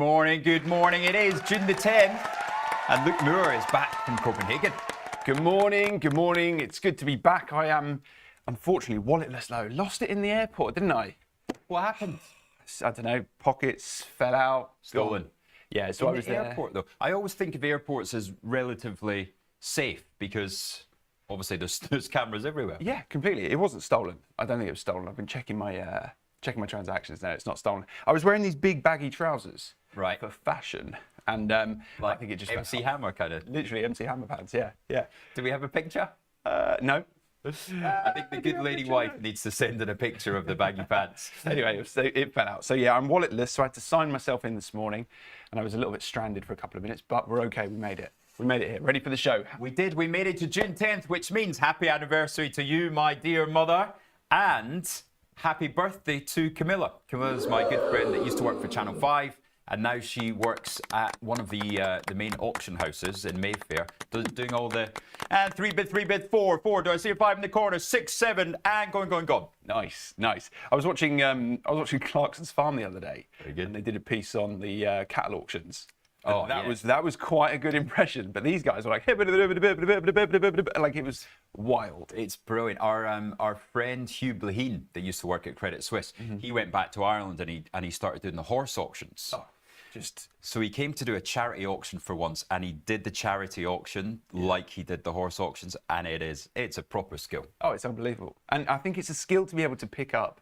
morning, good morning. It is June the 10th, and Luke Moore is back from Copenhagen. Good morning, good morning. It's good to be back. I am, unfortunately, walletless though. Lost it in the airport, didn't I? What happened? I don't know, pockets fell out. Stolen. Yeah, so I was in the there. airport, though. I always think of airports as relatively safe because obviously there's cameras everywhere. Yeah, completely. It wasn't stolen. I don't think it was stolen. I've been checking my transactions now. It's not stolen. I was wearing these big baggy trousers. Right. For fashion. And I think it just MC Hammer kind of. literally MC Hammer pants, yeah. Do we have a picture? No. I think the good lady wife needs to send in a picture of the baggy pants. Anyway, it fell out. So yeah, I'm walletless, so I had to sign myself in this morning, and I was a little bit stranded for a couple of minutes, but we're okay. We made it. We made it here. Ready for the show? We did. We made it to June 10th, which means happy anniversary to you, my dear mother, and happy birthday to Camilla. Camilla's my good friend that used to work for Channel 5. And now she works at one of the main auction houses in Mayfair, doing all the 3 bid, 4. Do I see a 5 in the corner? 6, 7, and gone. Nice. I was watching Clarkson's Farm the other day. Very good. And they did a piece on the cattle auctions. Oh, that was quite a good impression. But these guys were like, like it was wild. It's brilliant. Our friend Hugh Blaheen, that used to work at Credit Suisse, he went back to Ireland and he started doing the horse auctions. Oh, So he came to do a charity auction for once, and he did the charity auction like he did the horse auctions, and it's a proper skill. Oh, it's unbelievable. And I think it's a skill to be able to pick up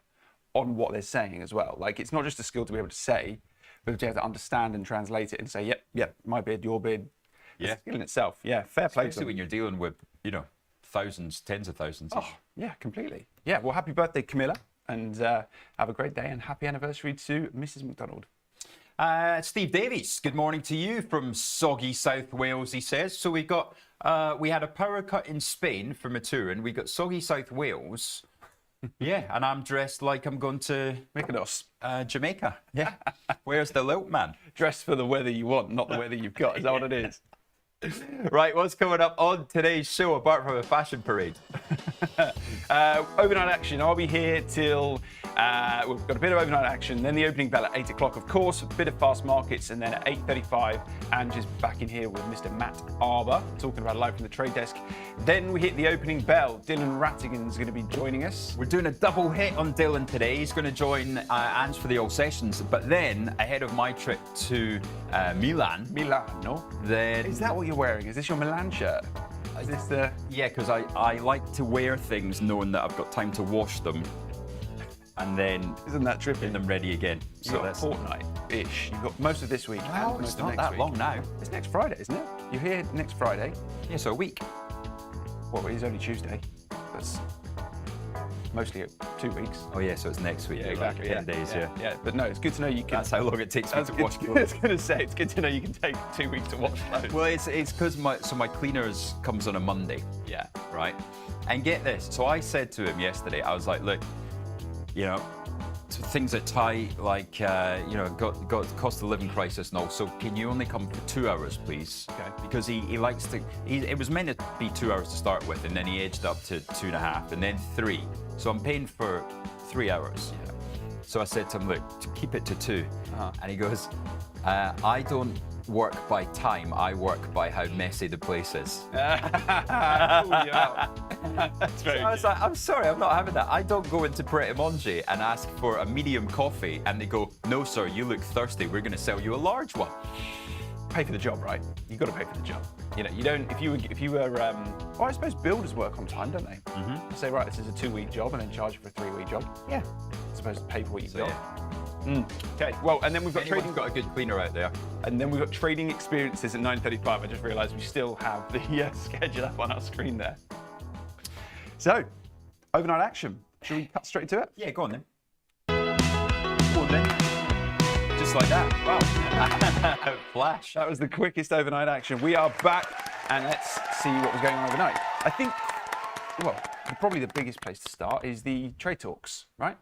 on what they're saying as well. Like, it's not just a skill to be able to say, but to be able to understand and translate it and say, yep, my bid, your bid. Yeah. It's a skill in itself. Yeah, fair play to Especially them. when you're dealing with, thousands, tens of thousands. Oh, yeah, completely. Yeah, well, happy birthday, Camilla, and have a great day, and happy anniversary to Mrs. McDonald. Steve Davies, good morning to you from soggy South Wales, he says. So we had a power cut in Spain for Maturin. We got soggy South Wales. Yeah, and I'm dressed like I'm going to Mykonos. Jamaica. Yeah. Where's the lilt man? Dress for the weather you want, not the weather you've got. Is that what it is? Right, what's coming up on today's show apart from a fashion parade? Overnight action. I'll be here till we've got a bit of overnight action, then the opening bell at 8 o'clock, of course, a bit of fast markets, and then at 8:35, Angie's back in here with Mr. Matt Arbour, talking about live from the trade desk. Then we hit the opening bell. Dylan Rattigan's going to be joining us. We're doing a double hit on Dylan today. He's going to join Ange for the all sessions, but then ahead of my trip to Milano. Then Is that what you're wearing? Is this your Milan shirt? Is this the... Yeah, because I like to wear things knowing that I've got time to wash them and then Isn't that trippy? get them ready again. You've got a fortnight-ish. You've got most of this week. Well, and most it's of not next that week. long now. It's next Friday, isn't it? You're here next Friday. Yeah, so a week. Well, it's only Tuesday. That's mostly 2 weeks. Oh yeah, so it's next week. Exactly. 10 days, yeah. Yeah, but no, it's good to know you can... That's how long it takes me to wash I clothes. was going to say, it's good to know you can take 2 weeks to wash clothes. Well, it's because my cleaners comes on a Monday. Yeah. Right? And get this. So I said to him yesterday, I was like, look, things are tight, like, got cost of living crisis and all. So can you only come for 2 hours, please? Okay. Because he likes to, it was meant to be 2 hours to start with, and then he edged up to 2.5, and then 3. So I'm paying for 3 hours. Yeah. So I said to him, look, to keep it to 2. Uh-huh. And he goes, I don't work by time, I work by how messy the place is. That's very I was like, I'm sorry, I'm not having that. I don't go into Pret a Manger and ask for a medium coffee and they go, no sir, you look thirsty, we're going to sell you a large one. Pay for the job, right? You've got to pay for the job. You don't, if you were, well, I suppose builders work on time, don't they? Mm-hmm. Say, right, this is a 2-week job and then charge you for a 3-week job. Yeah. I suppose to pay for what you've So, got. yeah. Okay, well, and then we've got Anyone's trading. got a good cleaner out there. And then we've got trading experiences at 9:35. I just realised we still have the schedule up on our screen there. So, overnight action. Should we cut straight to it? Yeah, go on then. Go on then. Just like that. Wow. Flash. That was the quickest overnight action. We are back, and let's see what was going on overnight. I think, well, probably the biggest place to start is the trade talks, right?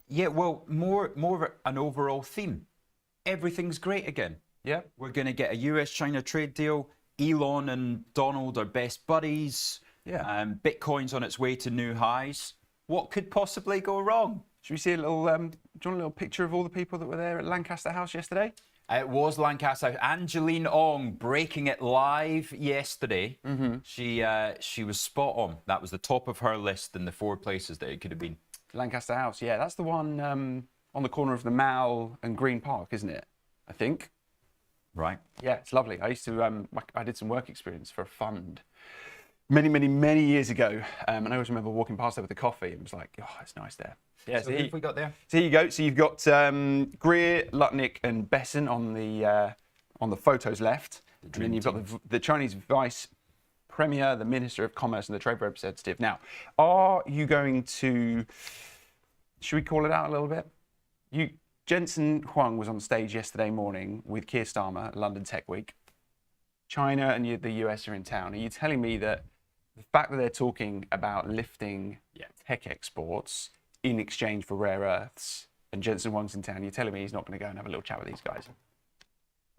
Yeah, well, more of an overall theme. Everything's great again. Yeah. We're going to get a US-China trade deal. Elon and Donald are best buddies. Yeah. Bitcoin's on its way to new highs. What could possibly go wrong? Should we see a little, do you want a little picture of all the people that were there at Lancaster House yesterday? It was Lancaster. Angeline Ong breaking it live yesterday. She was spot on. That was the top of her list in the 4 places that it could have been. Lancaster House, yeah, that's the one on the corner of the Mall and Green Park, isn't it? I think. Right. Yeah, it's lovely. I used to, I did some work experience for a fund many years ago, and I always remember walking past there with a coffee and was like, oh, it's nice there. Yeah, So who have we got there? So here you go. So you've got Greer, Lutnick, and Besson on the photos left, and then you've got the Chinese Vice Premier, the Minister of Commerce, and the Trade Representative. Now, are you going to? Should we call it out a little bit? Jensen Huang was on stage yesterday morning with Keir Starmer at London Tech Week. China and the US are in town. Are you telling me that the fact that they're talking about lifting tech exports in exchange for rare earths, and Jensen Huang's in town, you're telling me he's not going to go and have a little chat with these guys?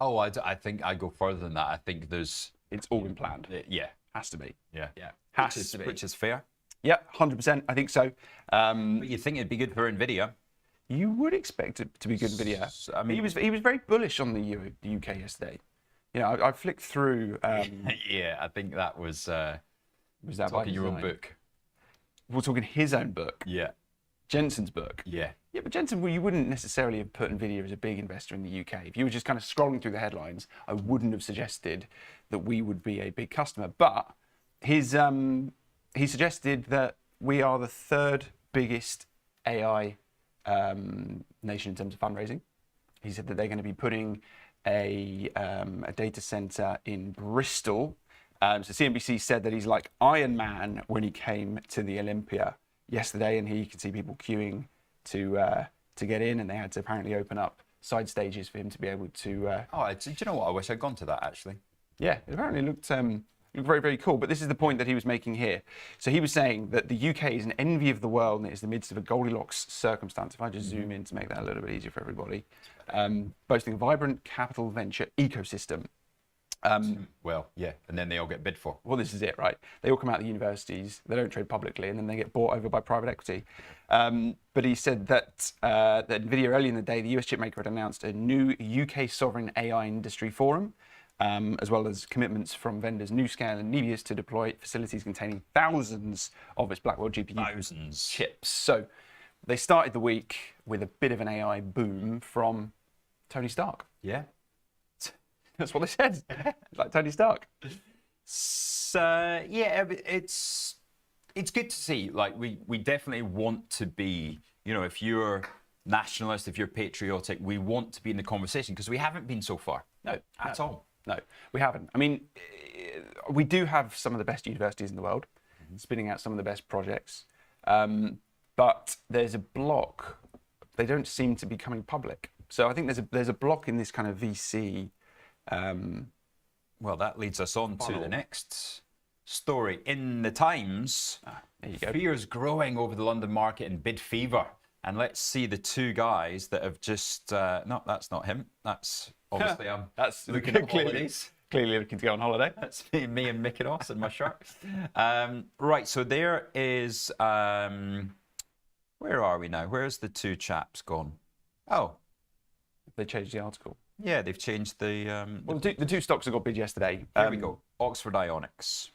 Oh, I think I go further than that. I think It's all been planned. yeah, Has to be. yeah, Has to be. Which is fair. Yeah, 100%. I think so. But you think it'd be good for Nvidia? You would expect it to be good video. I mean, he was very bullish on the UK yesterday. You know, I flicked through. yeah, I think that was Was that by talking your own design? book. We're talking his own book, Yeah, Jensen's book. yeah. Yeah, but Jensen, well, you wouldn't necessarily have put Nvidia as a big investor in the UK. If you were just kind of scrolling through the headlines, I wouldn't have suggested that we would be a big customer. But he suggested that we are the 3rd biggest AI nation in terms of fundraising. He said that they're going to be putting a data center in Bristol. So CNBC said that he's like Iron Man when he came to the Olympia yesterday, and he could see people queuing to get in, and they had to apparently open up side stages for him to be able to. Do you know what? I wish I'd gone to that actually. Yeah, it apparently looked very, very cool. But this is the point that he was making here. So he was saying that the UK is an envy of the world, and it is the midst of a Goldilocks circumstance. If I just zoom in to make that a little bit easier for everybody, boasting a vibrant capital venture ecosystem. Well, yeah, and then they all get bid for. Well, this is it, right? They all come out of the universities, they don't trade publicly, and then they get bought over by private equity. But he said that that NVIDIA earlier in the day, the US chipmaker had announced a new UK sovereign AI industry forum, as well as commitments from vendors NewScale and Nebius to deploy facilities containing thousands of its Blackwell GPU chips. So they started the week with a bit of an AI boom from Tony Stark. Yeah. That's what they said. Like Tony Stark. So yeah, it's good to see. Like we definitely want to be. You know, if you're nationalist, if you're patriotic, we want to be in the conversation because we haven't been so far. No, at all. No, we haven't. I mean, we do have some of the best universities in the world, spinning out some of the best projects, but there's a block. They don't seem to be coming public. So I think there's a block in this kind of VC. Well, that leads us on to the next story. In the Times, there you go. fears growing over the London market and bid fever. And let's see the 2 guys that have just... no, that's not him. That's obviously that's looking at holidays. Clearly looking to go on holiday. That's me and Mickey Mouse in my shirt. Right, so there is... where are we now? Where's the 2 chaps gone? Oh. They changed the article. Yeah, they've changed the... well, the two stocks that got bid yesterday. There we go. Oxford Ionics.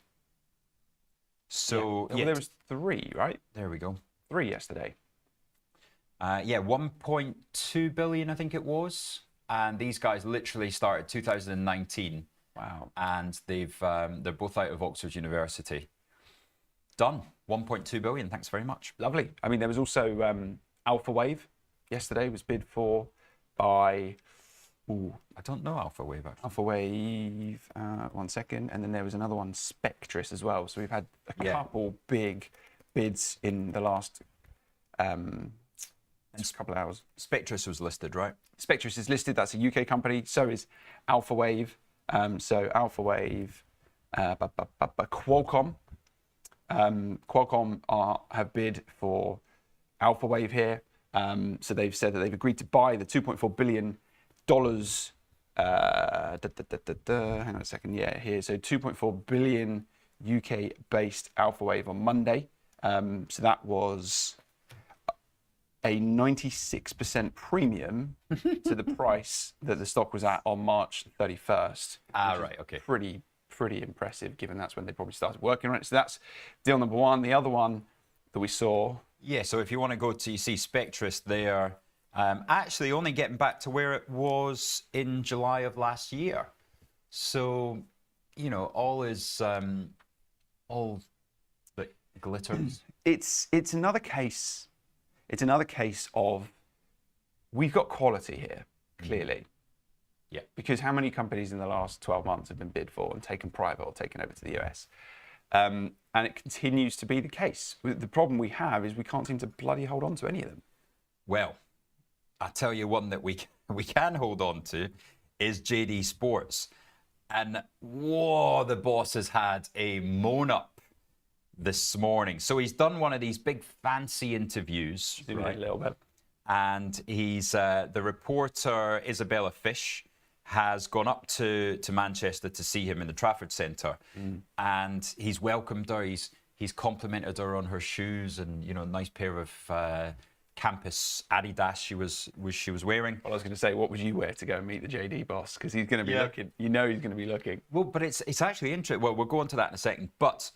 So, well, there was 3, right? There we go. 3 yesterday. Yeah, 1.2 billion, I think it was. And these guys literally started 2019. Wow. And they're both out of Oxford University. Done. 1.2 billion. Thanks very much. Lovely. I mean, there was also Alpha Wave yesterday was bid for by... Ooh, I don't know Alpha Wave actually. Alpha Wave, 1 second, and then there was another one, Spectris as well. So we've had a couple big bids in the last couple of hours. Spectris was listed, right? Spectris is listed. That's a UK company. So is Alpha Wave. So Alpha Wave, Qualcomm. Qualcomm have bid for Alpha Wave here. So they've said that they've agreed to buy the $2.4 billion. Hang on a second. Yeah, here. So 2.4 billion UK-based Alpha Wave on Monday. So that was a 96% premium to the price that the stock was at on March 31st. Right, okay. Pretty impressive, given that's when they probably started working on it. So that's deal number one. The other one that we saw. Yeah, so if you want to go to, you see Spectris there, actually only getting back to where it was in July of last year. So, you know, all that glitters. It's another case. It's another case of we've got quality here, clearly. Yeah. Because how many companies in the last 12 months have been bid for and taken private or taken over to the US? And it continues to be the case. The problem we have is we can't seem to bloody hold on to any of them. Well, I'll tell you one that we can hold on to is JD Sports. And whoa, the boss has had a moan up this morning. So he's done one of these big fancy interviews. Right? A little bit. And he's the reporter Isabella Fish has gone up to Manchester to see him in the Trafford Centre, and he's welcomed her. He's complimented her on her shoes and, you know, a nice pair of campus Adidas she was wearing. Well, I was going to say, what would you wear to go and meet the JD boss? Because he's going to be looking. You know, he's going to be looking. Well, but it's actually interesting. Well, we'll go into that in a second. But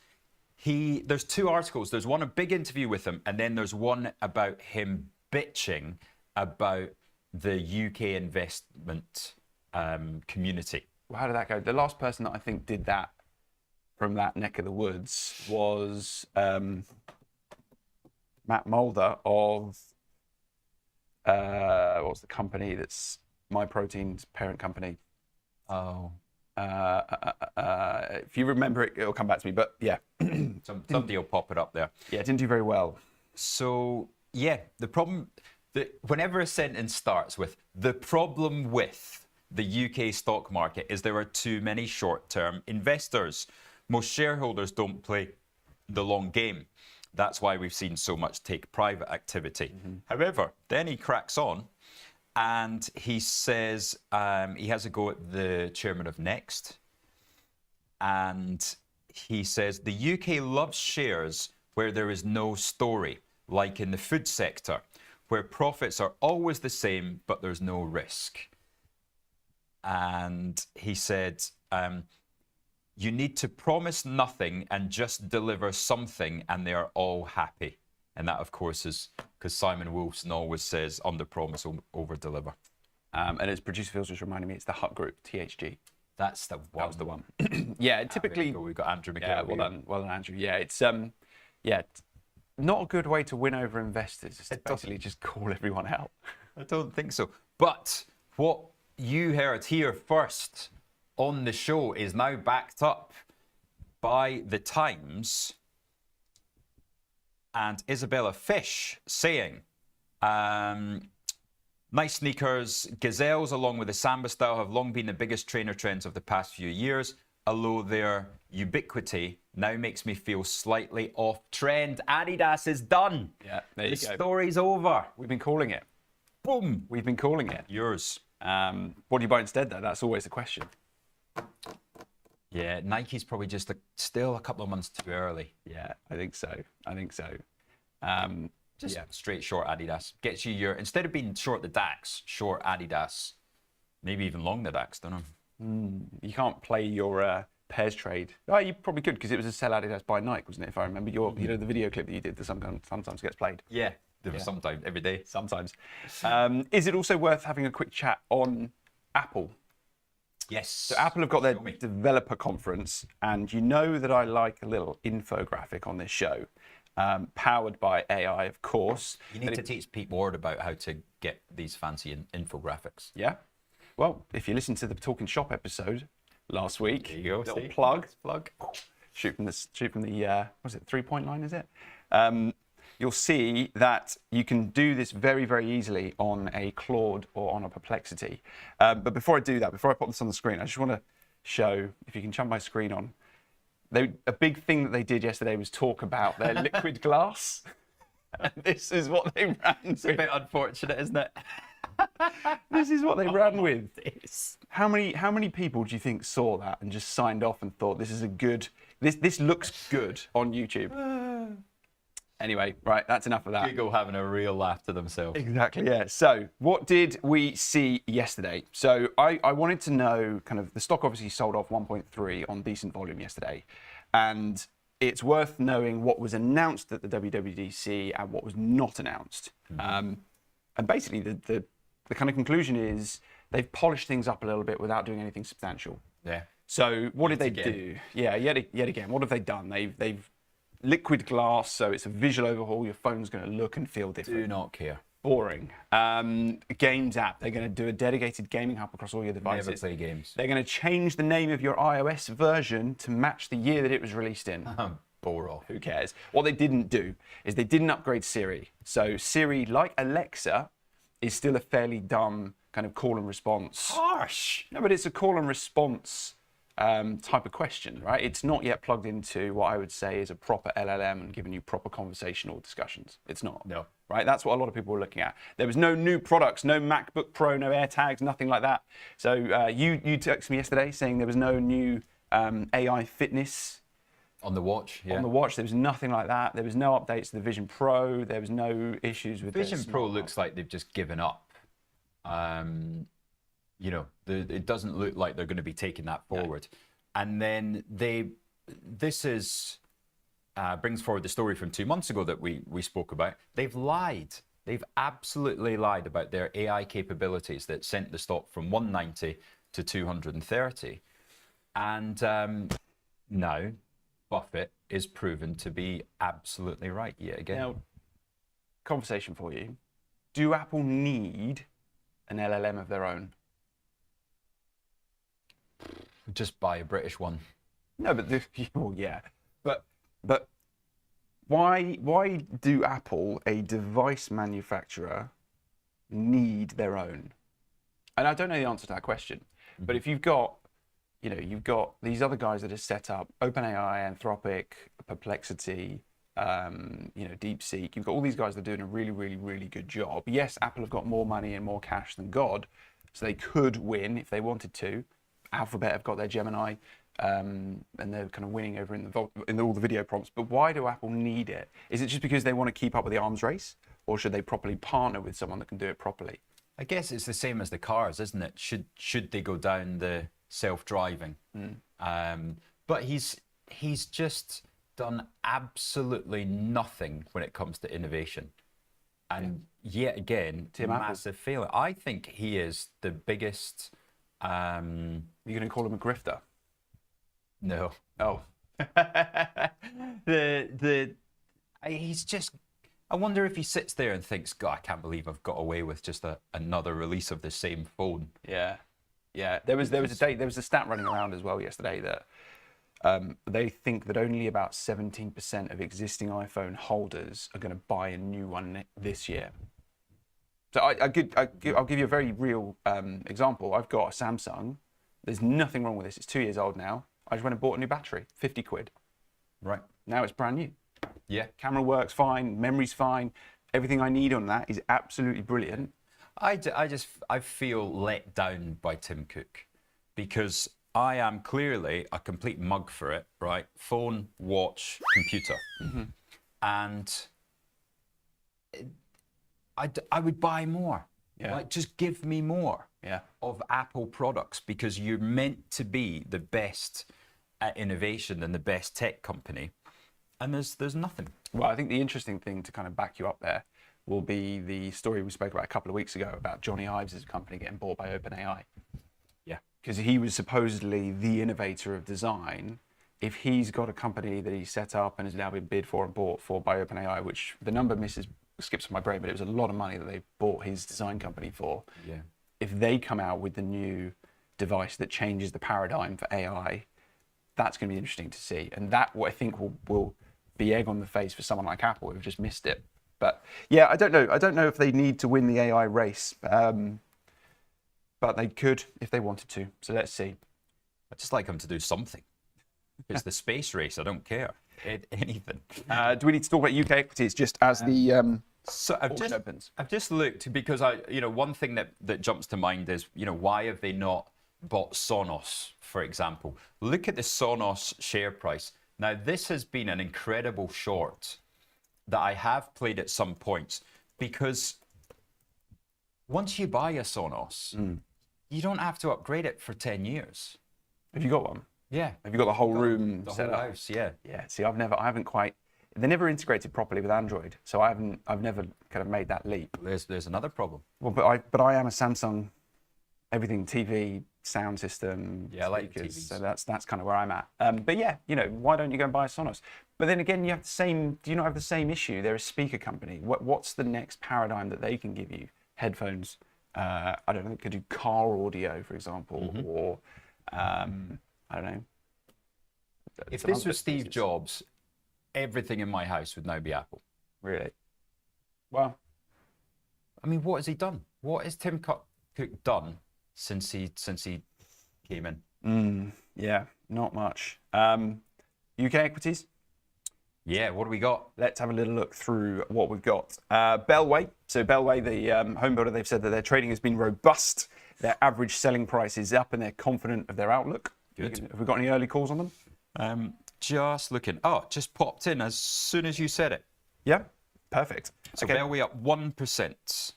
there's two articles. There's one, a big interview with him, and then there's one about him bitching about the UK investment community. Well, how did that go? The last person that I think did that from that neck of the woods was Matt Mulder of what's the company that's MyProtein's parent company? Oh. If you remember it, it'll come back to me. But yeah, somebody will pop it up there. Yeah, it didn't do very well. So yeah, the problem that whenever a sentence starts with the problem with the UK stock market is there are too many short-term investors. Most shareholders don't play the long game. That's why we've seen so much take private activity. However, then he cracks on and he says he has a go at the chairman of Next. And he says the UK loves shares where there is no story, like in the food sector, where profits are always the same, but there's no risk. And he said, you need to promise nothing and just deliver something and they are all happy. And that, of course, is because Simon Wolfson always says under promise, over deliver. And as producer Phil's just reminding me, it's the Hut Group, THG. That's the one. That was the one. Yeah, typically. We've got Andrew McGill. Yeah, well done, Andrew. Yeah, it's not a good way to win over investors. Is to basically just call everyone out. I don't think so. But what you heard here first on the show is now backed up by the Times and Isabella Fish saying, nice sneakers, gazelles along with the Samba style have long been the biggest trainer trends of the past few years, although their ubiquity now makes me feel slightly off trend. Adidas is done. Yeah, there you go. The story's over. We've been calling it. Boom. We've been calling it. Yours. What do you buy instead, though? That's always the question. Yeah, Nike's probably just still a couple of months too early. Yeah, I think so. Just straight short Adidas. Gets you instead of being short the DAX, short Adidas. Maybe even long the DAX, don't know. You can't play your pairs trade. Oh, you probably could, because it was a sell Adidas buy Nike, wasn't it? If I remember you know, the video clip that you did that sometimes gets played. Yeah, sometimes, every day. Sometimes. Is it also worth having a quick chat on Apple? Yes. So Apple have got their developer conference, and you know that I like a little infographic on this show, powered by AI, of course. You need to teach Pete Ward about how to get these fancy infographics. Yeah. Well, if you listen to the Talking Shop episode last week, there you go. Little plug. Shoot from the was it 3.9? Is it? You'll see that you can do this very, very easily on a Claude or on a Perplexity. But before I do that, before I put this on the screen, I just want to show, if you can jump my screen on, a big thing that they did yesterday was talk about their liquid glass. And this is what they ran with. It's a bit unfortunate, isn't it? This is what they ran with. How many people do you think saw that and just signed off and thought this is a good, this looks good on YouTube? Anyway, right, that's enough of that. Google having a real laugh to themselves. Exactly, yeah. So what did we see yesterday? So I wanted to know kind of the stock obviously sold off 1.3 on decent volume yesterday. And it's worth knowing what was announced at the WWDC and what was not announced. And basically the kind of conclusion is they've polished things up a little bit without doing anything substantial. Yeah. So what did they do? Yeah, yet again, what have they done? They've liquid glass, so it's a visual overhaul. Your phone's going to look and feel different. Do not care. Boring. Games app. They're going to do a dedicated gaming hub across all your devices. Never play games. They're going to change the name of your iOS version to match the year that it was released in. Bore off. Who cares? What they didn't do is they didn't upgrade Siri. So Siri, like Alexa, is still a fairly dumb kind of call and response. Harsh. No, but it's a call and response type of question, right? It's not yet plugged into what I would say is a proper LLM and giving you proper conversational discussions. It's not. No. Right? That's what a lot of people were looking at. There was no new products, no MacBook Pro, no AirTags, nothing like that. So you texted me yesterday saying there was no new AI fitness On the watch, yeah. on the watch. There was nothing like that. There was no updates to the Vision Pro. There was no issues with Vision this. Pro looks like they've just given up. You know, it doesn't look like they're going to be taking that forward. And then this is brings forward the story from 2 months ago that we spoke about. They've lied. They've absolutely lied about their AI capabilities that sent the stock from 190 to 230. And now Buffett is proven to be absolutely right yet again. Now, conversation for you. Do Apple need an LLM of their own? Just buy a British one. No, but well, yeah, but why do Apple, a device manufacturer, need their own? And I don't know the answer to that question. But if you've got these other guys that are set up, OpenAI, Anthropic, Perplexity, DeepSeek. You've got all these guys that are doing a really, really, really good job. Yes, Apple have got more money and more cash than God, so they could win if they wanted to. Alphabet have got their Gemini, and they're kind of winning over in all the video prompts. But why do Apple need it? Is it just because they want to keep up with the arms race, or should they properly partner with someone that can do it properly? I guess it's the same as the cars, isn't it? Should they go down the self-driving? But he's just done absolutely nothing when it comes to innovation, and yet again, massive failure. I think he is the biggest. You're going to call him a grifter? No. Oh. He's just. I wonder if he sits there and thinks, God, I can't believe I've got away with just another release of the same phone. Yeah. There was a stat running around as well yesterday that they think that only about 17% of existing iPhone holders are going to buy a new one this year. So I'll give you a very real example. I've got a Samsung. There's nothing wrong with this. It's 2 years old now. I just went and bought a new battery, 50 quid. Right. Now it's brand new. Yeah. Camera works fine, memory's fine. Everything I need on that is absolutely brilliant. I feel let down by Tim Cook because I am clearly a complete mug for it, right? Phone, watch, computer. And I would buy more. Yeah. Like, just give me more Yeah. of Apple products because you're meant to be the best at innovation and the best tech company. And there's nothing. Well, I think the interesting thing to kind of back you up there will be the story we spoke about a couple of weeks ago about Johnny Ives' company getting bought by OpenAI. Yeah. Because he was supposedly the innovator of design. If he's got a company that he set up and has now been bid for and bought for by OpenAI, which the number skips my brain, but it was a lot of money that they bought his design company for. Yeah. If they come out with the new device that changes the paradigm for AI, that's going to be interesting to see. And that, what I think will be egg on the face for someone like Apple who've just missed it. But yeah, I don't know. I don't know if they need to win the AI race, but they could if they wanted to. So let's see. I'd just like them to do something. It's the space race. I don't care. Anything. Do we need to talk about UK equities just as the So auction opens? I've just looked because one thing that jumps to mind is, why have they not bought Sonos, for example? Look at the Sonos share price. Now, this has been an incredible short that I have played at some points, because once you buy a Sonos, you don't have to upgrade it for 10 years. Have you got one? Yeah. Have you got the whole room The set whole up? house, yeah. Yeah. See, I haven't quite. They're never integrated properly with Android, so I've never kind of made that leap. There's another problem. Well, but I am a Samsung, everything TV, sound system, Yeah, I like speakers. TVs. So that's kind of where I'm at. But yeah, why don't you go and buy a Sonos? But then again, you have the same. Do you not have the same issue? They're a speaker company. What's the next paradigm that they can give you? Headphones. I don't know. They could do car audio, for example, or I don't know. If some this other was Steve pieces. Jobs, everything in my house would now be Apple. Really? Well, I mean, what has he done? What has Tim Cook done since he came in? yeah, not much. UK equities. Yeah, what do we got? Let's have a little look through what we've got. Bellway. So Bellway, the home builder, they've said that their trading has been robust. Their average selling price is up, and they're confident of their outlook. Good. Have we got any early calls on them? Just looking. Oh, just popped in as soon as you said it. Yeah, perfect. So Okay. Bellway up 1%.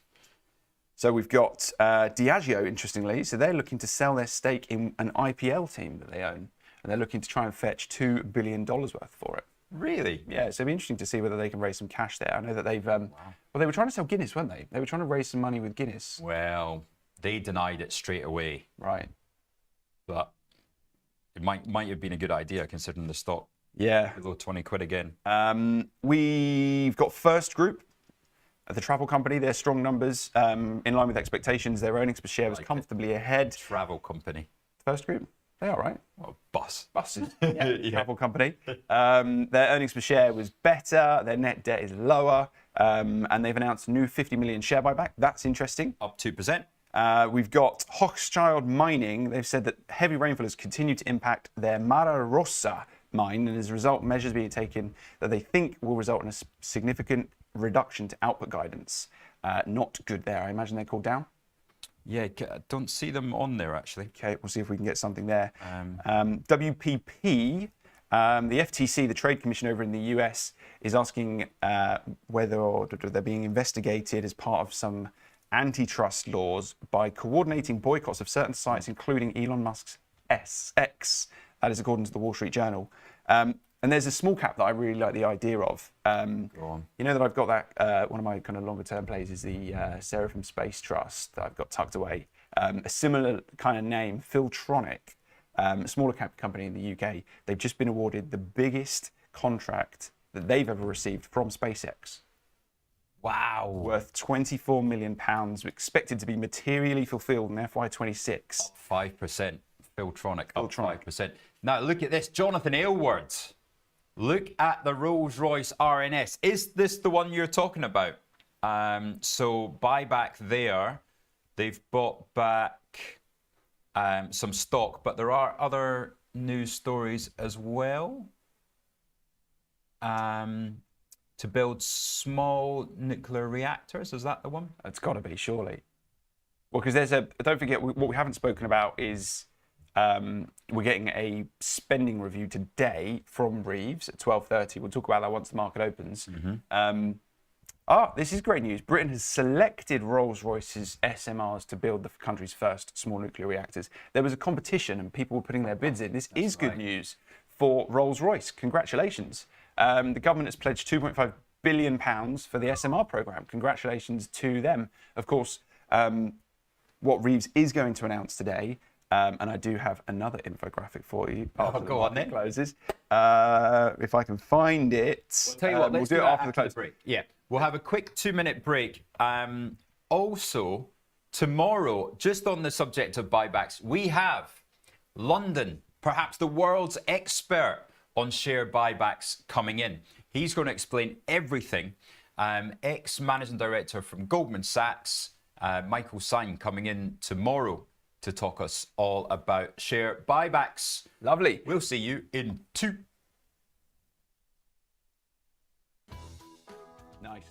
So we've got Diageo, interestingly. So they're looking to sell their stake in an IPL team that they own, and they're looking to try and fetch $2 billion worth for it. Really? Yeah, so it'll be interesting to see whether they can raise some cash there. I know that they've, well, they were trying to sell Guinness, weren't they? They were trying to raise some money with Guinness. Well, they denied it straight away, Right. but it might have been a good idea considering the stock Yeah. below 20 quid again. We've got First Group, the travel company. Their strong numbers in line with expectations. Their earnings per share was Like it. comfortably ahead. Travel company. First Group, they are right. Well, bus. Buses, yeah, Yeah. travel company. Their earnings per share was better. Their net debt is lower, and they've announced a new 50 million share buyback. That's interesting. Up 2%. We've got Hochschild Mining. They've said that heavy rainfall has continued to impact their Mara Rosa mine, and as a result, measures being taken that they think will result in a significant reduction to output guidance. Not good there. I imagine they're called down. Yeah, I don't see them on there actually. Okay, we'll see if we can get something there. WPP, the FTC, the Trade Commission over in the US, is asking whether they're being investigated as part of some antitrust laws by coordinating boycotts of certain sites, including Elon Musk's X. That is according to the Wall Street Journal. And there's a small cap that I really like the idea of. Go on. You know that I've got that, one of my kind of longer term plays is the Seraphim Space Trust that I've got tucked away. A similar kind of name, Filtronic, a smaller cap company in the UK. They've just been awarded the biggest contract that they've ever received from SpaceX, Wow. worth £24 million, expected to be materially fulfilled in FY26. 5%. Filtronic up Filtronic. 5%. Now look at this, Jonathan Aylward. Look at the Rolls-Royce RNS. Is this the one you're talking about? So buyback there. They've bought back some stock, but there are other news stories as well. To build small nuclear reactors, is that the one? It's got to be, surely. Well, because don't forget, what we haven't spoken about is we're getting a spending review today from Reeves at 12:30. We'll talk about that once the market opens. This is great news. Britain has selected Rolls-Royce's SMRs to build the country's first small nuclear reactors. There was a competition and people were putting their bids in. This is good news for Rolls-Royce. Congratulations. The government has pledged £2.5 billion for the SMR programme. Congratulations to them. Of course, what Reeves is going to announce today, and I do have another infographic for you after go on then. closes. If I can find it. Tell you what, we'll let's do it after the close. break. Yeah, we'll have a quick 2-minute break. Also, tomorrow, just on the subject of buybacks, we have London, perhaps the world's expert on share buybacks coming in. He's going to explain everything. Ex-managing director from Goldman Sachs, Michael Syme, coming in tomorrow to talk us all about share buybacks. Lovely. We'll see you in 2. Nice.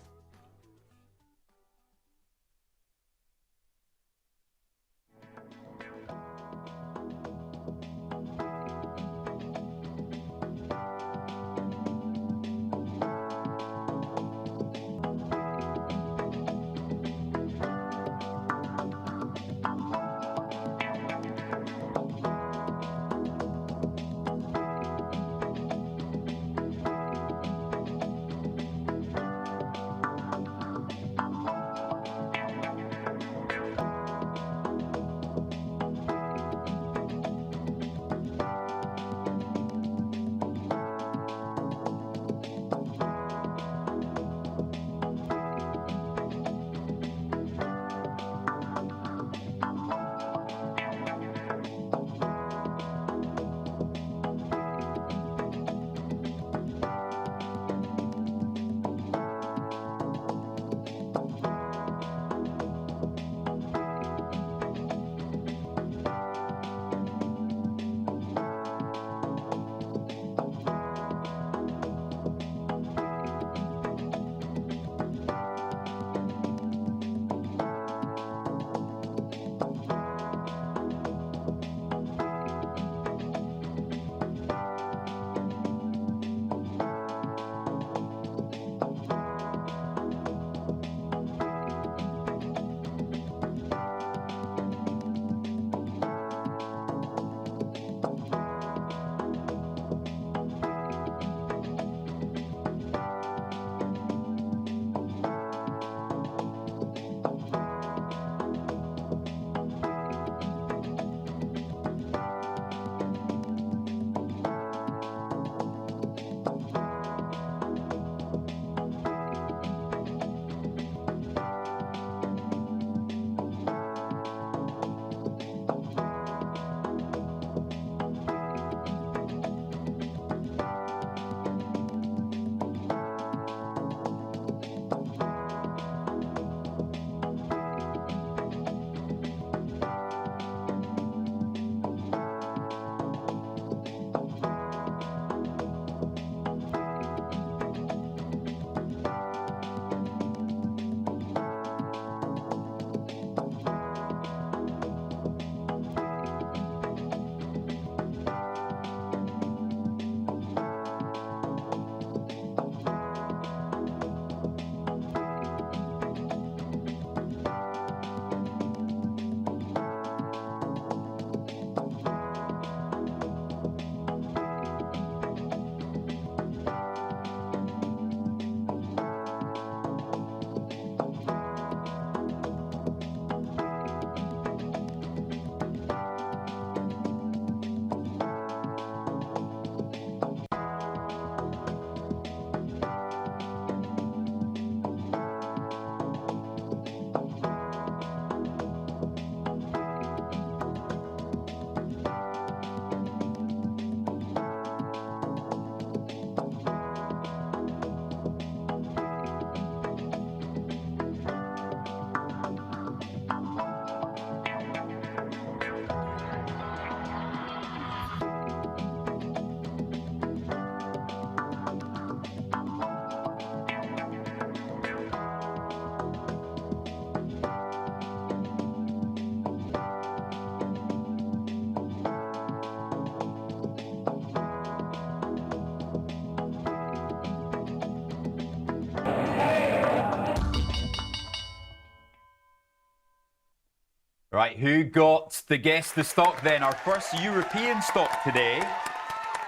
Right, who got the guess the stock then? Our first European stock today.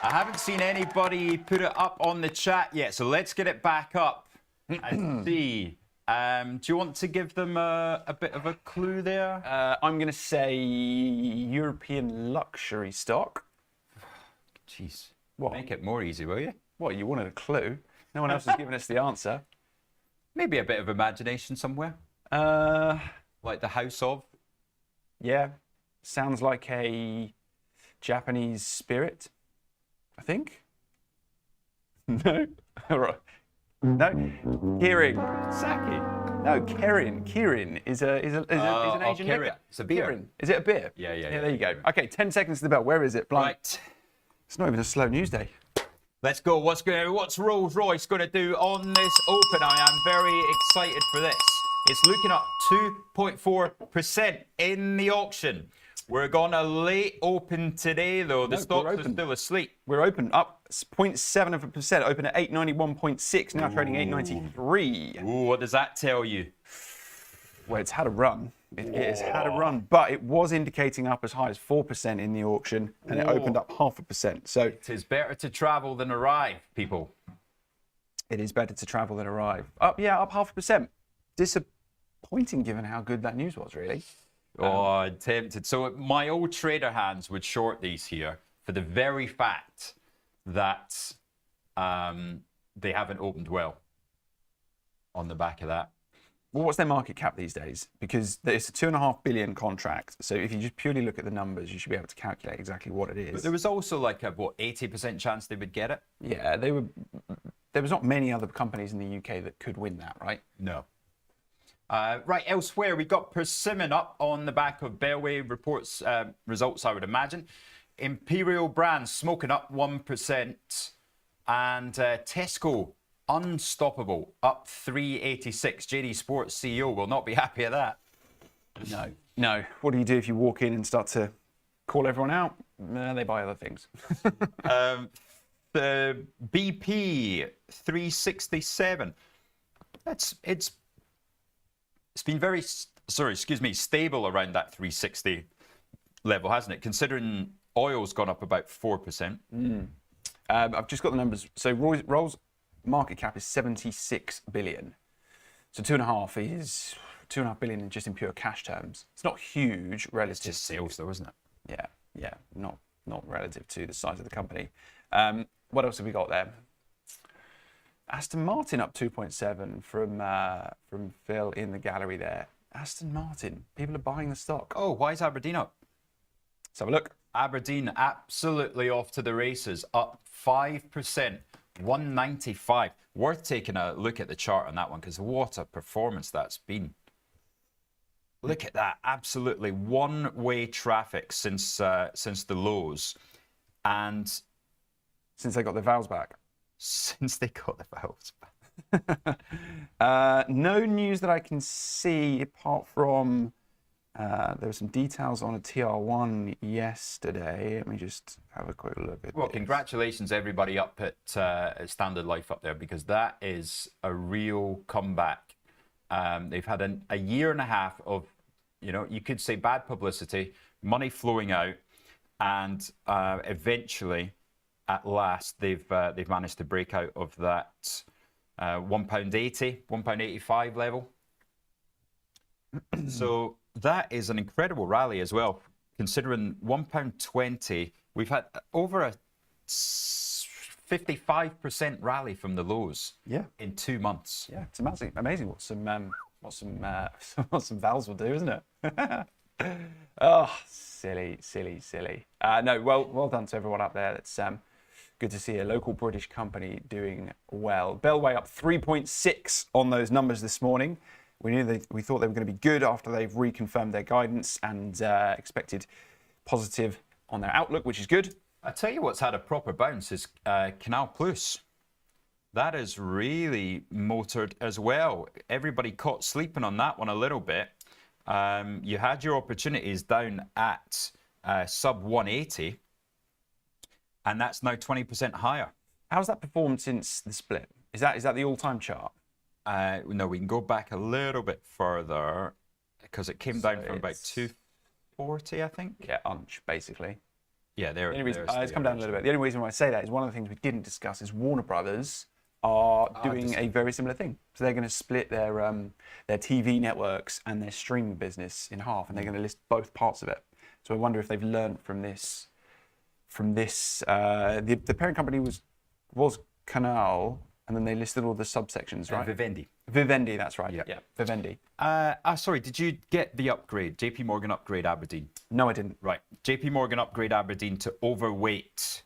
I haven't seen anybody put it up on the chat yet, so let's get it back up and see. Do you want to give them a bit of a clue there? I'm going to say European luxury stock. Jeez. What? Make it more easy, will you? What, you wanted a clue? No one else has given us the answer. Maybe a bit of imagination somewhere. Like the House of? Yeah. Sounds like a Japanese spirit, I think. No? All right. No? Kirin. Sake. No, Kirin is an Asian Kirin. liquor. It's a beer. Kirin. Is it a beer? Yeah. There you go. Okay, 10 seconds to the bell. Where is it? Blind. Right. It's not even a slow news day. Let's go. What's Rolls Royce going to do on this open? I am very excited for this. It's looking up 2.4% in the auction. We're going to late open today, though. The stocks are still asleep. We're open up 0.7%, open at 891.6, now trading 893. Ooh, what does that tell you? Well, it's had a run. It has had a run, but it was indicating up as high as 4% in the auction, and it opened up 0.5%. So it is better to travel than arrive, people. It is better to travel than arrive. Up 0.5%. Disappointing given how good that news was, really. I'm tempted. So my old trader hands would short these here for the very fact that they haven't opened well on the back of that. Well, what's their market cap these days? Because it's a 2.5 billion contract. So if you just purely look at the numbers, you should be able to calculate exactly what it is. But there was also like a 80% chance they would get it. Yeah, there was not many other companies in the UK that could win that, right? No. Right, elsewhere, we got Persimmon up on the back of Bellway reports results, I would imagine. Imperial Brands smoking up 1%. And Tesco, unstoppable, up 386. JD Sports CEO will not be happy at that. No. What do you do if you walk in and start to call everyone out? They buy other things. The BP 367. It's been very, stable around that 360 level, hasn't it? Considering oil's gone up about 4%. I've just got the numbers. So Rolls market cap is 76 billion. So 2.5 billion just in pure cash terms. It's not huge relative. It's just sales though, isn't it? Yeah, not relative to the size of the company. What else have we got there? Aston Martin up 2.7 from Phil in the gallery there. Aston Martin, people are buying the stock. Oh, why is Aberdeen up? Let's have a look. Aberdeen absolutely off to the races, up 5%, 195. Worth taking a look at the chart on that one because what a performance that's been. Look at that, absolutely one-way traffic since the lows, and since they got their vowels back. Since they got the vowels back. No news that I can see apart from there were some details on a TR1 yesterday. Let me just have a quick look at Well, this. congratulations everybody up at Standard Life up there because that is a real comeback. They've had a year and a half of, you could say bad publicity, money flowing out, and eventually, at last, they've managed to break out of that £1.80, £1.85 level. So that is an incredible rally as well, considering £1.20. We've had over a 55% rally from the lows. In 2 months. Yeah, it's amazing what some vowels will do, isn't it? Oh, silly. No, well done to everyone up there. That's good to see a local British company doing well. Bellway up 3.6 on those numbers this morning. We thought they were going to be good after they've reconfirmed their guidance and expected positive on their outlook, which is good. I tell you what's had a proper bounce is Canal Plus. That has really motored as well. Everybody caught sleeping on that one a little bit. You had your opportunities down at sub 180, and that's now 20% higher. How's that performed since the split? Is that the all-time chart? No, we can go back a little bit further because it came down from about 40, I think. Yeah, unch, basically. Yeah, there. The only reason, it's come down a little bit. The only reason why I say that is one of the things we didn't discuss is Warner Brothers are doing a very similar thing. So they're going to split their TV networks and their streaming business in half, and they're going to list both parts of it. So I wonder if they've learned from this. The parent company was Canal, and then they listed all the subsections, right? Vivendi. Vivendi, that's right. Yeah, Vivendi. Sorry, did you get the upgrade? JP Morgan upgrade Aberdeen. No, I didn't. Right, JP Morgan upgrade Aberdeen to overweight.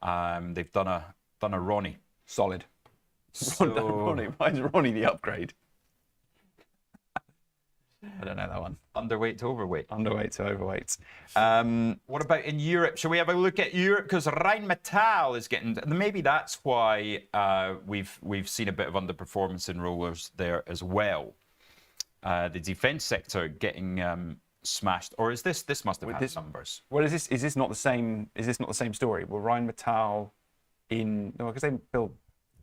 They've done a Ronnie. Solid. So, Ronnie, why is Ronnie the upgrade? I don't know that one. Underweight to overweight. Underweight to overweight. What about in Europe? Shall we have a look at Europe? Because Rheinmetall is getting. Maybe that's why we've seen a bit of underperformance in rollers there as well. The defence sector getting smashed, or is this must have had numbers? Well, is this not the same? Is this not the same story? Well, Rheinmetall because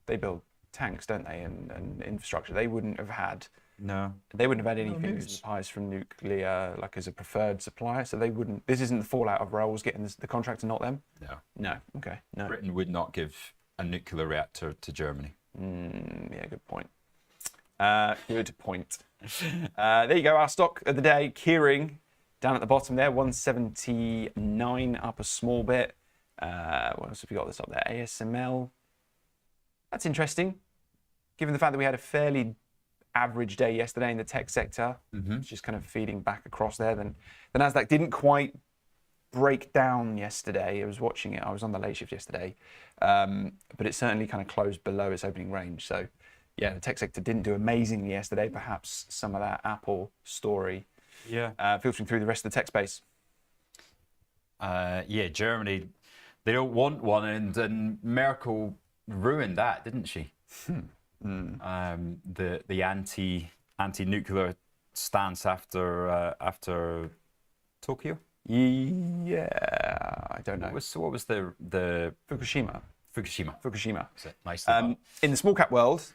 they build tanks, don't they, and infrastructure. They wouldn't have had. No. They wouldn't have had anything as high as from nuclear, like as a preferred supplier. So they wouldn't. This isn't the fallout of Rolls getting the contract and not them. No. No. Okay. No. Britain would not give a nuclear reactor to Germany. Yeah. Good point. Good point. There you go. Our stock of the day, Keyring, down at the bottom there, 179, up a small bit. What else have we got this up there? ASML. That's interesting, given the fact that we had a fairly average day yesterday in the tech sector, just kind of feeding back across there. Then the Nasdaq didn't quite break down yesterday. I was watching it. I was on the late shift yesterday, but it certainly kind of closed below its opening range. So, yeah, the tech sector didn't do amazingly yesterday. Perhaps some of that Apple story, filtering through the rest of the tech space. Yeah, Germany, they don't want one, and Merkel ruined that, didn't she? The anti-nuclear stance after Tokyo. Yeah, I don't know. What was the Fukushima. Nice. In the small cap world,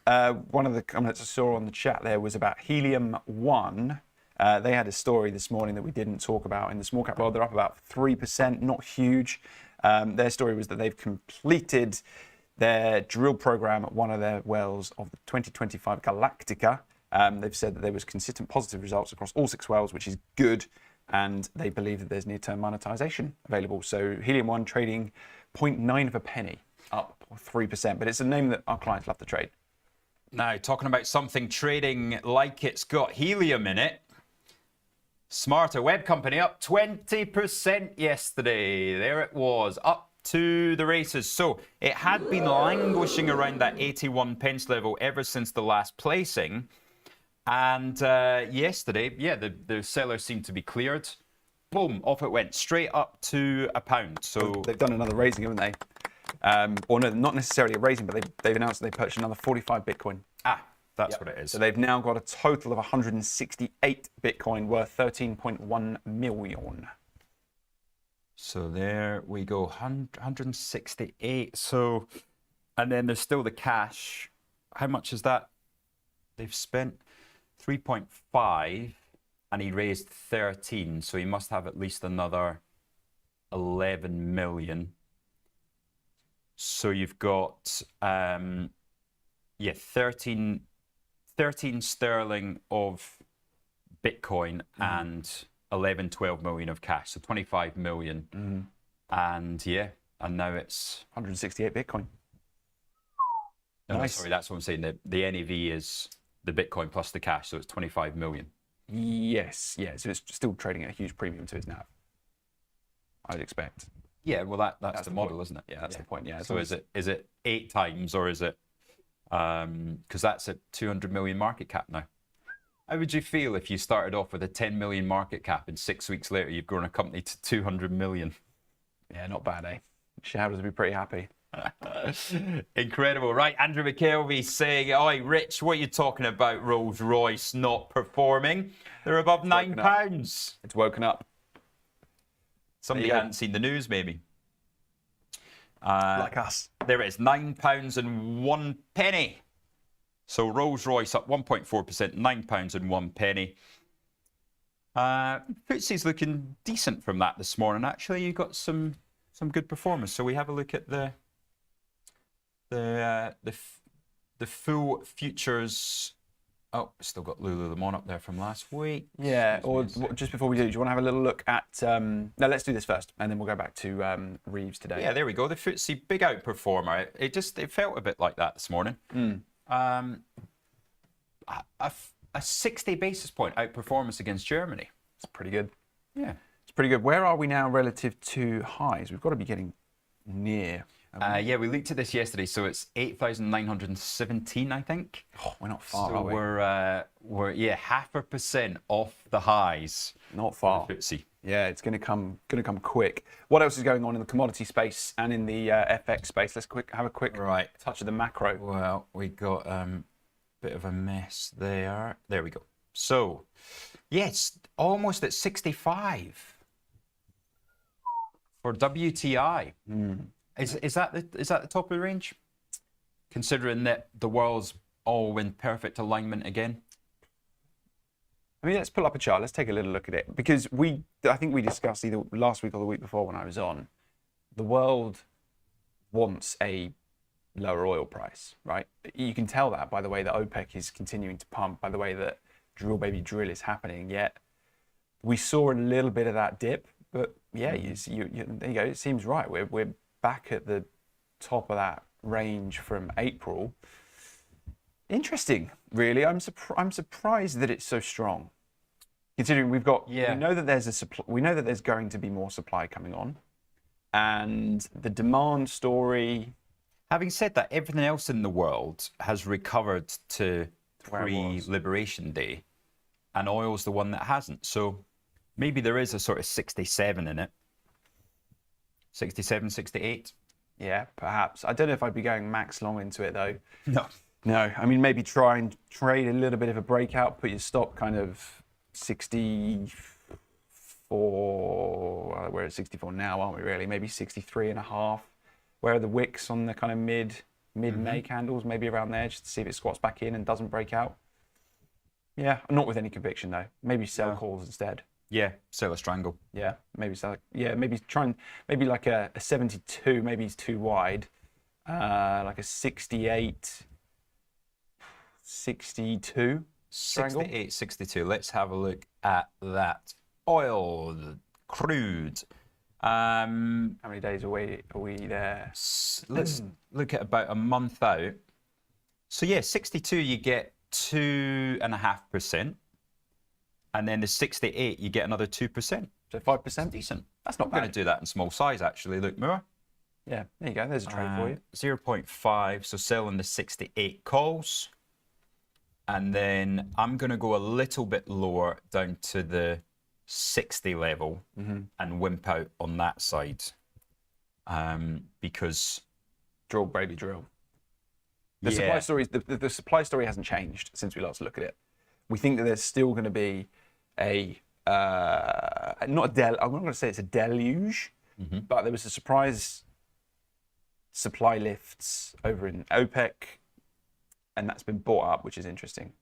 one of the comments I saw on the chat there was about Helium 1. They had a story this morning that we didn't talk about. In the small cap world, they're up about 3%, not huge. Their story was that they've completed their drill program at one of their wells of the 2025 Galactica. They've said that there was consistent positive results across all 6 wells, which is good, and they believe that there's near-term monetization available. So Helium 1 trading 0.9 of a penny, up 3%, but it's a name that our clients love to trade. Now, talking about something trading like it's got helium in it, Smarter Web Company up 20% yesterday. There it was, up to the races. So it had been languishing around that 81 pence level ever since the last placing. And yesterday, the sellers seemed to be cleared. Boom, off it went, straight up to £1. So they've done another raising, haven't they? Or no, not necessarily a raising, but they've announced that they purchased another 45 Bitcoin. That's what it is. So they've now got a total of 168 Bitcoin worth 13.1 million. So there we go, 168. So, and then there's still the cash. How much is that? They've spent 3.5 and he raised 13. So he must have at least another 11 million. So you've got, 13 sterling of Bitcoin and 12 million of cash, so 25 million. And now it's 168 Bitcoin. Nice. Sorry, that's what I'm saying. The NAV is the Bitcoin plus the cash, so it's 25 million. Yes, so it's still trading at a huge premium to its NAV, I'd expect. Yeah, well, that's the model, isn't it? Yeah, that's the point. Yeah. So is it 8 times, or is it? Because that's at 200 million market cap now. How would you feel if you started off with a 10 million market cap and 6 weeks later you've grown a company to 200 million? Yeah, not bad, eh? Shareholders would be pretty happy. Incredible. Right, Andrew McKelvey saying, "Oi, Rich, what are you talking about? Rolls-Royce not performing? They're above £9. It's woken up. Somebody hadn't seen the news, maybe. Like us. There it is, £9.01. So Rolls-Royce up 1.4%, £9.01. FTSE's looking decent from that this morning. Actually, you got some good performance. So we have a look at the full futures. Oh, still got Lululemon up there from last week. Yeah, or just before we do you want to have a little look at... no, let's do this first, and then we'll go back to Reeves today. Yeah, there we go. The FTSE, big outperformer. It felt a bit like that this morning. A 60 basis point outperformance against Germany. It's pretty good. Yeah. It's pretty good. Where are we now relative to highs? We've got to be getting near. Yeah, we looked at this yesterday, so it's 8,917, I think. Oh, we're not far, So are we? we're 0.5% off the highs. Not far. For the FTSE. Yeah, it's going to come quick. What else is going on in the commodity space and in the FX space? Let's have a quick touch of the macro. Well, we got bit of a mess there. There we go. So, yes, almost at 65 for WTI. Is that the top of the range? Considering that the world's all in perfect alignment again. I mean, let's pull up a chart. Let's take a little look at it because I think we discussed either last week or the week before when I was on. The world wants a lower oil price, right? You can tell that by the way that OPEC is continuing to pump, by the way that drill baby drill is happening. Yet we saw a little bit of that dip, but yeah, there you go. It seems right. We're back at the top of that range from April. Interesting, really. I'm surprised that it's so strong, considering we know that there's a supply. We know that there's going to be more supply coming on, and the demand story. Having said that, everything else in the world has recovered to pre-Liberation Day, and oil's the one that hasn't. So maybe there is a sort of 67 in it. 67, 68. Yeah, perhaps. I don't know if I'd be going max long into it though. No. I mean, maybe try and trade a little bit of a breakout, put your stop kind of 64. We're at 64 now, aren't we? Really, maybe 63.5. Where are the wicks on the kind of mid-May candles? Maybe around there, just to see if it squats back in and doesn't break out. Yeah, not with any conviction though. Maybe sell calls instead. Yeah, sell a strangle. Yeah, maybe sell. Yeah, maybe maybe like a 72. Maybe it's too wide. Like a 68, 62. Strangle. 68, 62. Let's have a look at that. Oil, crude. How many days away are we there? Let's look at about a month out. So yeah, 62 you get 2.5%, and then the 68 you get another 2%. So 5%. Decent. That's not I'm bad. going to do that in small size actually. Look, Moore. Yeah, there you go. There's a trade for you. 0.5. So selling the 68 calls, and then I'm going to go a little bit lower down to the 60 level and wimp out on that side, because Drill, baby, drill. The supply story, the supply story hasn't changed since we last looked at it. We think that there's still going to be I'm not going to say it's a deluge, but there was a surprise supply lifts over in OPEC, and that's been bought up, which is interesting.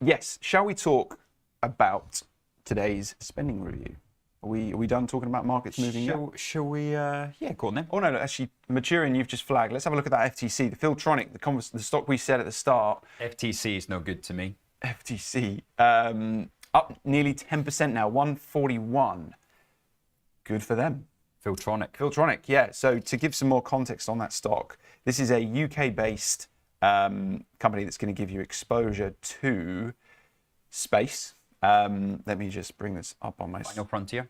Yes, shall we talk about today's spending review? Are we done talking about markets moving yet? Shall we? Yeah, go on then. Oh no, actually, Maturin, you've just flagged. Let's have a look at that FTC, the Filtronic, the stock we said at the start. FTC is no good to me. FTC up nearly 10% now, 141. Good for them. Filtronic, yeah. So to give some more context on that stock, this is a UK-based company that's going to give you exposure to space. Let me just bring this up on my... Final Frontier.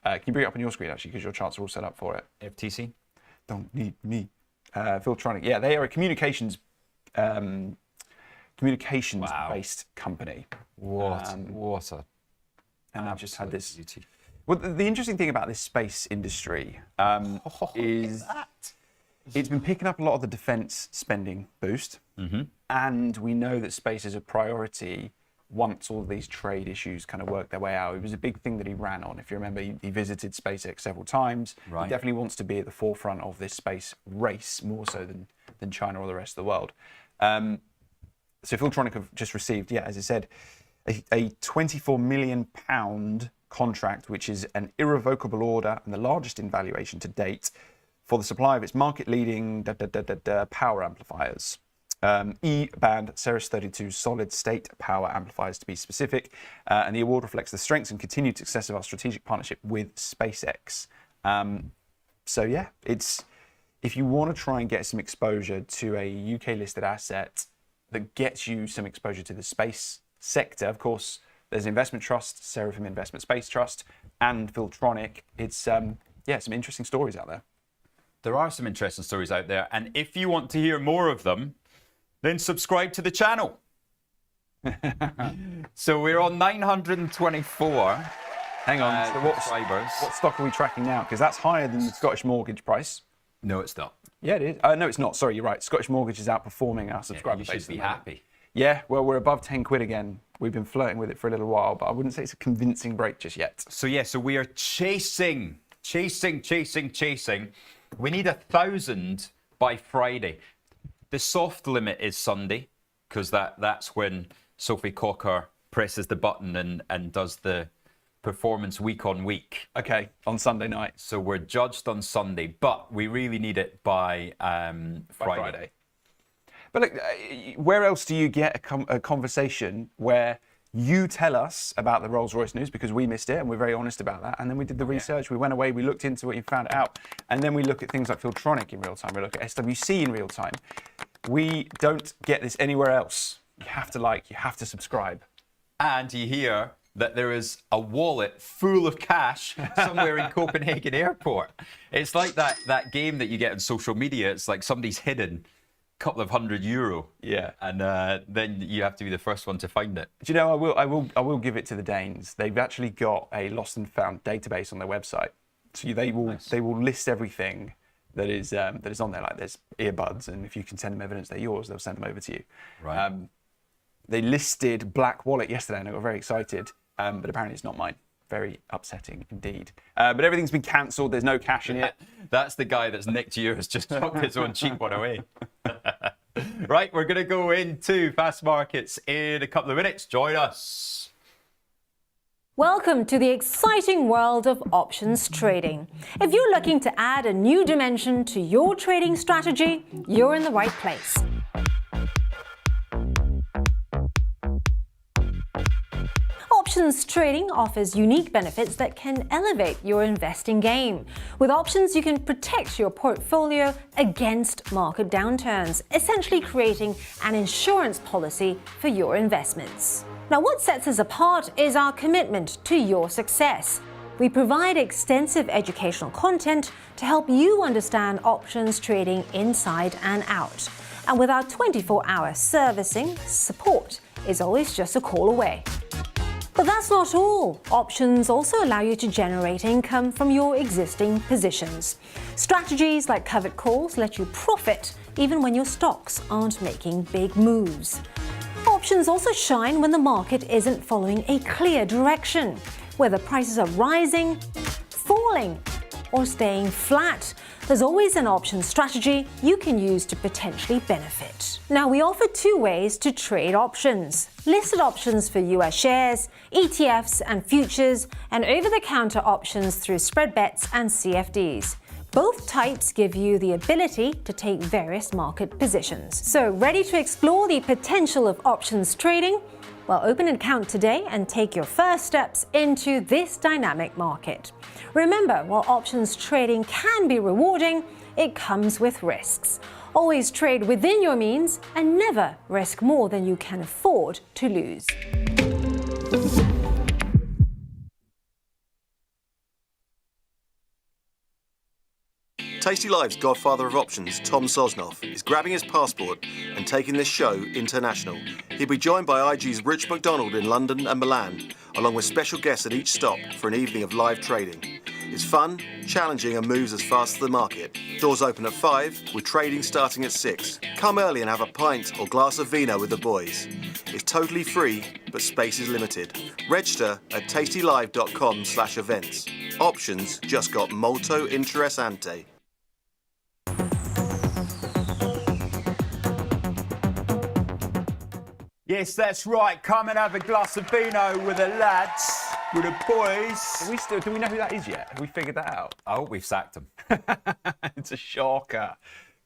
Can you bring it up on your screen, actually, because your charts are all set up for it? FTC. Don't need me. Filtronic. Yeah, they are a communications based company. What a... And I've just had this... Beauty. Well, the interesting thing about this space industry is it's been picking up a lot of the defence spending boost, and we know that space is a priority once all these trade issues kind of work their way out. It was a big thing that he ran on. If you remember, he visited SpaceX several times. Right. He definitely wants to be at the forefront of this space race, more so than China or the rest of the world. So Filtronic have just received, as I said, a £24 million contract, which is an irrevocable order and the largest in valuation to date for the supply of its market-leading power amplifiers. E-band Ceres 32 solid-state power amplifiers, to be specific, and the award reflects the strengths and continued success of our strategic partnership with SpaceX. So yeah, if you want to try and get some exposure to a UK-listed asset that gets you some exposure to the space sector, of course, there's Investment Trust, Seraphim Investment Space Trust, and Filtronic. It's some interesting stories out there. There are some interesting stories out there, and if you want to hear more of them, then subscribe to the channel. So we're on 924. Hang on, so what stock are we tracking now? Because that's higher than the Scottish mortgage price. No, it's not. Yeah, it is. No, it's not. Sorry, you're right. Scottish mortgage is outperforming our subscriber base. You should be happy. Yeah, well, we're above 10 quid again. We've been flirting with it for a little while, but I wouldn't say it's a convincing break just yet. So we are chasing. We need 1,000 by Friday. The soft limit is Sunday, because that's when Sophie Cocker presses the button and does the performance week on week. Okay, on Sunday night. So we're judged on Sunday, but we really need it by Friday. But look, where else do you get a conversation where you tell us about the Rolls-Royce news, because we missed it and we're very honest about that, and then we did the research, we went away, we looked into it, you found it out, and then we look at things like Filtronic in real time, we look at SWC in real time. We don't get this anywhere else. You have to like, you have to subscribe. And you hear that there is a wallet full of cash somewhere in Copenhagen airport. It's like that game that you get on social media. It's like somebody's hidden a couple of €100. Yeah. And then you have to be the first one to find it. Do you know, I will give it to the Danes. They've actually got a lost and found database on their website. So they will list everything that is on there. Like there's earbuds, and if you can send them evidence they're yours, they'll send them over to you. Right. They listed Black Wallet yesterday, and I got very excited. But apparently it's not mine. Very upsetting indeed. But everything's been cancelled. There's no cash in it. That's the guy that's nicked yours, just chucked his own cheap one away. Right, we're going to go into fast markets in a couple of minutes. Join us. Welcome to the exciting world of options trading. If you're looking to add a new dimension to your trading strategy, you're in the right place. Options trading offers unique benefits that can elevate your investing game. With options, you can protect your portfolio against market downturns, essentially creating an insurance policy for your investments. Now, what sets us apart is our commitment to your success. We provide extensive educational content to help you understand options trading inside and out. And with our 24-hour servicing, support is always just a call away. But that's not all. Options also allow you to generate income from your existing positions. Strategies like covered calls let you profit even when your stocks aren't making big moves. Options also shine when the market isn't following a clear direction, whether prices are rising, falling, or staying flat. There's always an option strategy you can use to potentially benefit. Now, we offer two ways to trade options: listed options for US shares, ETFs and futures, and over-the-counter options through spread bets and CFDs. Both types give you the ability to take various market positions. So, ready to explore the potential of options trading? Well, open an account today and take your first steps into this dynamic market. Remember, while options trading can be rewarding, it comes with risks. Always trade within your means and never risk more than you can afford to lose. Tasty Live's godfather of options, Tom Sosnoff, is grabbing his passport and taking this show international. He'll be joined by IG's Rich McDonald in London and Milan, along with special guests at each stop for an evening of live trading. It's fun, challenging and moves as fast as the market. Doors open at 5, with trading starting at 6. Come early and have a pint or glass of vino with the boys. It's totally free, but space is limited. Register at tastylive.com/events. Options just got molto interessante. Yes, that's right. Come and have a glass of vino with the lads, with the boys. Do we know who that is yet? Have we figured that out? Oh, we've sacked him. It's a shocker.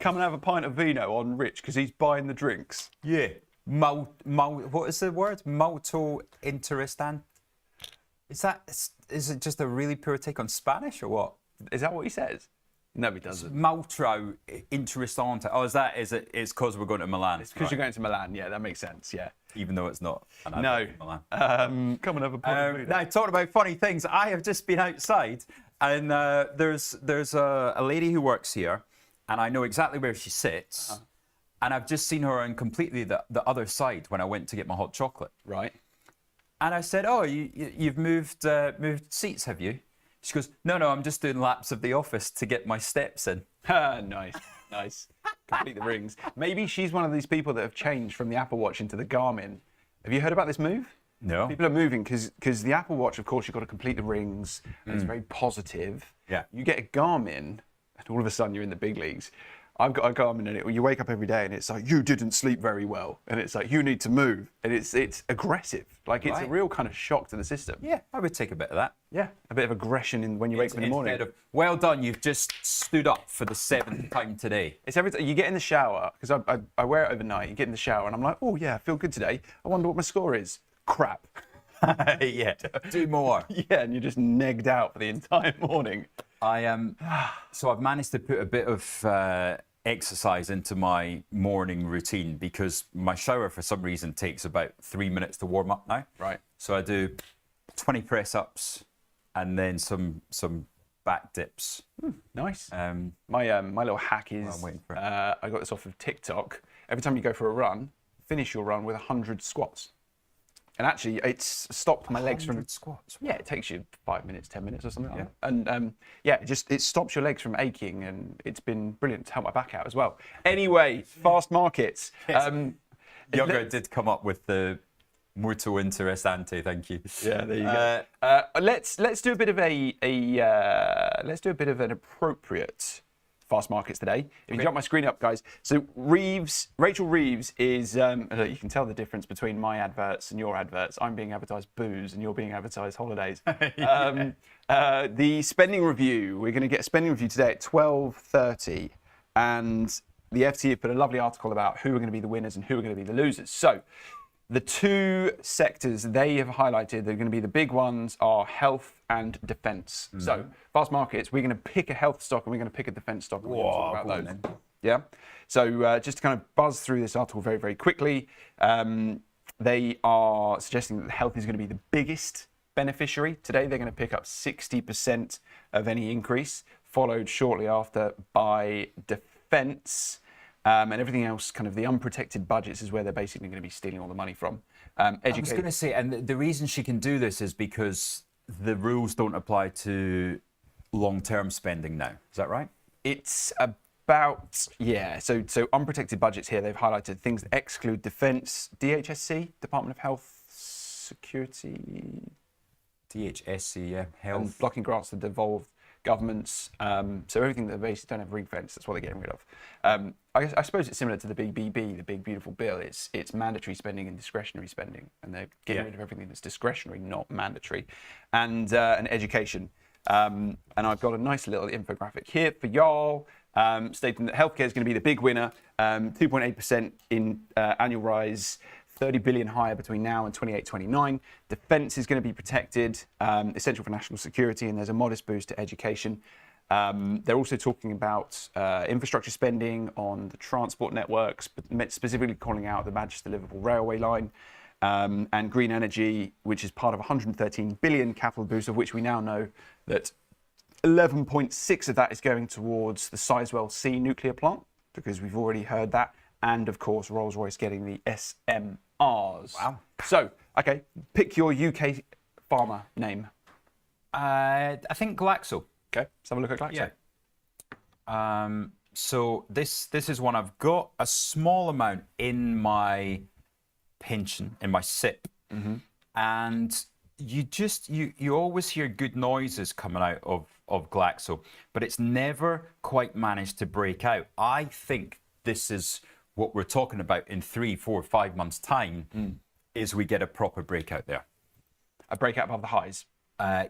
Come and have a pint of vino on Rich because he's buying the drinks. Yeah. What is the word? Molto interesante. Is it just a really poor take on Spanish or what? Is that what he says? No, he doesn't. Molto interessante. Oh, is it? It's because we're going to Milan. It's because you're going to Milan. Yeah, that makes sense. Yeah. Even though it's not. No. Milan. Come and have a pint of vino. Now, talking about funny things, I have just been outside and there's a lady who works here and I know exactly where she sits. And I've just seen her on completely the other side when I went to get my hot chocolate. Right. And I said, "Oh, you've moved seats, have you?" She goes, "No, I'm just doing laps of the office to get my steps in." Nice. Complete the rings. Maybe she's one of these people that have changed from the Apple Watch into the Garmin. Have you heard about this move? No. People are moving because the Apple Watch, of course, you've got to complete the rings. And it's very positive. Yeah. You get a Garmin, and all of a sudden you're in the big leagues. I've got a Garmin, and you wake up every day, and it's like, you didn't sleep very well, and it's like, you need to move, and it's aggressive. Like it's a Right. real kind of shock to the system. Yeah, I would take a bit of that. Yeah, a bit of aggression when you wake up in the morning. Instead of, well done, you've just stood up for the 7th time today. It's every time you get in the shower, because I wear it overnight. You get in the shower, and I'm like, oh yeah, I feel good today. I wonder what my score is. Crap. Yeah, do more. Yeah, and you're just negged out for the entire morning. So I've managed to put a bit of exercise into my morning routine because my shower for some reason takes about 3 minutes to warm up now. Right. So I do 20 press ups and then some back dips. Nice. My little hack is I'm waiting for it. I got this off of TikTok. Every time you go for a run, finish your run with 100 squats. And actually, it's stopped my legs from squats. Yeah, it takes you 5 minutes, 10 minutes or something like that. And it stops your legs from aching, and it's been brilliant to help my back out as well. Anyway, fast markets. Yoga did come up with the molto interessante. Thank you. Yeah, there you go. Let's do a bit of an appropriate fast markets today. If you jump my screen up, guys. So Rachel Reeves is, you can tell the difference between my adverts and your adverts. I'm being advertised booze and you're being advertised holidays. The spending review, we're going to get a spending review today at 12:30. And the FT have put a lovely article about who are going to be the winners and who are going to be the losers. So the two sectors they have highlighted that are going to be the big ones are health and defense. So fast markets, we're going to pick a health stock and we're going to pick a defense stock. And we're going to talk about those. Yeah. So just to kind of buzz through this article very, very quickly, they are suggesting that health is going to be the biggest beneficiary. Today, they're going to pick up 60% of any increase, followed shortly after by defense. And everything else, kind of the unprotected budgets, is where they're basically going to be stealing all the money from. I was going to say, and the reason she can do this is because the rules don't apply to long-term spending now. Is that right? It's about, yeah. So unprotected budgets here, they've highlighted things that exclude defense, DHSC, Department of Health Security. DHSC, yeah, health. And blocking grants to devolved governments. So everything that basically don't have ring fence, that's what they're getting rid of. I suppose it's similar to the big BB, the big beautiful bill. It's mandatory spending and discretionary spending, and they're getting rid of everything that's discretionary, not mandatory, and education. And I've got a nice little infographic here for y'all, stating that healthcare is going to be the big winner, 2.8% in annual rise. 30 billion higher between now and 28-29. Defense is going to be protected, essential for national security, and there's a modest boost to education. They're also talking about infrastructure spending on the transport networks, specifically calling out the Manchester-Liverpool railway line, and green energy, which is part of 113 billion capital boost, of which we now know that 11.6 of that is going towards the Sizewell C nuclear plant, because we've already heard that. And of course, Rolls-Royce getting the SMRs. Wow. So, okay, pick your UK pharma name. I think Glaxo. Okay, let's have a look at Glaxo. Yeah. So this is one I've got a small amount in my pension, in my SIP, and you always hear good noises coming out of Glaxo, but it's never quite managed to break out. I think this is what we're talking about in 3, 4, 5 months' time is we get a proper breakout there. A breakout above the highs.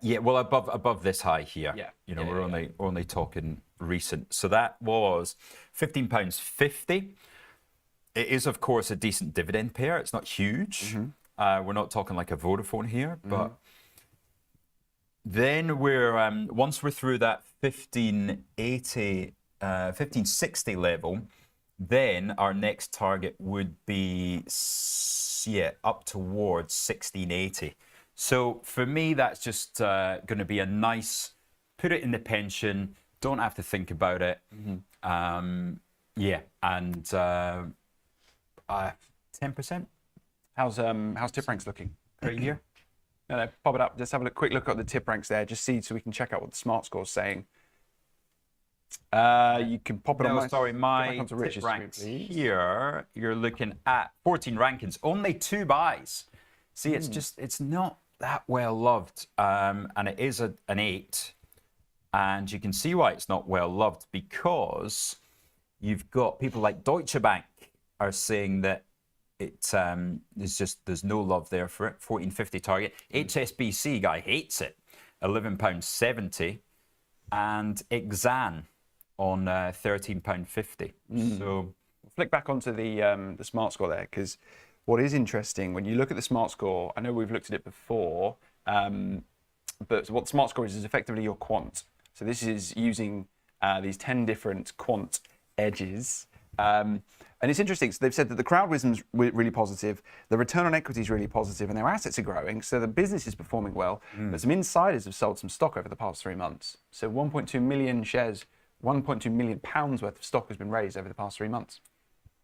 Yeah, well, above this high here. Yeah. You know, Yeah, we're yeah, only talking recent. So that was £15.50. It is, of course, a decent dividend pair. It's not huge. We're not talking like a Vodafone here, but then we're once we're through that 1560 level, then our next target would be up towards 1680. So for me, that's just going to be a nice, put it in the pension, don't have to think about it. Yeah, and 10% How's tip ranks looking? per year. No, pop it up. Let's have a quick look at the tip ranks there, just see so we can check out what the smart score's saying. You can pop it on. No, sorry, my onto tip Rich's ranks screen, please. here, you're looking at 14 rankings, only 2 buys. See, it's not that well loved, and it is an 8. And you can see why it's not well loved, because you've got people like Deutsche Bank are saying that there's no love there for it. 14.50 target. HSBC guy hates it, £11.70, and Exan on £13.50. So Flick back onto the smart score there, because what is interesting when you look at the smart score, I know we've looked at it before, but what the smart score is effectively your quant. So this is using these 10 different quant edges. And it's interesting. So they've said that the crowd wisdom's really positive, the return on equity is really positive, and their assets are growing. So the business is performing well. But some insiders have sold some stock over the past 3 months. So 1.2 million shares, 1.2 million pounds worth of stock has been raised over the past 3 months.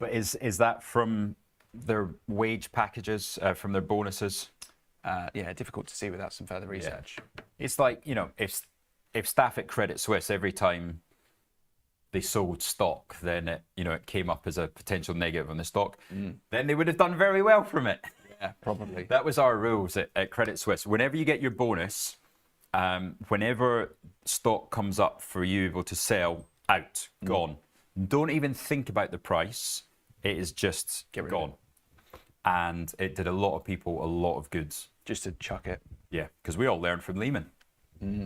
but is that from their wage packages, from their bonuses? Yeah, difficult to see without some further research. It's like, you know, if staff at Credit Suisse, every time they sold stock, then it came up as a potential negative on the stock, then they would have done very well from it. Yeah, probably. That was our rules at Credit Suisse. Whenever you get your bonus, whenever stock comes up for you able to sell, out, gone. Don't even think about the price. It is just gone. And it did a lot of people a lot of goods. Just to chuck it. Yeah, because we all learned from Lehman.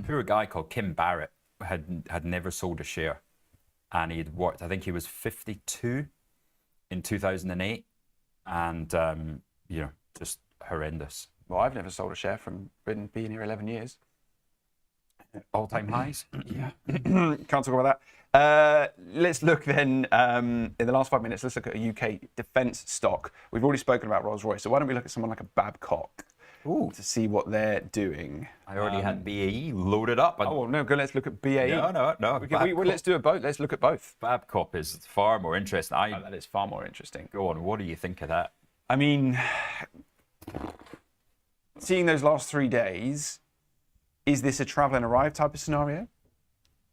Poor guy called Kim Barrett had never sold a share. And he'd worked, I think he was 52 in 2008. And, just horrendous. Well, I've never sold a share from being here 11 years. All-time highs? Yeah. Can't talk about that. Let's look then, in the last 5 minutes, let's look at a UK defence stock. We've already spoken about Rolls-Royce, so why don't we look at someone like a Babcock to see what they're doing. I already had BAE loaded up. Oh, well, no, let's look at BAE. No. Let's do both. Let's look at both. Babcock is far more interesting. That is far more interesting. Go on, what do you think of that? I mean, seeing those last 3 days, is this a travel and arrive type of scenario,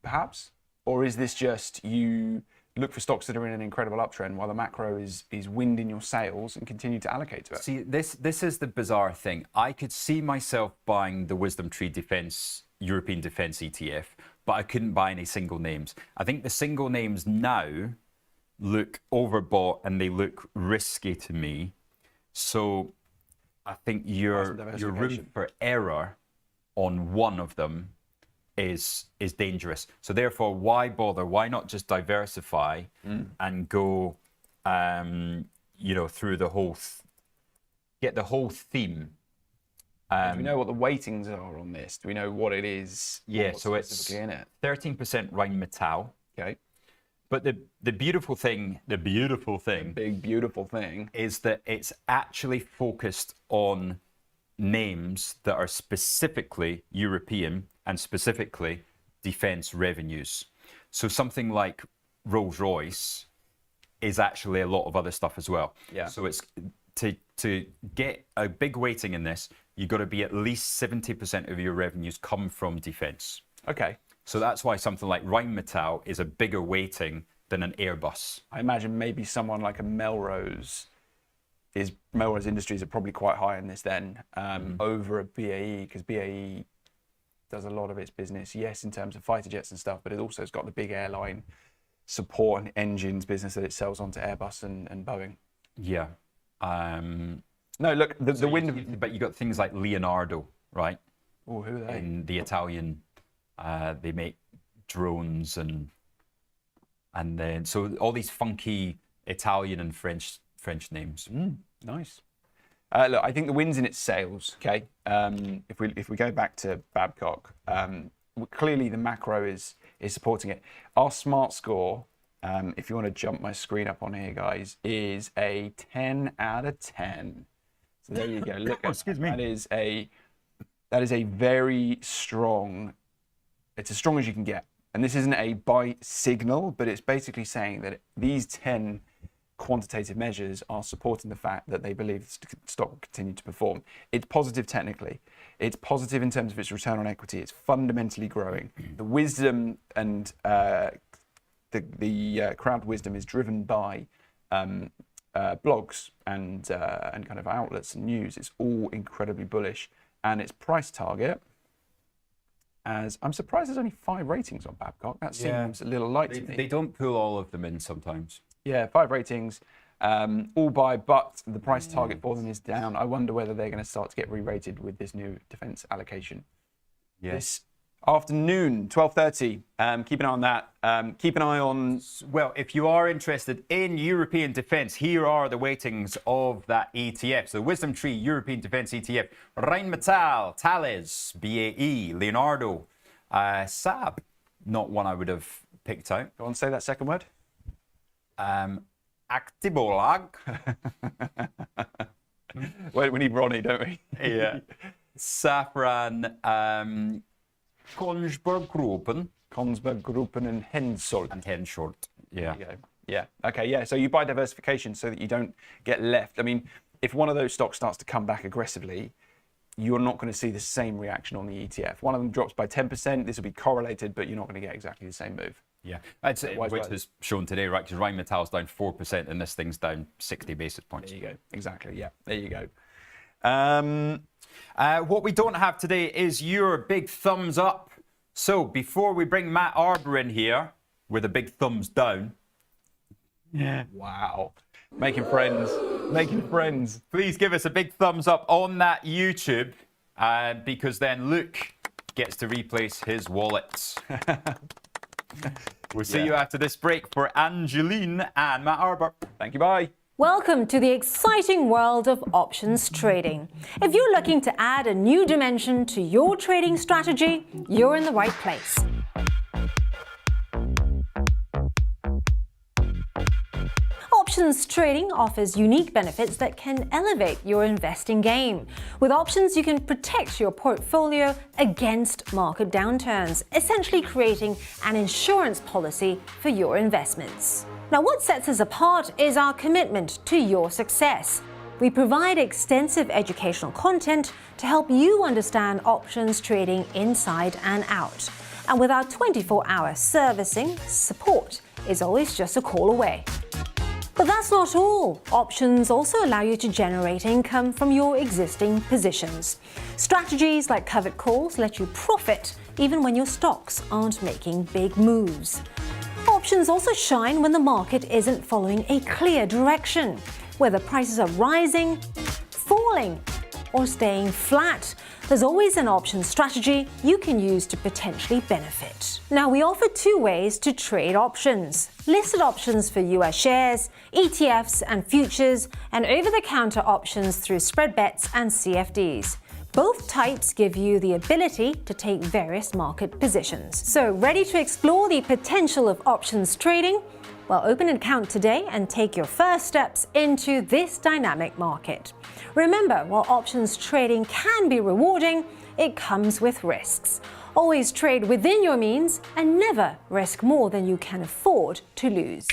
perhaps? Or is this just you look for stocks that are in an incredible uptrend while the macro is wind in your sails and continue to allocate to it? See, this is the bizarre thing. I could see myself buying the Wisdom Tree European Defence ETF, but I couldn't buy any single names. I think the single names now look overbought and they look risky to me. So I think your room for error on one of them is dangerous. So therefore, why bother? Why not just diversify and go, through the whole, get the whole theme. Do we know what the weightings are on this? Do we know what it is? Yeah, so it's in it. 13% Rheinmetall. Okay. But the beautiful thing, big beautiful thing, is that it's actually focused on names that are specifically European and specifically defence revenues. So something like Rolls-Royce is actually a lot of other stuff as well. Yeah. So it's to get a big weighting in this, you've got to be at least 70% of your revenues come from defence. Okay. So that's why something like Rheinmetall is a bigger weighting than an Airbus. I imagine maybe someone like a Melrose Industries are probably quite high in this then, over a BAE, because BAE does a lot of its business, yes, in terms of fighter jets and stuff, but it also has got the big airline support and engines business that it sells onto Airbus and Boeing. Yeah. No, look, the wind. But you got things like Leonardo, right? Oh, who are they? In the Italian, they make drones and then so all these funky Italian and French names. Nice. Look, I think the wind's in its sails. Okay, if we go back to Babcock, clearly the macro is supporting it. Our smart score, if you want to jump my screen up on here, guys, is a 10 out of 10. So there you go. Look, excuse me. That is a very strong. It's as strong as you can get. And this isn't a buy signal, but it's basically saying that these 10 quantitative measures are supporting the fact that they believe the stock will continue to perform. It's positive technically. It's positive in terms of its return on equity. It's fundamentally growing. The wisdom and the crowd wisdom is driven by blogs and kind of outlets and news. It's all incredibly bullish. And its price target, as I'm surprised there's only 5 ratings on Babcock. That seems a little light to me. They don't pull all of them in sometimes. Yeah, 5 ratings, all buy, but the price target for them is down. I wonder whether they're going to start to get re-rated with this new defence allocation. Yes. This afternoon, 12:30. Keep an eye on that. Keep an eye on. Well, if you are interested in European defence, here are the weightings of that ETF. So Wisdom Tree European Defence ETF, Rheinmetall, Thales, BAE, Leonardo, Saab, not one I would have picked out. Go on, say that second word. Aktiebolag. Well, we need Ronnie, don't we? Yeah. Safran, Kongsberg Gruppen. Kongsberg Gruppen and Hensoldt. And Hensoldt. Yeah. There you go. Yeah. Okay. Yeah. So you buy diversification so that you don't get left. I mean, if one of those stocks starts to come back aggressively, you're not going to see the same reaction on the ETF. One of them drops by 10%. This will be correlated, but you're not going to get exactly the same move. Yeah, I'd say which was shown today, right? Because Rheinmetall's down 4% and this thing's down 60 basis points. There you go. Exactly. Yeah. There you go. What we don't have today is your big thumbs up. So before we bring Matt Arbour in here with a big thumbs down. Yeah. Wow. Making friends. Making friends. Please give us a big thumbs up on that YouTube because then Luke gets to replace his wallet. We'll see you after this break for Angeline and Matt Arbour. Thank you. Bye. Welcome to the exciting world of options trading. If you're looking to add a new dimension to your trading strategy, you're in the right place. Options trading offers unique benefits that can elevate your investing game. With options, you can protect your portfolio against market downturns, essentially creating an insurance policy for your investments. Now, what sets us apart is our commitment to your success. We provide extensive educational content to help you understand options trading inside and out. And with our 24-hour servicing, support is always just a call away. But that's not all. Options also allow you to generate income from your existing positions. Strategies like covered calls let you profit even when your stocks aren't making big moves. Options also shine when the market isn't following a clear direction, whether prices are rising, falling, or staying flat. There's always an option strategy you can use to potentially benefit. Now, we offer 2 ways to trade options: listed options for US shares, ETFs and futures, and over-the-counter options through spread bets and CFDs. Both types give you the ability to take various market positions. So, ready to explore the potential of options trading? Well, open an account today and take your first steps into this dynamic market. Remember, while options trading can be rewarding, it comes with risks. Always trade within your means and never risk more than you can afford to lose.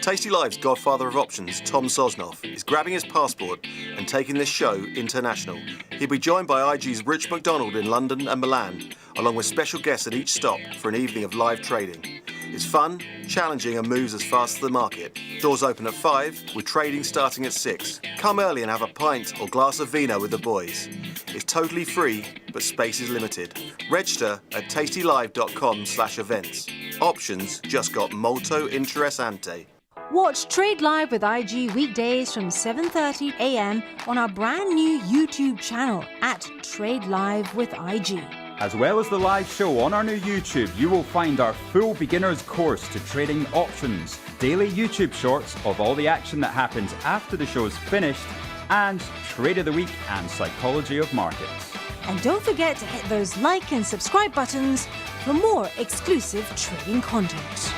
Tasty Live's godfather of options, Tom Sosnoff, is grabbing his passport and taking this show international. He'll be joined by IG's Rich McDonald in London and Milan, along with special guests at each stop for an evening of live trading. It's fun, challenging and moves as fast as the market. Doors open at 5, with trading starting at 6. Come early and have a pint or glass of vino with the boys. It's totally free, but space is limited. Register at tastylive.com/events. Options just got molto interessante. Watch Trade Live with IG weekdays from 7:30 a.m. on our brand new YouTube channel at Trade Live with IG. As well as the live show on our new YouTube, you will find our full beginner's course to trading options, daily YouTube shorts of all the action that happens after the show's finished, and Trade of the Week and Psychology of Markets. And don't forget to hit those like and subscribe buttons for more exclusive trading content.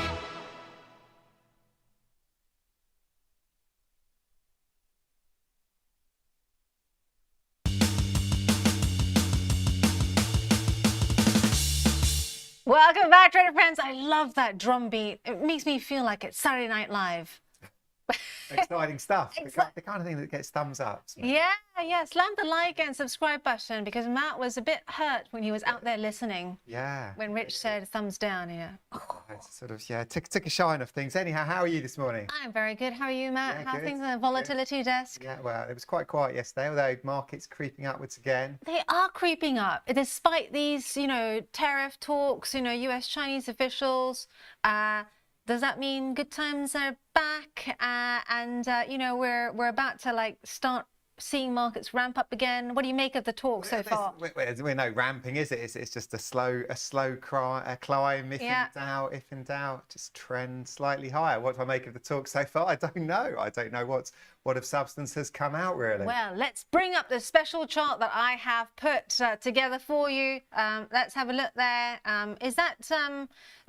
Welcome back, trader friends. I love that drum beat. It makes me feel like it's Saturday Night Live. Exciting stuff. The kind of thing that gets thumbs up. Yeah. Slam the like and subscribe button because Matt was a bit hurt when he was out there listening. Yeah. When Rich said thumbs down, It's sort of, took a shine off things. Anyhow, how are you this morning? I'm very good. How are you, Matt? Yeah, How are good. things on the volatility desk? Yeah, well, it was quite quiet yesterday, although markets creeping upwards again. They are creeping up despite these, tariff talks, US-Chinese officials. Does that mean good times are back? We're about to start seeing markets ramp up again. What do you make of the talk so far? We're no ramping, is it? It's just a slow climb. If in doubt, just trend slightly higher. What do I make of the talk so far? I don't know. I don't know what of substance has come out really. Well, let's bring up the special chart that I have put together for you. Let's have a look there. Is that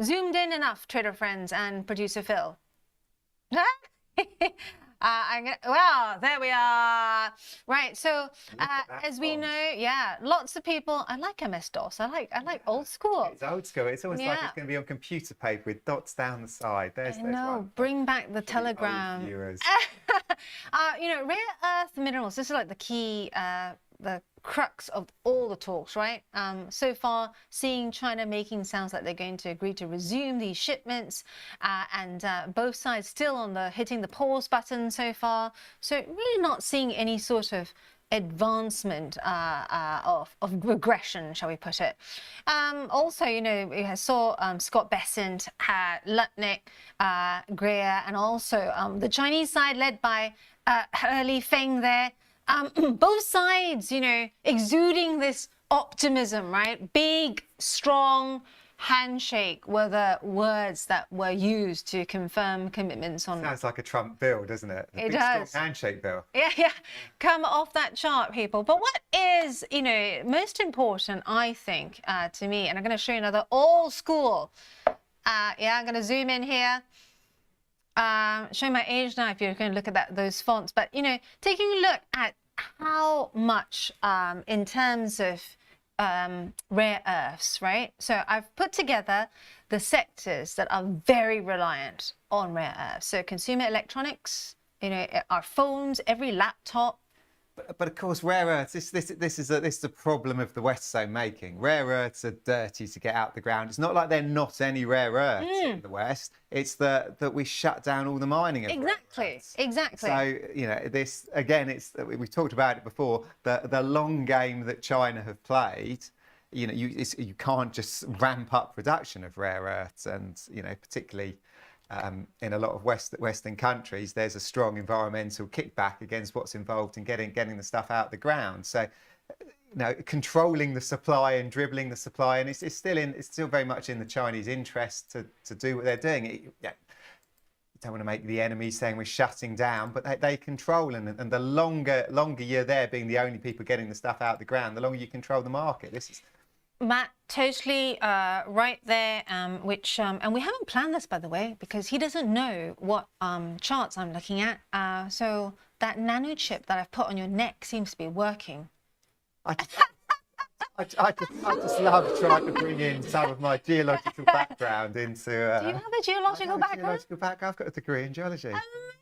zoomed in enough, trader friends and producer Phil? Well, there we are. Right, so as we know, lots of people. I like MS-DOS. I like old school. It's old school. It's almost like it's going to be on computer paper with dots down the side. There's one. Bring back the telegram. Rare earth minerals. This is like the key, the crux of all the talks, right? So far, seeing China making sounds like they're going to agree to resume these shipments, and both sides still on hitting the pause button so far. So really not seeing any sort of advancement of regression, shall we put it. Also, we saw Scott Bessent, Lutnick, Greer, and also the Chinese side led by Li Feng there. Both sides, exuding this optimism, right? Big, strong handshake were the words that were used to confirm commitments on. Sounds like a Trump bill, doesn't it? It does. Strong handshake bill. Yeah. Come off that chart, people. But what is, most important, I think, to me, and I'm going to show you another old school. I'm going to zoom in here. Show my age now if you're going to look at those fonts. But, taking a look at how much in terms of rare earths, right? So I've put together the sectors that are very reliant on rare earths. So consumer electronics, our phones, every laptop. But of course, rare earths, this is the problem of the West's own making. Rare earths are dirty to get out the ground. It's not like they're not any rare earths in the West. It's that we shut down all the mining of rare earths. Exactly. So, this, again, we've talked about it before, the long game that China have played. You can't just ramp up production of rare earths, and, particularly in a lot of Western countries, there's a strong environmental kickback against what's involved in getting the stuff out the ground. So, controlling the supply and dribbling the supply, and it's still very much in the Chinese interest to do what they're doing. You don't want to make the enemy saying we're shutting down, but they control, and the longer you're there, being the only people getting the stuff out the ground, the longer you control the market. This is. Matt, totally right there, and we haven't planned this, by the way, because he doesn't know what charts I'm looking at. So that nano chip that I've put on your neck seems to be working. I just love trying to bring in some of my geological background into... Do you have a geological background? Geological background? I've got a degree in geology.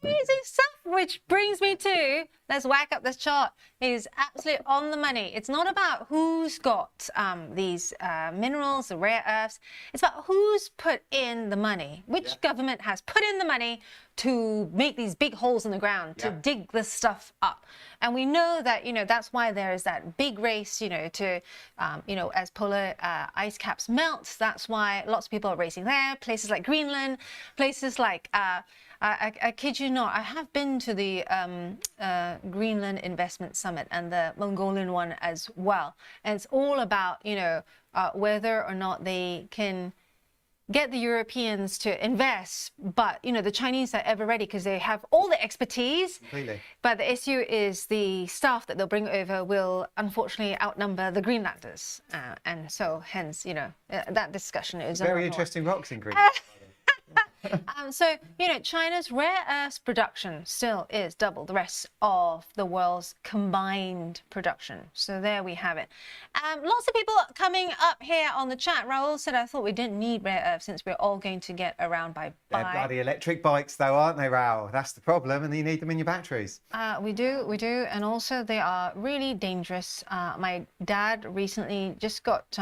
Amazing stuff, Which brings me to, let's whack up this chart. It is absolutely on the money. It's not about who's got these minerals, the rare earths. It's about who's put in the money. Which government has put in the money to make these big holes in the ground, to dig this stuff up. And we know that, you know, that's why there is that big race, you know, to, you know, as polar ice caps melt, that's why lots of people are racing there. Places like Greenland, places like, I kid you not, I have been to the Greenland Investment Summit and the Mongolian one as well. And it's all about, you know, whether or not they can get the Europeans to invest, but you know the Chinese are ever ready because they have all the expertise. Completely. But the issue is the staff that they'll bring over will unfortunately outnumber the Greenlanders, and so hence, you know, that discussion is Very interesting rocks in Greenland. so, you know, China's rare earths production still is double the rest of the world's combined production. So there we have it. Lots of people coming up here on the chat. Raoul said, I thought we didn't need rare earths since we're all going to get around by They're bloody electric bikes though, aren't they, Raoul? That's the problem, and you need them in your batteries. We do, and also they are really dangerous. My dad recently just got...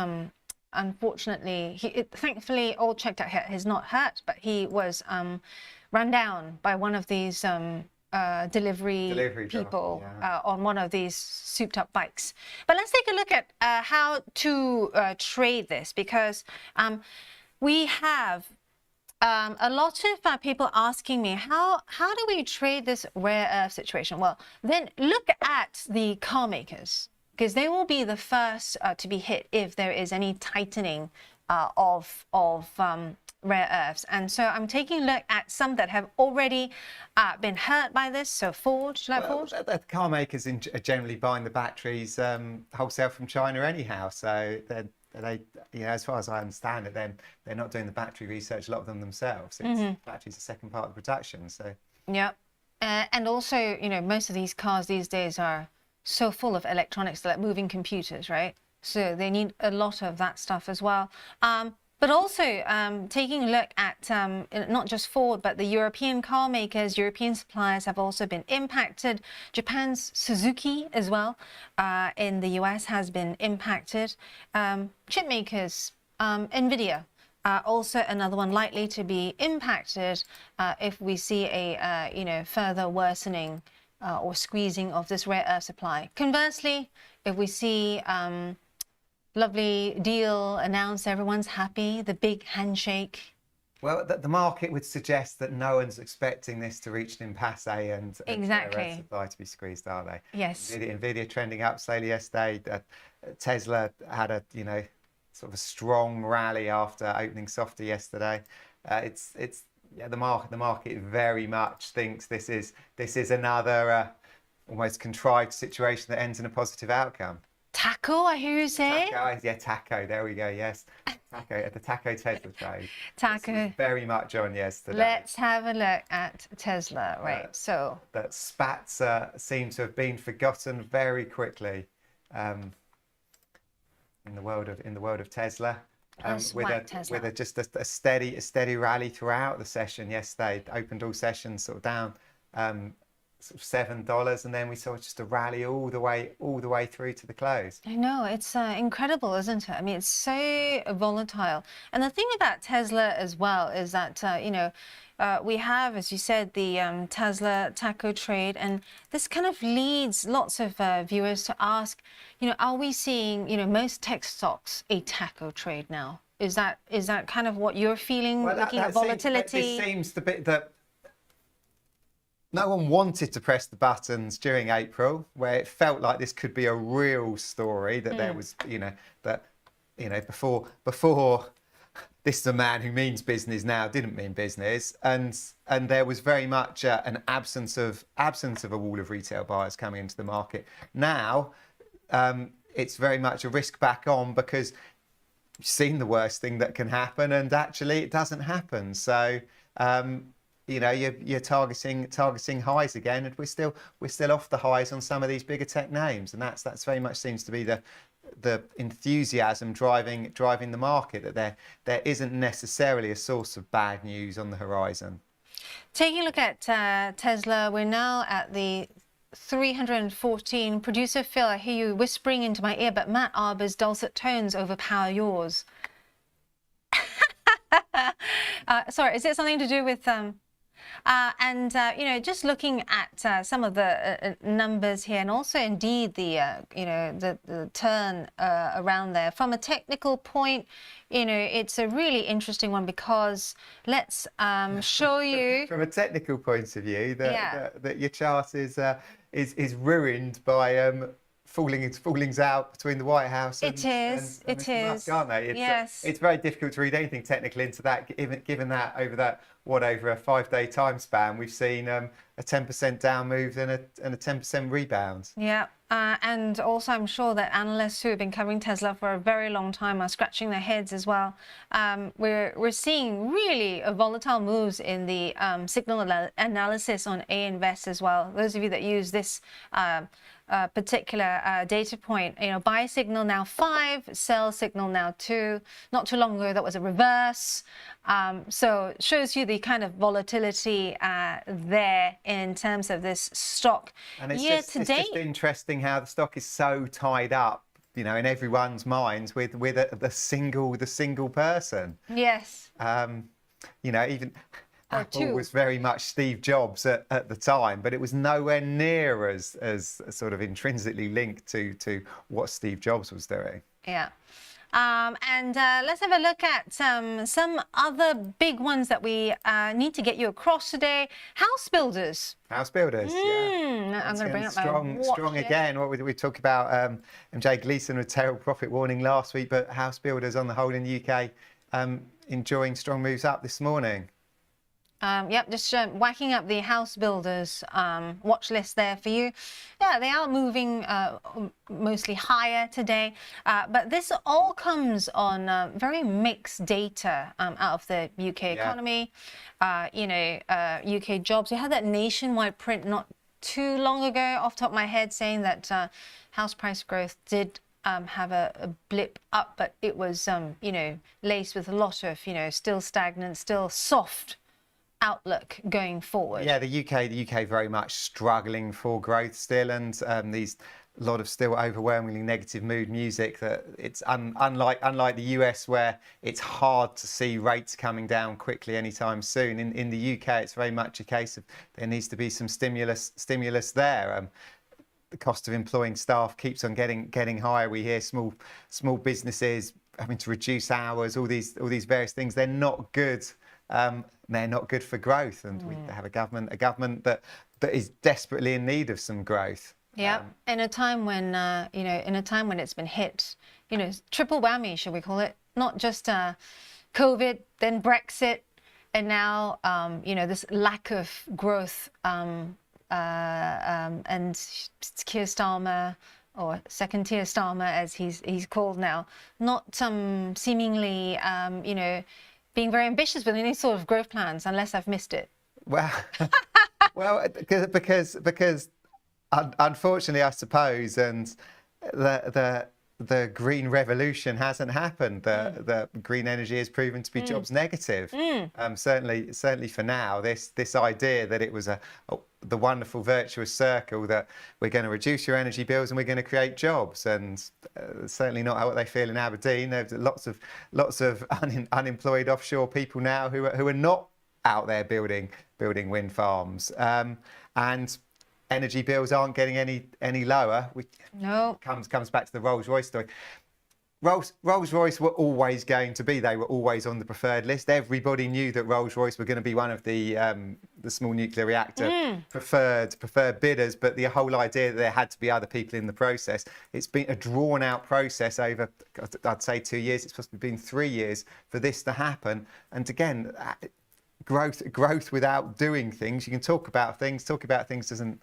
unfortunately, thankfully, all checked out here. He's not hurt, but he was run down by one of these delivery people on one of these souped-up bikes. But let's take a look at how to trade this, because we have a lot of people asking me, how do we trade this rare earth situation? Well, then look at the car makers, because they will be the first to be hit if there is any tightening of rare earths. And so I'm taking a look at some that have already been hurt by this. So Ford, Ford? The car makers are generally buying the batteries wholesale from China anyhow. So they, you know, as far as I understand it, then they're not doing the battery research, a lot of them themselves. Batteries are the second part of the production. So yeah, and also, you know, most of these cars these days are so full of electronics, like moving computers, right? So they need a lot of that stuff as well. But also taking a look at not just Ford, but the European car makers, European suppliers have also been impacted. Japan's Suzuki as well in the US has been impacted. Chip makers, NVIDIA, also another one likely to be impacted if we see a you know, further worsening or squeezing of this rare earth supply. Conversely, if we see lovely deal announced, everyone's happy, the big handshake. Well, the market would suggest that no one's expecting this to reach an impasse and rare earth supply to be squeezed, are they? Yes. Nvidia trending up slowly yesterday. Tesla had a, you know, sort of a strong rally after opening softer yesterday. Yeah, the market very much thinks this is another almost contrived situation that ends in a positive outcome. Taco, I hear you say. Taco. There we go. Yes, Taco at the Taco Tesla trade. Taco. Very much on yesterday. Let's have a look at Tesla. Right. So that spats seem to have been forgotten very quickly in the world of Tesla. With just a steady rally throughout the session yesterday. It opened all sessions sort of down sort of $7, and then we saw just a rally all the way through to the close. I know, it's incredible, isn't it? I mean, it's so volatile. And the thing about Tesla as well is that you know, we have, as you said, the Tesla taco trade, and this kind of leads lots of viewers to ask, you know, are we seeing, you know, most tech stocks a taco trade now? Is that kind of what you're feeling, well, looking at volatility? It seems the bit that no one wanted to press the buttons during April, where it felt like this could be a real story, that there was, you know, that, you know, before this is a man who means business now, didn't mean business, and there was very much an absence of a wall of retail buyers coming into the market. Now it's very much a risk back on, because you've seen the worst thing that can happen, and actually it doesn't happen. So you know, you're targeting highs again, and we're still off the highs on some of these bigger tech names, and that's very much seems to be the enthusiasm driving the market, that there isn't necessarily a source of bad news on the horizon. Taking a look at Tesla, we're now at the 314. Producer Phil, I hear you whispering into my ear, but Matt Arbor's dulcet tones overpower yours. Sorry, is it something to do with you know, just looking at some of the numbers here, and also indeed the you know, the turn around there from a technical point, you know, it's a really interesting one, because let's show you from a technical point of view that your chart is ruined by fallings out between the White House and Mr. Musk, aren't they? Yes. It's very difficult to read anything technical into that, given that over a 5-day time span, we've seen a 10% down move and a 10% rebound. Yeah, and also I'm sure that analysts who have been covering Tesla for a very long time are scratching their heads as well. We're seeing really volatile moves in the signal analysis on A-Invest as well. Those of you that use this particular data point, you know, buy signal now 5, sell signal now 2. Not too long ago that was a reverse. So it shows you the kind of volatility there in terms of this stock. And it's It's just interesting how the stock is so tied up, you know, in everyone's minds with the single person. Yes. You know, even Apple was very much Steve Jobs at the time, but it was nowhere near as sort of intrinsically linked to what Steve Jobs was doing. Yeah. And let's have a look at some other big ones that we need to get you across today. House builders. House builders, yeah. I'm going to bring up my strong again. What we talked about, MJ Gleeson with terrible profit warning last week, but house builders on the whole in the UK enjoying strong moves up this morning. Yep, just whacking up the house builders watch list there for you. Yeah, they are moving mostly higher today, but this all comes on very mixed data out of the UK economy. You know, UK jobs. We had that nationwide print not too long ago, off the top of my head, saying that house price growth did have a blip up, but it was you know, laced with a lot of, you know, still stagnant, still soft outlook going forward. Yeah, the UK very much struggling for growth still, and these lot of still overwhelmingly negative mood music. That it's unlike the US, where it's hard to see rates coming down quickly anytime soon. In the UK, it's very much a case of there needs to be some stimulus there. The cost of employing staff keeps on getting higher. We hear small businesses having to reduce hours. All these various things. They're not good. They're not good for growth, and we have a government that is desperately in need of some growth. Yeah, in a time when you know, in a time when it's been hit, you know, triple whammy, shall we call it? Not just COVID, then Brexit, and now you know, this lack of growth, and Keir Starmer, or second tier Starmer as he's called now, not seemingly you know, being very ambitious with any sort of growth plans, unless I've missed it. Well, well, because unfortunately, I suppose, and the green revolution hasn't happened. The green energy has proven to be jobs negative. Certainly for now, this idea that it was the wonderful virtuous circle that we're going to reduce your energy bills and we're going to create jobs, and certainly not what they feel in Aberdeen. There's lots of unemployed offshore people now who are not out there building wind farms, and energy bills aren't getting any lower. No. Comes back to the Rolls-Royce story. Rolls-Royce were always going to be. They were always on the preferred list. Everybody knew that Rolls-Royce were going to be one of the small nuclear reactor preferred bidders. But the whole idea that there had to be other people in the process, it's been a drawn-out process over, I'd say, 2 years. It's supposed to be 3 years for this to happen. And again, growth without doing things. You can talk about things doesn't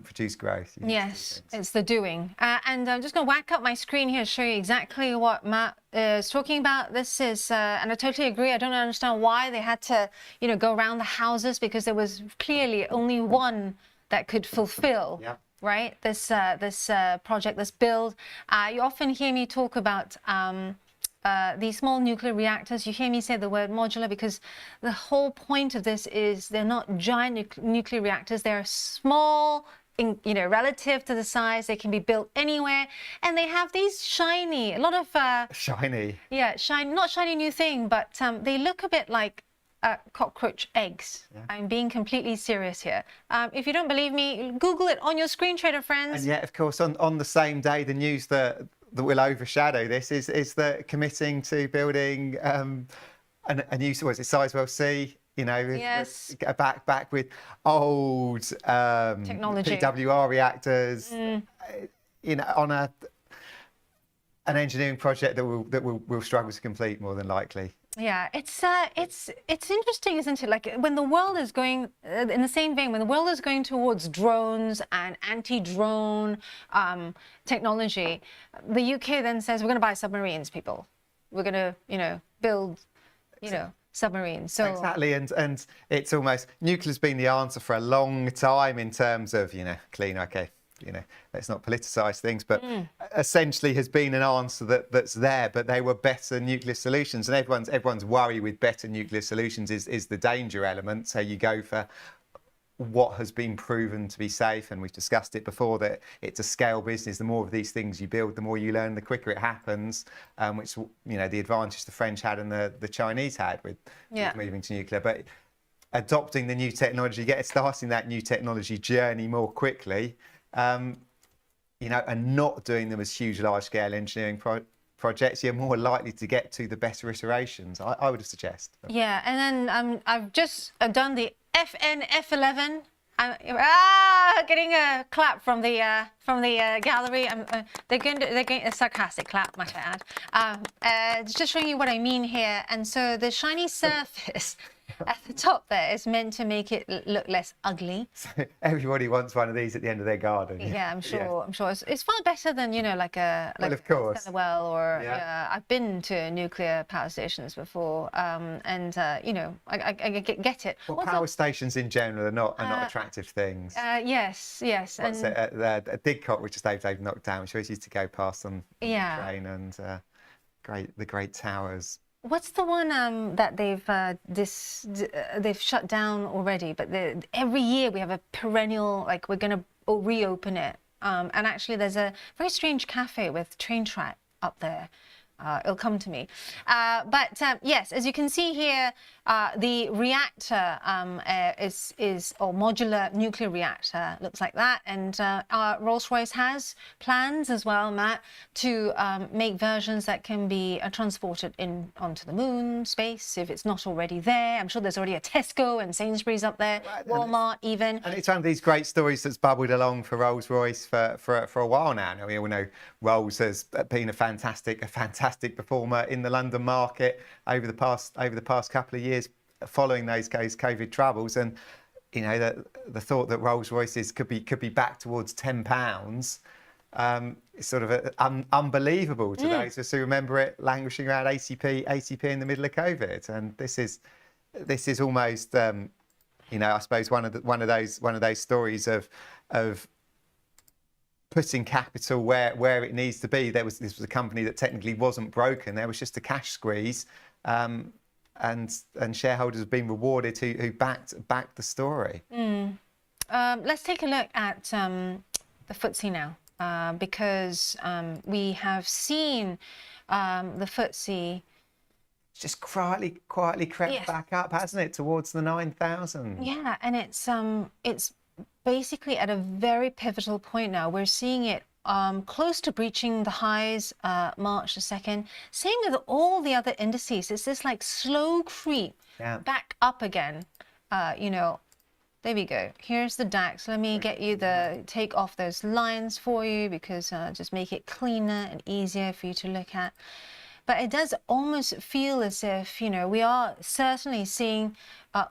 produce growth. Yes, it's the doing. And I'm just going to whack up my screen here to show you exactly what Matt is talking about. This is, and I totally agree. I don't understand why they had to, you know, go around the houses, because there was clearly only one that could fulfill. Yep. Right, this project, this build. You often hear me talk about these small nuclear reactors. You hear me say the word modular because the whole point of this is they're not giant nuclear reactors. They're small, relative to the size. They can be built anywhere, and they have these shiny, a lot of Shiny. yeah, not shiny new thing, but they look a bit like cockroach eggs. Yeah. I'm being completely serious here. If you don't believe me, Google it on your screen, trader friends. And yet, of course, on the same day, the news that will overshadow this is that committing to building a new, what is it, Sizewell C, Yes. back with old Technology. PWR reactors, on an engineering project that we'll struggle to complete more than likely. Yeah, it's interesting, isn't it? Like when the world is going in the same vein, when the world is going towards drones and anti-drone technology, the UK then says we're going to buy submarines, people. We're going to, build, submarines. So Exactly, and it's almost nuclear's been the answer for a long time in terms of clean. Okay, let's not politicize things, but essentially has been an answer that's there. But they were better nuclear solutions, and everyone's worry with better nuclear solutions is the danger element. So you go for what has been proven to be safe, and we've discussed it before that it's a scale business. The more of these things you build, the more you learn, the quicker it happens, which the advantage the French had and the Chinese had with moving to nuclear. But adopting the new technology, starting that new technology journey more quickly, and not doing them as huge, large-scale engineering projects, you're more likely to get to the better iterations, I would suggest. yeah, and then I've just done the FNF11. Getting a clap from the gallery. They're getting a sarcastic clap, might I add. Just showing you what I mean here. And so the shiny surface at the top there is meant to make it look less ugly. So everybody wants one of these at the end of their garden. Yeah, I'm sure. Yeah. I'm sure it's far better than like of course. well, or Yeah. I've been to nuclear power stations before, and I get it. Well, Also, power stations in general are not attractive things. yes, What's it, a Didcot, which they've knocked down, which always used to go past on the train, and the great towers. What's the one that they've shut down already? But every year we have a perennial, like we're going to reopen it. And actually, there's a very strange cafe with train track up there. It'll come to me. But yes, as you can see here, the reactor or modular nuclear reactor looks like that. And Rolls-Royce has plans as well, Matt, to make versions that can be transported onto the moon, space, if it's not already there. I'm sure there's already a Tesco and Sainsbury's up there, Walmart even. And it's one of these great stories that's bubbled along for Rolls-Royce for a while now. Now we all know Rolls has been a fantastic performer in the London market over the past couple of years, following those COVID troubles, and the thought that Rolls-Royces could be back towards £10 is sort of unbelievable to those of us who remember it languishing around 80p in the middle of COVID. And this is almost I suppose one of those stories of putting capital where it needs to be. This was a company that technically wasn't broken. There was just a cash squeeze, and shareholders have been rewarded who backed the story. Let's take a look at the FTSE now, because we have seen the FTSE just quietly crept back up, hasn't it, towards the 9,000? Yeah, and it's basically at a very pivotal point now. We're seeing it close to breaching the highs March the 2nd. Same with all the other indices. It's this like slow creep back up again. There we go. Here's the DAX. Let me get you take off those lines for you, because just make it cleaner and easier for you to look at. But it does almost feel as if, we are certainly seeing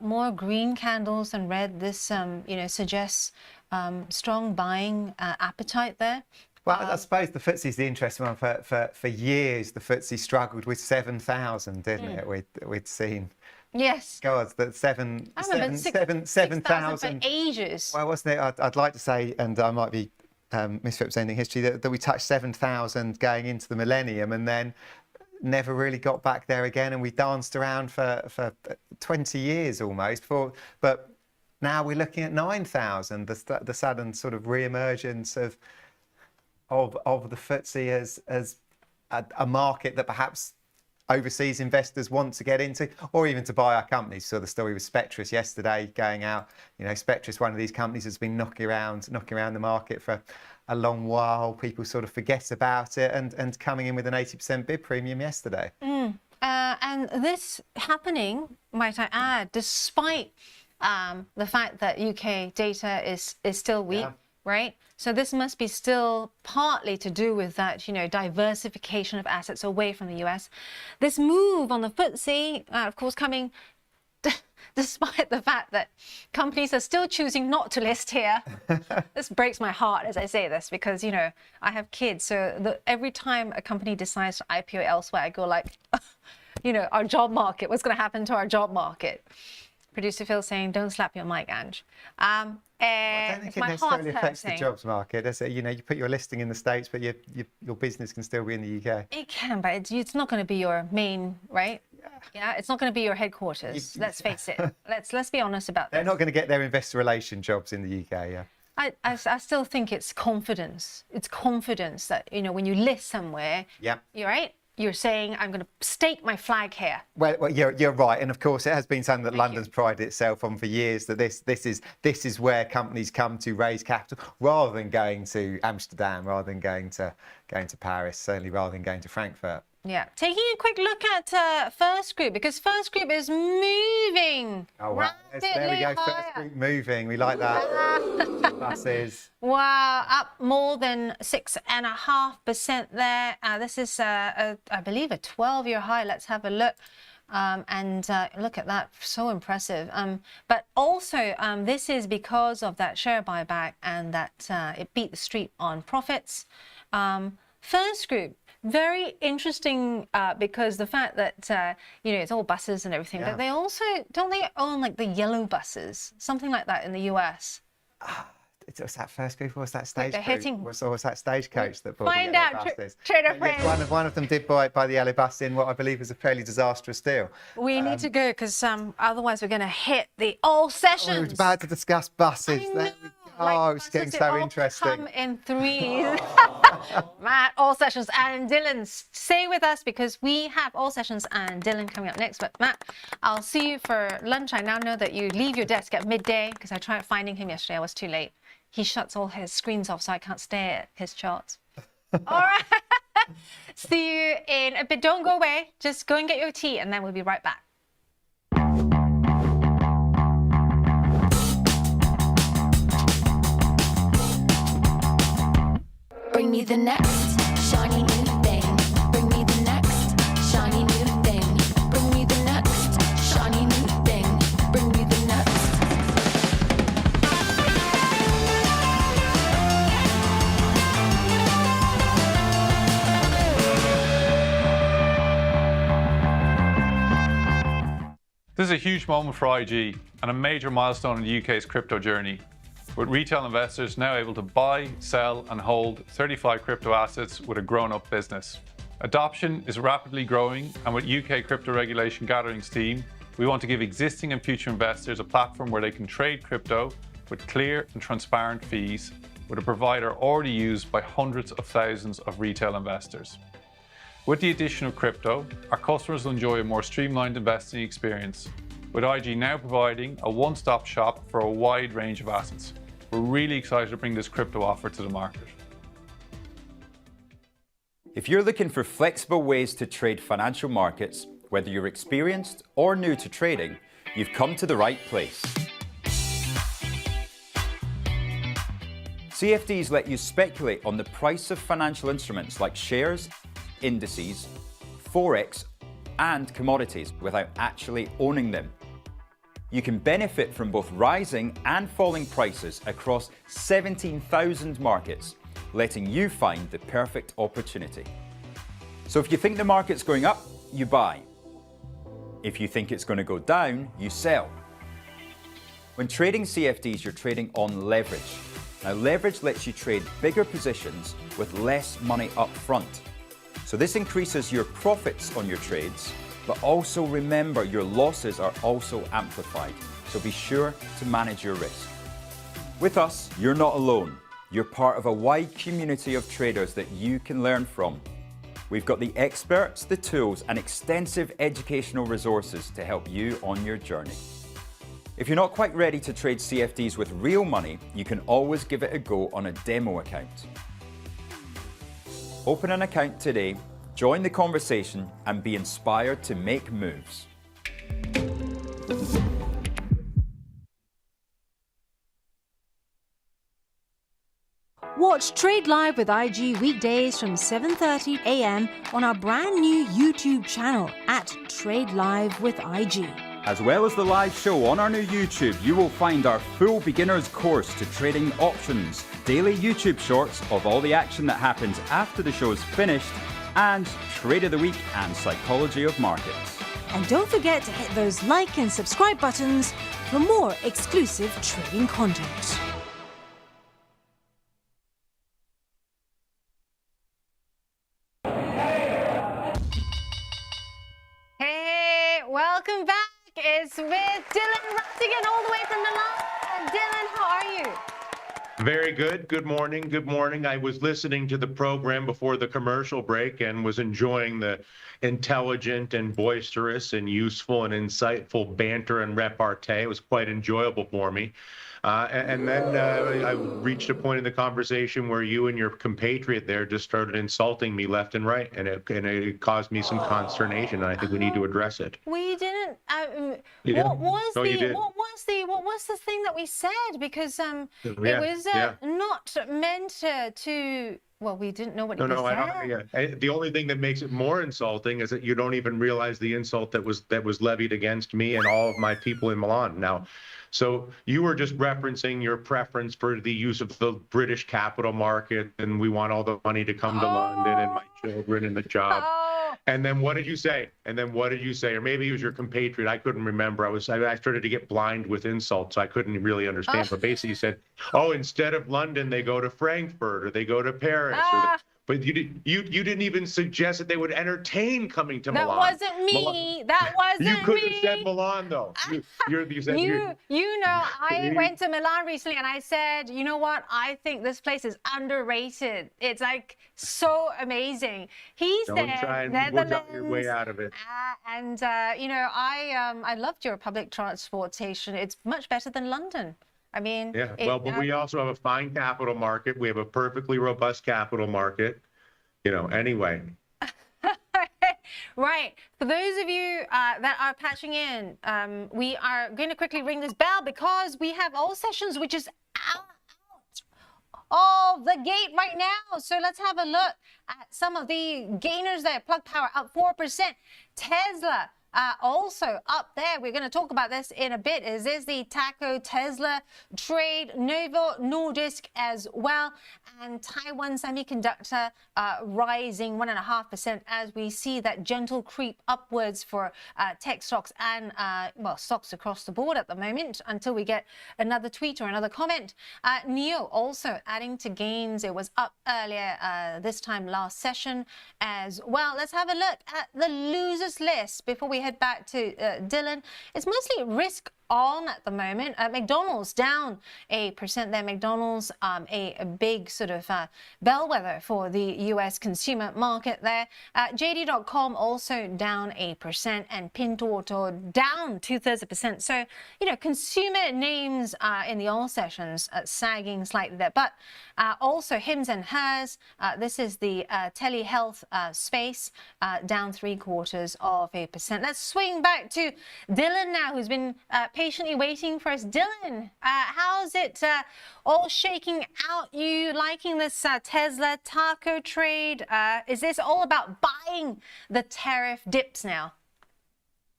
more green candles than red. This, suggests strong buying appetite there. Well, I suppose the FTSE is the interesting one. For years, the FTSE struggled with 7,000, didn't it? We'd seen. Yes. God, that 7,000 for ages. Well, wasn't it? I'd like to say, and I might be misrepresenting history, that we touched 7,000 going into the millennium, and then never really got back there again, and we danced around for 20 years almost. But now we're looking at 9,000, the sudden sort of re-emergence of the FTSE as a market that perhaps overseas investors want to get into, or even to buy our companies. So the story with Spectris yesterday going out. You know, Spectris, one of these companies, has been knocking around the market for a long while. People sort of forget about it, and coming in with an 80% bid premium yesterday. And this happening, might I add, despite the fact that UK data is still weak. Yeah. Right? So this must be still partly to do with that, you know, diversification of assets away from the US. This move on the FTSE, of course, coming despite the fact that companies are still choosing not to list here. This breaks my heart as I say this, because, you know, I have kids. So every time a company decides to IPO elsewhere, I go like, you know, our job market, what's going to happen to our job market? Producer Phil saying, don't slap your mic, Ange. I don't think it necessarily affects the jobs market. As you know, you put your listing in the States, but your business can still be in the UK. It can, but it's not going to be your main, right? Yeah, it's not going to be your headquarters. Let's face it. Let's be honest about that. They're not going to get their investor relation jobs in the UK. Yeah. I still think it's confidence. It's confidence that, you know, when you list somewhere, you're right. You're saying, I'm going to stake my flag here. Well, you're right, and of course it has been something that London's prided itself on for years. That this is where companies come to raise capital, rather than going to Amsterdam, rather than going to Paris, certainly rather than going to Frankfurt. Yeah, taking a quick look at First Group, because First Group is moving. Oh wow! There we go, First Group moving. We like that. Buses. Wow, up more than 6.5% there. This is, I believe, a 12-year high. Let's have a look. And look at that, so impressive. But also, this is because of that share buyback and that it beat the street on profits. First Group, very interesting because the fact that, you know, it's all buses and everything, but they also, don't they own like the yellow buses, something like that in the US? Was that First Group or was that Stagecoach? Was that Stagecoach that bought Find the out, yellow buses? Trader friends. One of them did buy the yellow bus in what I believe was a fairly disastrous deal. We need to go because otherwise we're going to hit the all sessions. We were about to discuss buses. Oh, it's getting so interesting. Come in threes. Matt, all sessions, and Dylan, stay with us because we have all sessions and Dylan coming up next. But Matt, I'll see you for lunch. I now know that you leave your desk at midday because I tried finding him yesterday. I was too late. He shuts all his screens off so I can't stare at his charts. All right. See you in a bit. Don't go away. Just go and get your tea and then we'll be right back. Bring me the next shiny new thing. Bring me the next shiny new thing. Bring me the next shiny new thing. Bring me the next. This is a huge moment for IG and a major milestone in the UK's crypto journey, with retail investors now able to buy, sell and hold 35 crypto assets with a grown-up business. Adoption is rapidly growing, and with UK crypto regulation gathering steam, we want to give existing and future investors a platform where they can trade crypto with clear and transparent fees with a provider already used by hundreds of thousands of retail investors. With the addition of crypto, our customers will enjoy a more streamlined investing experience, with IG now providing a one-stop shop for a wide range of assets. We're really excited to bring this crypto offer to the market. If you're looking for flexible ways to trade financial markets, whether you're experienced or new to trading, you've come to the right place. CFDs let you speculate on the price of financial instruments like shares, indices, forex, and commodities without actually owning them. You can benefit from both rising and falling prices across 17,000 markets, letting you find the perfect opportunity. So if you think the market's going up, you buy. If you think it's going to go down, you sell. When trading CFDs, you're trading on leverage. Now, leverage lets you trade bigger positions with less money up front. So this increases your profits on your trades, but also remember your losses are also amplified. So be sure to manage your risk. With us, you're not alone. You're part of a wide community of traders that you can learn from. We've got the experts, the tools, and extensive educational resources to help you on your journey. If you're not quite ready to trade CFDs with real money, you can always give it a go on a demo account. Open an account today, join the conversation, and be inspired to make moves. Watch Trade Live with IG weekdays from 7:30 a.m. on our brand new YouTube channel at Trade Live with IG. As well as the live show on our new YouTube, you will find our full beginner's course to trading options, daily YouTube shorts of all the action that happens after the show's finished, and Trade of the Week and Psychology of Markets. And don't forget to hit those like and subscribe buttons for more exclusive trading content. Hey, welcome back. It's with Dylan Rattigan all the way from Milan. Dylan, how are you? Very good. Good morning. Good morning. I was listening to the program before the commercial break and was enjoying the intelligent and boisterous and useful and insightful banter and repartee. It was quite enjoyable for me. And then I reached a point in the conversation where you and your compatriot there just started insulting me left and right, and it caused me some consternation. And I think we need to address it. We didn't. You didn't? What was No, you did. what was the thing that we said? Because it was not meant to. Well, we didn't know what you No, said. I don't. Yeah. The only thing that makes it more insulting is that you don't even realize the insult that was levied against me and all of my people in Milan. Now, so you were just referencing your preference for the use of the British capital market, and we want all the money to come to London and my children and the job. And then what did you say? Or maybe it was your compatriot. I couldn't remember. I started to get blind with insults, so I couldn't really understand. But basically you said, oh, instead of London, they go to Frankfurt or they go to Paris. But you didn't even suggest that they would entertain coming to Milan. That wasn't me. That wasn't me. You could have said Milan, though. I went to Milan recently and I said, you know what? I think this place is underrated. It's like so amazing. He said, don't try and work your way out of it. I loved your public transportation. It's much better than London. I mean, yeah, well, but we also have a fine capital market. We have a perfectly robust capital market. Anyway. Right. For those of you that are patching in, we are going to quickly ring this bell because we have all sessions which is out of the gate right now. So let's have a look at some of the gainers there. Plug Power up 4%. Tesla also up there. We're going to talk about this in a bit. Is the Taco Tesla trade, Novo Nordisk as well, and Taiwan Semiconductor rising 1.5% as we see that gentle creep upwards for tech stocks and stocks across the board at the moment until we get another tweet or another comment. NIO also adding to gains. It was up earlier this time last session as well. Let's have a look at the losers list before we head back to Dylan. It's mostly risk on at the moment. McDonald's down 1% there. McDonald's, a big sort of bellwether for the US consumer market there. JD.com also down 1% and Pinduoduo down 0.2%. So, consumer names in the all sessions sagging slightly there. But also Hims and Hers, this is the telehealth space, down 0.75%. Let's swing back to Dylan now, who's been patiently waiting for us. Dylan, how's it all shaking out? You liking this Tesla taco trade? Is this all about buying the tariff dips now?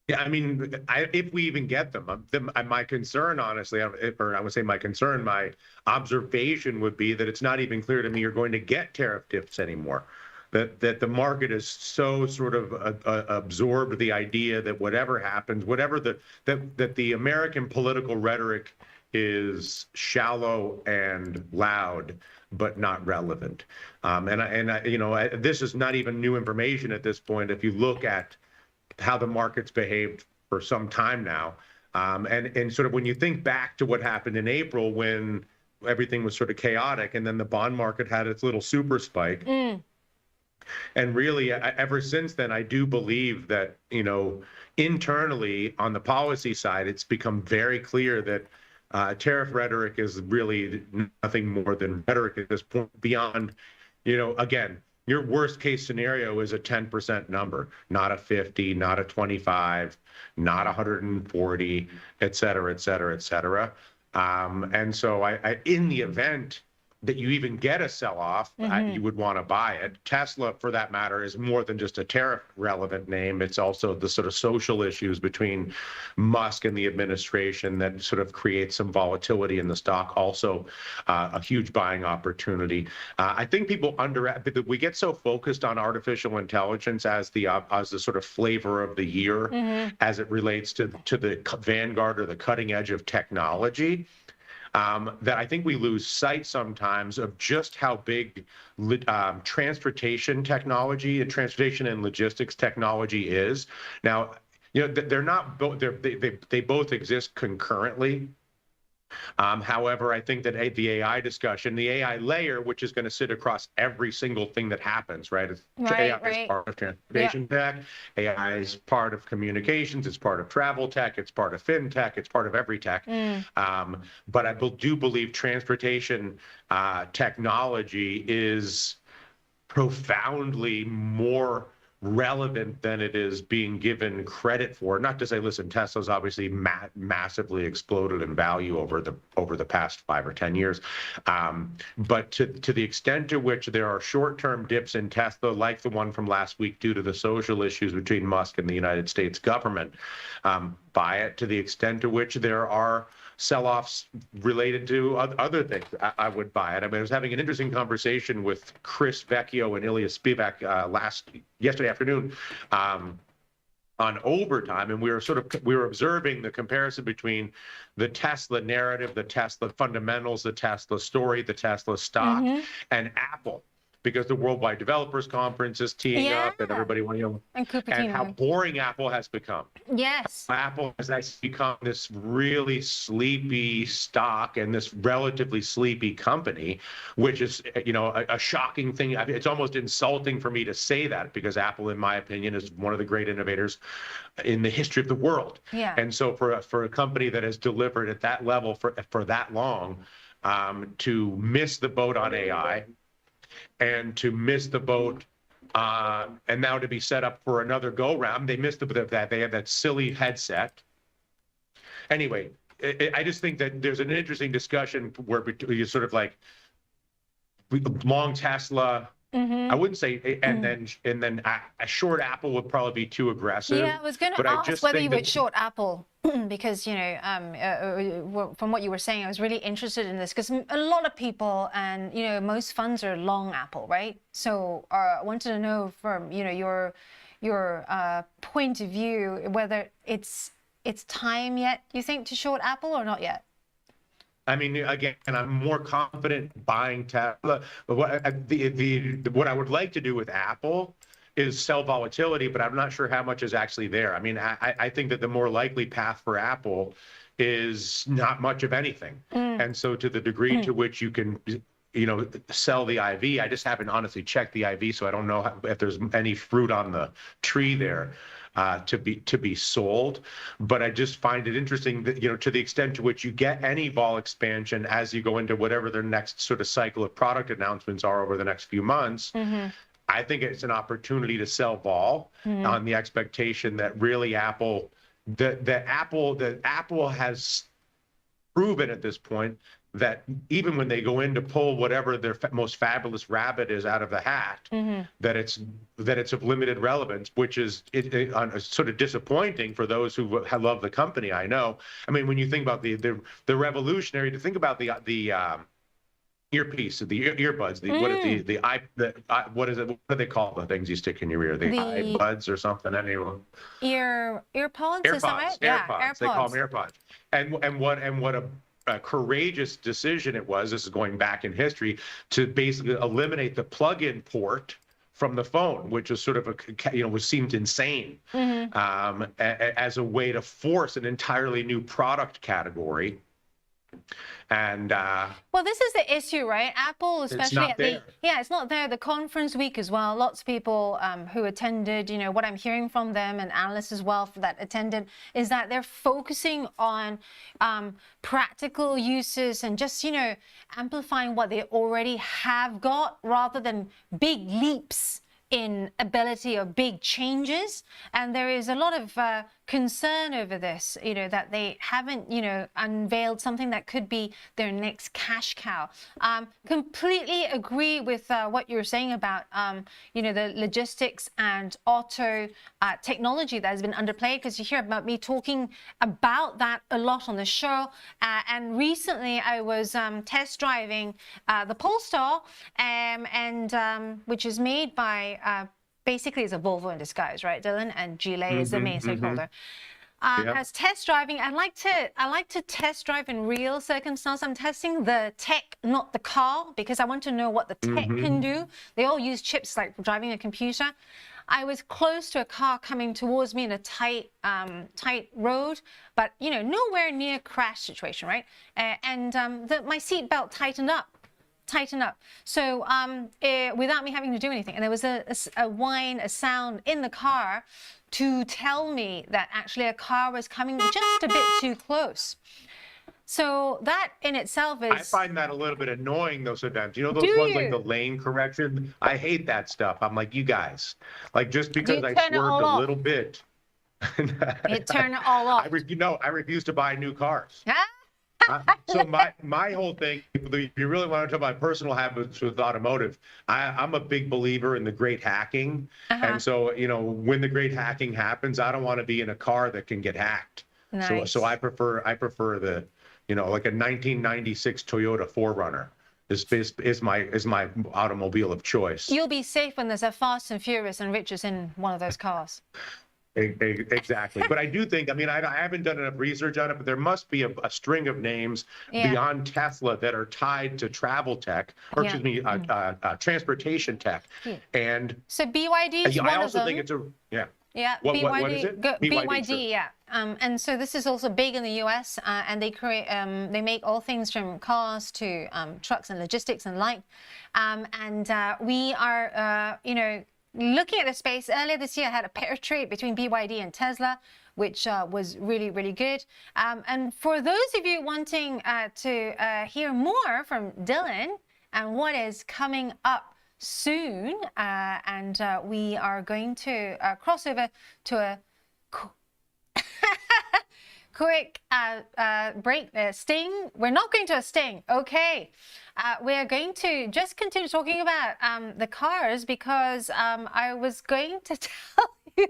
Yeah, I mean, if we even get them, my concern, honestly, my observation would be that it's not even clear to me you're going to get tariff dips anymore. That the market is so sort of absorbed the idea that whatever happens, that the American political rhetoric is shallow and loud, but not relevant. This is not even new information at this point. If you look at how the market's behaved for some time now, and sort of when you think back to what happened in April when everything was sort of chaotic, and then the bond market had its little super spike. And really, ever since then, I do believe that, internally on the policy side, it's become very clear that tariff rhetoric is really nothing more than rhetoric at this point beyond, again, your worst case scenario is a 10% number, not a 50, not a 25, not 140, et cetera, et cetera, et cetera. And so in the event that you even get a sell-off, you would want to buy it. Tesla, for that matter, is more than just a tariff-relevant name. It's also the sort of social issues between Musk and the administration that sort of creates some volatility in the stock. Also, a huge buying opportunity. I think people we get so focused on artificial intelligence as the sort of flavor of the year as it relates to the vanguard or the cutting edge of technology. That I think we lose sight sometimes of just how big transportation technology and transportation and logistics technology is. Now, they're not both. They both exist concurrently. However, I think that the AI discussion, the AI layer, which is going to sit across every single thing that happens, right? AI is part of transportation tech. AI is part of communications. It's part of travel tech. It's part of fintech. It's part of every tech. But I do believe transportation technology is profoundly more relevant than it is being given credit for. Not to say, listen, Tesla's obviously massively exploded in value over the past 5 or 10 years, but to the extent to which there are short-term dips in Tesla, like the one from last week due to the social issues between Musk and the United States government, buy it. To the extent to which there are sell-offs related to other things, I would buy it. I mean, I was having an interesting conversation with Chris Vecchio and Ilya Spivak yesterday afternoon on Overtime, and we were observing the comparison between the Tesla narrative, the Tesla fundamentals, the Tesla story, the Tesla stock, and Apple. Because the Worldwide Developers Conference is teeing up, and everybody and how boring Apple has become. Yes. Apple has actually become this really sleepy stock and this relatively sleepy company, which is, a shocking thing. I mean, it's almost insulting for me to say that, because Apple, in my opinion, is one of the great innovators in the history of the world. Yeah. And so for a company that has delivered at that level for that long, to miss the boat on AI, and to miss the boat, and now to be set up for another go-round. They missed that. They had that silly headset. Anyway, I just think that there's an interesting discussion where you sort of like long Tesla. I wouldn't say, and then a short Apple would probably be too aggressive. Yeah, I was going to ask whether you would short Apple, because from what you were saying, I was really interested in this, because a lot of people and most funds are long Apple, right? So I wanted to know from your point of view whether it's time yet, you think, to short Apple or not yet. I mean, again, I'm more confident buying Tesla. But what I would like to do with Apple is sell volatility, but I'm not sure how much is actually there. I mean, I think that the more likely path for Apple is not much of anything. And so to the degree to which you can, sell the IV, I just haven't honestly checked the IV, so I don't know if there's any fruit on the tree there to be sold. But I just find it interesting that, to the extent to which you get any vol expansion as you go into whatever their next sort of cycle of product announcements are over the next few months, I think it's an opportunity to sell vol on the expectation that really Apple has proven at this point that even when they go in to pull whatever their most fabulous rabbit is out of the hat, that it's of limited relevance, which is sort of disappointing for those who love the company. I know. I mean, when you think about the revolutionary, to think about the earpiece, the earbuds, what do they call the things you stick in your ear? The iBuds or something? Anyway. AirPods. Is that right? AirPods. They call them AirPods. And what courageous decision it was, this is going back in history, to basically eliminate the plug-in port from the phone, which was sort of was seemed insane, as a way to force an entirely new product category. And well, this is the issue, right? Apple, especially it's not there. The conference week as well. Lots of people who attended, what I'm hearing from them, and analysts as well that attended, is that they're focusing on practical uses and just amplifying what they already have got, rather than big leaps in ability or big changes. And there is a lot of concern over this, that they haven't, unveiled something that could be their next cash cow. Completely agree with what you're saying about, the logistics and auto technology that has been underplayed, because you hear about me talking about that a lot on the show. And recently I was test driving the Polestar, which is made by basically it's a Volvo in disguise, right, Dylan? And Gile is the main stakeholder. As test driving, I like to test drive in real circumstance. I'm testing the tech, not the car, because I want to know what the tech can do. They all use chips like driving a computer. I was close to a car coming towards me in a tight road, but nowhere near crash situation, right? My seatbelt tightened up. So without me having to do anything. And there was a sound in the car to tell me that actually a car was coming just a bit too close. So that in itself is... I find that a little bit annoying, though, sometimes. Those ones like the lane correction? I hate that stuff. I'm like, you guys, like, just because I swerved a little bit... You turn it all off. I refuse to buy new cars. So my whole thing, if you really want to talk about personal habits with automotive, I'm a big believer in the great hacking. And so, when the great hacking happens, I don't want to be in a car that can get hacked. Nice. So I prefer the, like a 1996 Toyota 4Runner. Is my automobile of choice. You'll be safe when there's a Fast and Furious and Riches in one of those cars. Exactly. But I do think, I haven't done enough research on it, but there must be a string of names beyond Tesla that are tied to travel tech, or excuse me, transportation tech. And so BYD is one I also of them. think it's BYD, what is it? BYD, sure. yeah. And so this is also big in the US, and they create, they make all things from cars to trucks and logistics and light. We are, looking at the space. Earlier this year, I had a pair trade between BYD and Tesla, which was really, really good. And for those of you wanting to hear more from Dylan and what is coming up soon, we are going to cross over to a quick break. Sting. We're not going to a sting. Okay. We're going to just continue talking about the cars, because I was going to tell you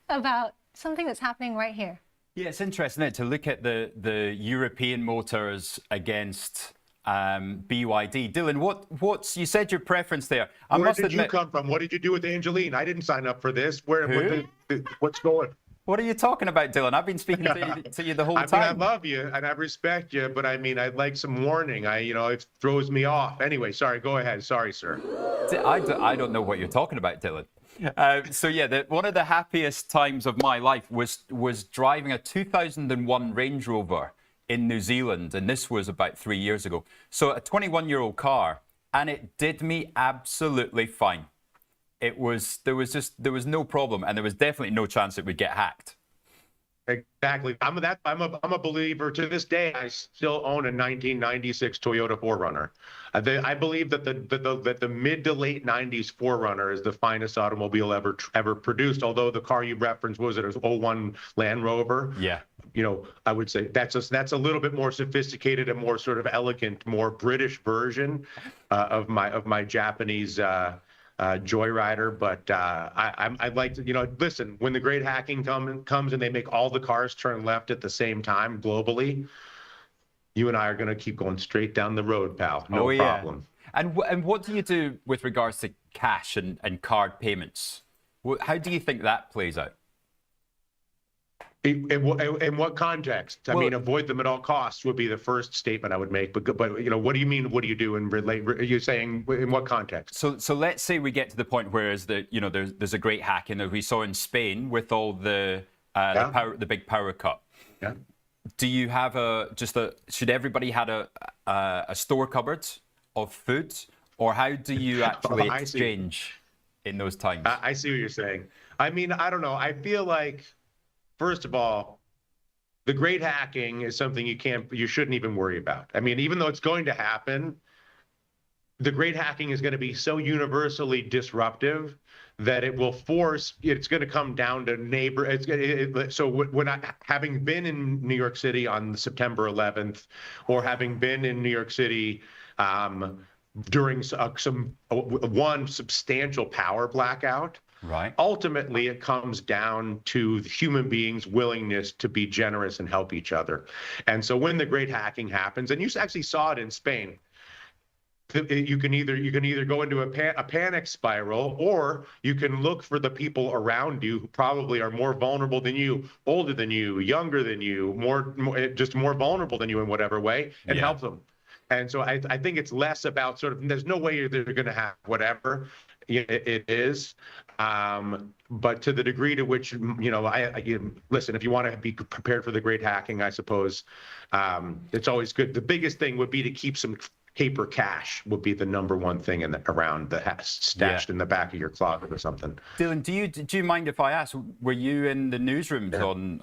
about something that's happening right here. Yeah, it's interesting, isn't it, to look at the European motors against BYD. Dylan, what's you said your preference there? Where did you come from? What did you do with Angeline? I didn't sign up for this. What's going? What are you talking about, Dylan? I've been speaking to you the whole time. I love you and I respect you, but I'd like some warning. It throws me off. Anyway, sorry. Go ahead. Sorry, sir. I don't know what you're talking about, Dylan. One of the happiest times of my life was driving a 2001 Range Rover in New Zealand, and this was about 3 years ago. So a 21-year-old car, and it did me absolutely fine. There was no problem, and there was definitely no chance it would get hacked. Exactly. I'm a believer to this day. I still own a 1996 Toyota 4Runner. I believe that the mid to late 90s 4Runner is the finest automobile ever produced. Although the car you referenced was an 01 Land Rover. Yeah. I would say that's a little bit more sophisticated and more sort of elegant, more British version of my Japanese Joyrider, but I'd like to, listen, when the great hacking comes and they make all the cars turn left at the same time globally, you and I are going to keep going straight down the road, pal. No problem. And what do you do with regards to cash and card payments? How do you think that plays out? In what context? I mean, avoid them at all costs would be the first statement I would make. But what do you mean? What do you do and relate? Are you saying in what context? So let's say we get to the point where there's a great hacking that we saw in Spain with all the big power cut. Yeah. Do you have should everybody have a store cupboard of food, or how do you actually exchange in those times? I see what you're saying. I mean, I don't know. I feel like, first of all, the great hacking is something you shouldn't even worry about. I mean, even though it's going to happen, the great hacking is going to be so universally disruptive that it's going to come down to so when having been in New York City on September 11th, or having been in New York City during one substantial power blackout, right. Ultimately, it comes down to human beings' willingness to be generous and help each other. And so when the great hacking happens, and you actually saw it in Spain, you can either go into a panic spiral, or you can look for the people around you who probably are more vulnerable than you, older than you, younger than you, more vulnerable than you in whatever way, and help them. And so I think it's less about there's no way they're going to have whatever it is. But to the degree to which, listen, if you want to be prepared for the great hacking, I suppose it's always good. The biggest thing would be to keep some paper cash would be the number one thing stashed in the back of your closet or something. Dylan, do you mind if I ask, were you in the newsrooms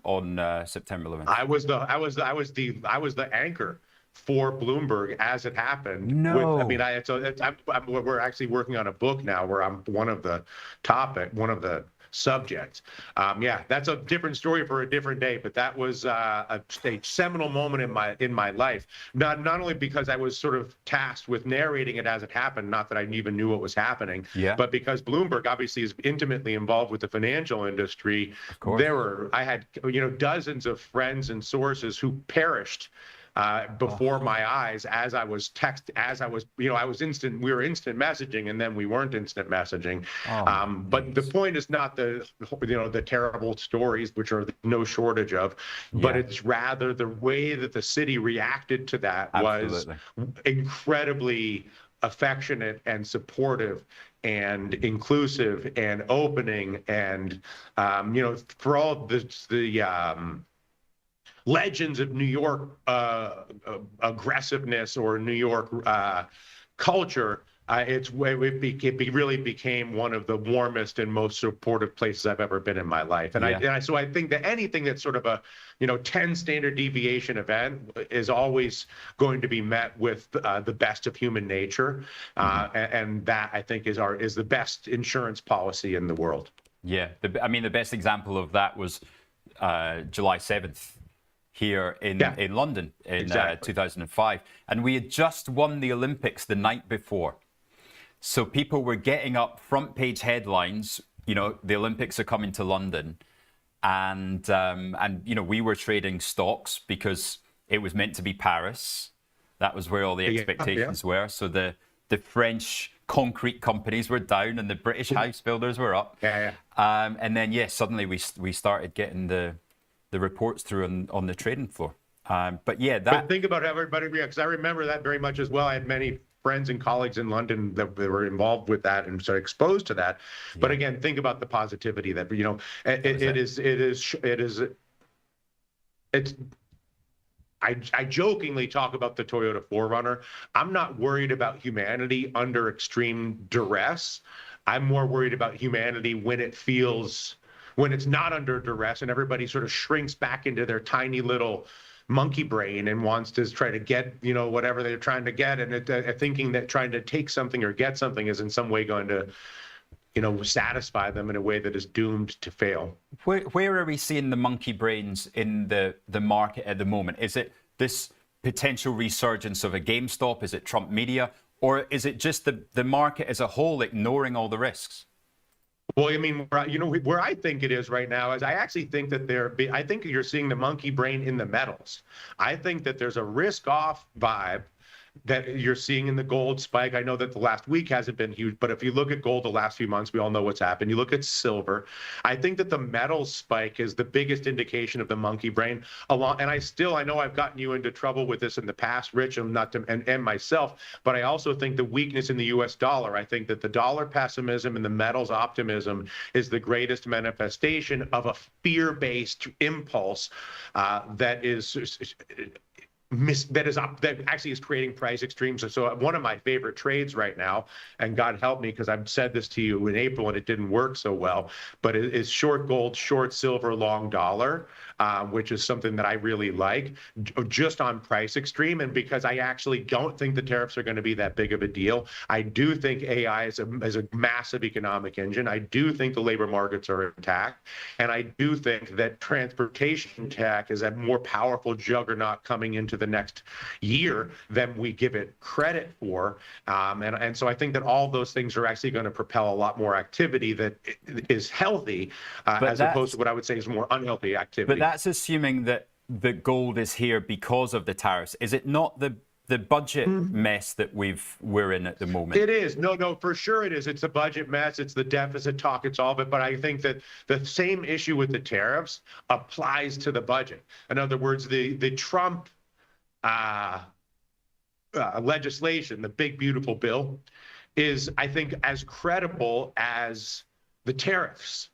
on September 11th? I was the anchor for Bloomberg as it happened. No. We're actually working on a book now where I'm one of the subjects. That's a different story for a different day, but that was a seminal moment in my life. Not only because I was sort of tasked with narrating it as it happened, not that I even knew what was happening, but because Bloomberg obviously is intimately involved with the financial industry. Of course. I had dozens of friends and sources who perished before my eyes as I was we were instant messaging, and then we weren't instant messaging. But the point is not the terrible stories, which are no shortage of, but it's rather the way that the city reacted to that was incredibly affectionate and supportive and inclusive and opening, and for all the legends of New York aggressiveness or New York culture, it really became one of the warmest and most supportive places I've ever been in my life. And so I think that anything that's sort of a 10 standard deviation event is always going to be met with the best of human nature, and that I think is the best insurance policy in the world. Yeah, the best example of that was July 7th. Here in London in 2005. And we had just won the Olympics the night before. So people were getting up front page headlines, the Olympics are coming to London. And we were trading stocks because it was meant to be Paris. That was where all the expectations were. So the French concrete companies were down and the British house builders were up. And then, suddenly we started getting the reports through on the trading floor. But think about how everybody reacts. I remember that very much as well. I had many friends and colleagues in London that were involved with that and sort of exposed to that. But again, think about the positivity that I jokingly talk about the Toyota 4Runner. I'm not worried about humanity under extreme duress. I'm more worried about humanity when it's not under duress and everybody sort of shrinks back into their tiny little monkey brain and wants to try to get, whatever they're trying to get, and thinking that trying to take something or get something is in some way going to, satisfy them in a way that is doomed to fail. Where are we seeing the monkey brains in the market at the moment? Is it this potential resurgence of a GameStop? Is it Trump media? Or is it just the market as a whole ignoring all the risks? Well, where I think it is right now is I actually think that I think you're seeing the monkey brain in the metals. I think that there's a risk-off vibe that you're seeing in the gold spike. I know that the last week hasn't been huge, but if you look at gold the last few months, we all know what's happened. You look at silver. I think that the metals spike is the biggest indication of the monkey brain. And I know I've gotten you into trouble with this in the past, Rich, and myself, but I also think the weakness in the US dollar, I think that the dollar pessimism and the metals optimism is the greatest manifestation of a fear-based impulse that actually is creating price extremes. And so one of my favorite trades right now, and God help me, because I've said this to you in April and it didn't work so well, but it is short gold, short silver, long dollar, which is something that I really like, just on price extreme. And because I actually don't think the tariffs are going to be that big of a deal. I do think AI is a massive economic engine. I do think the labor markets are intact. And I do think that transportation tech is a more powerful juggernaut coming into the next year than we give it credit for. And so I think that all those things are actually going to propel a lot more activity that is healthy, as opposed to what I would say is more unhealthy activity. But that's assuming that the gold is here because of the tariffs. Is it not the budget mess that we're in at the moment? It is. No, for sure it is. It's a budget mess. It's the deficit talk. It's all of it. But I think that the same issue with the tariffs applies to the budget. In other words, the Trump legislation, the big, beautiful bill, is, I think, as credible as the tariffs.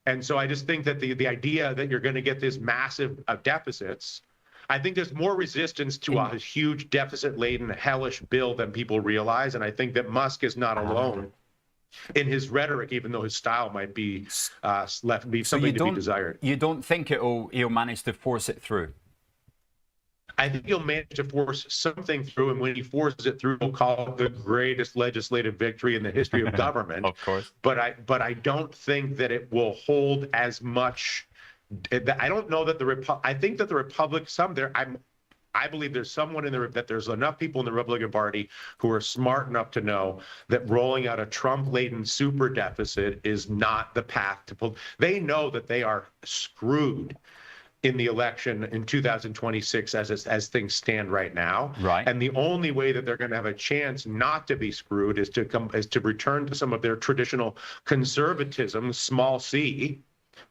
And so I just think that the idea that you're going to get this massive deficits, I think there's more resistance to a huge deficit-laden, hellish bill than people realize. And I think that Musk is not alone in his rhetoric, even though his style might be something to be desired. You don't think he'll manage to force it through? I think he'll manage to force something through, and when he forces it through, we'll call it the greatest legislative victory in the history of government. Of course. But I don't think that it will hold as much. I don't know that I think that the Republic, I believe there's someone that there's enough people in the Republican Party who are smart enough to know that rolling out a Trump-laden super deficit is not the path to pull. They know that they are screwed in the election in 2026 as things stand right now. Right. And the only way that they're going to have a chance not to be screwed is to return to some of their traditional conservatism, small c.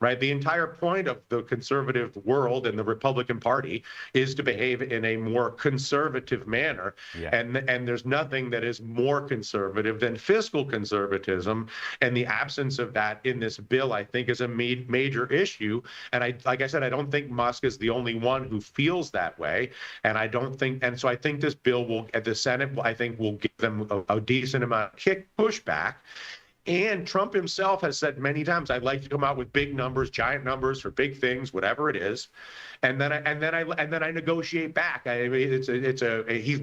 Right. The entire point of the conservative world and the Republican Party is to behave in a more conservative manner. Yeah. And there's nothing that is more conservative than fiscal conservatism. And the absence of that in this bill, I think, is a major issue. And like I said, I don't think Musk is the only one who feels that way. And so I think this bill will, at the Senate, I think will give them a decent amount of pushback. And Trump himself has said many times, I'd like to come out with big numbers, giant numbers for big things, whatever it is, and then I negotiate back. I mean, he's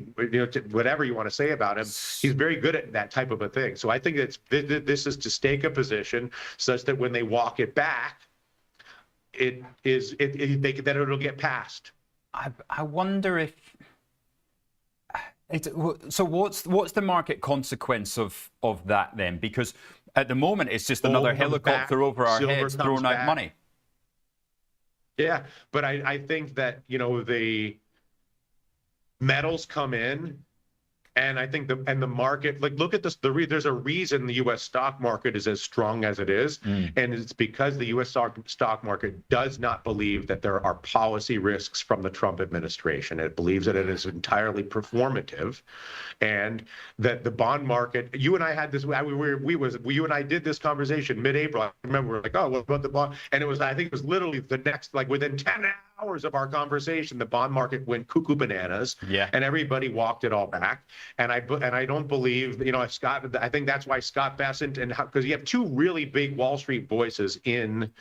whatever you want to say about him, he's very good at that type of a thing. So I think this is to stake a position such that when they walk it back, it'll get passed. I wonder if. So what's the market consequence of that then? Because at the moment it's just another helicopter over our heads throwing out money. Yeah, but I think that the metals come in, and I think the market, like, look at this. There's a reason the U.S. stock market is as strong as it is, and it's because the U.S. stock market does not believe that there are policy risks from the Trump administration. It believes that it is entirely performative, and that the bond market. You and I had this. You and I did this conversation mid-April. I remember we were like, oh, what about the bond? And I think it was literally the next, like within 10 hours of our conversation, the bond market went cuckoo bananas. Yeah. And everybody walked it all back. And I don't believe, Scott, I think that's why Scott Bessent, because you have two really big Wall Street voices in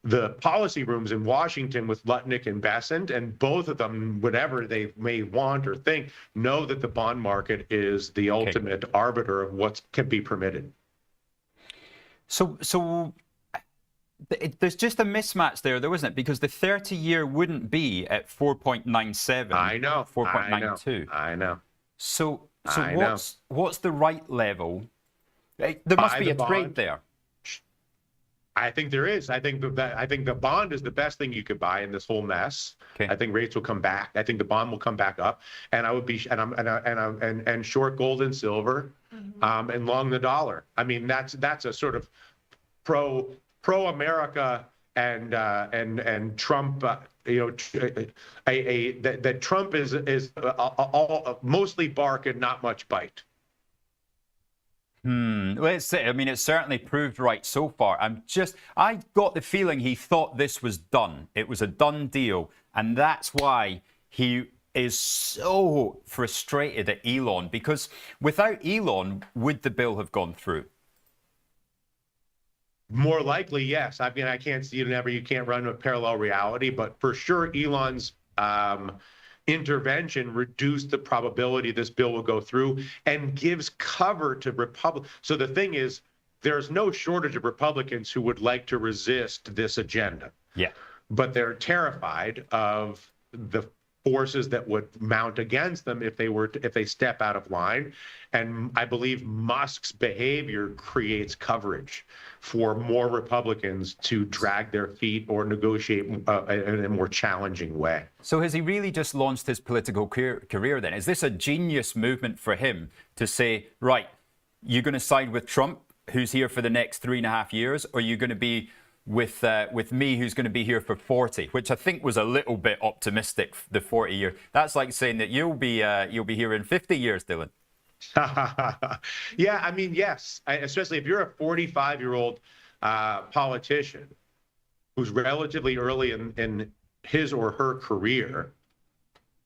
the policy rooms in Washington with Lutnick and Bessent, and both of them, whatever they may want or think, know that the bond market is the ultimate arbiter of what can be permitted. So there's just a mismatch there, though, isn't it? Because the 30-year wouldn't be at 4.97. I know. 4.92. I know. So what's the right level? There must be a trade there. I think there is. I think the bond is the best thing you could buy in this whole mess. Okay. I think rates will come back. I think the bond will come back up, and I would be and short gold and silver, and long the dollar. I mean, that's a sort of pro America and Trump. That Trump is all mostly bark and not much bite. Well, it's certainly proved right so far. I got the feeling he thought this was done. It was a done deal. And that's why he is so frustrated at Elon, because without Elon, would the bill have gone through? More likely, yes. I mean, I can't see it you can't run a parallel reality, but for sure, Elon's intervention reduced the probability this bill will go through and gives cover to Republicans. So the thing is, there's no shortage of Republicans who would like to resist this agenda. Yeah. But they're terrified of the forces that would mount against them if they step out of line. And I believe Musk's behavior creates coverage for more Republicans to drag their feet or negotiate in a more challenging way. So has he really just launched his political career then? Is this a genius movement for him to say, right, you're going to side with Trump, who's here for the next 3.5 years, or you're going to be with me, who's going to be here for 40, which I think was a little bit optimistic, the 40 year. That's like saying that you'll be here in 50 years, Dylan. Yeah, I mean, yes, especially if you're a 45-year-old politician who's relatively early in his or her career,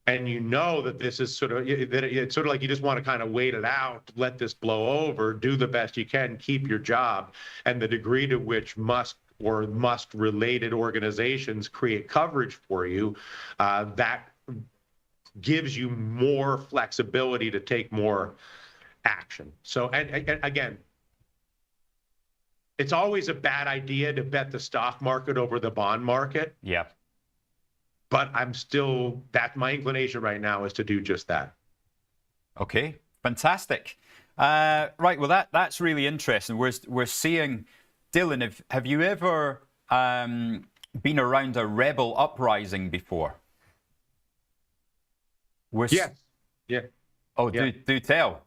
and you know that this is sort of, that it's sort of like you just want to kind of wait it out, let this blow over, do the best you can, keep your job, and the degree to which Musk or Musk-related organizations create coverage for you, that gives you more flexibility to take more action. So, and again, it's always a bad idea to bet the stock market over the bond market. Yeah. But my inclination right now is to do just that. Okay, fantastic. Right, well, that's really interesting. We're seeing, Dylan, have you ever been around a rebel uprising before? Yes. Yeah. Oh, yeah. Do tell.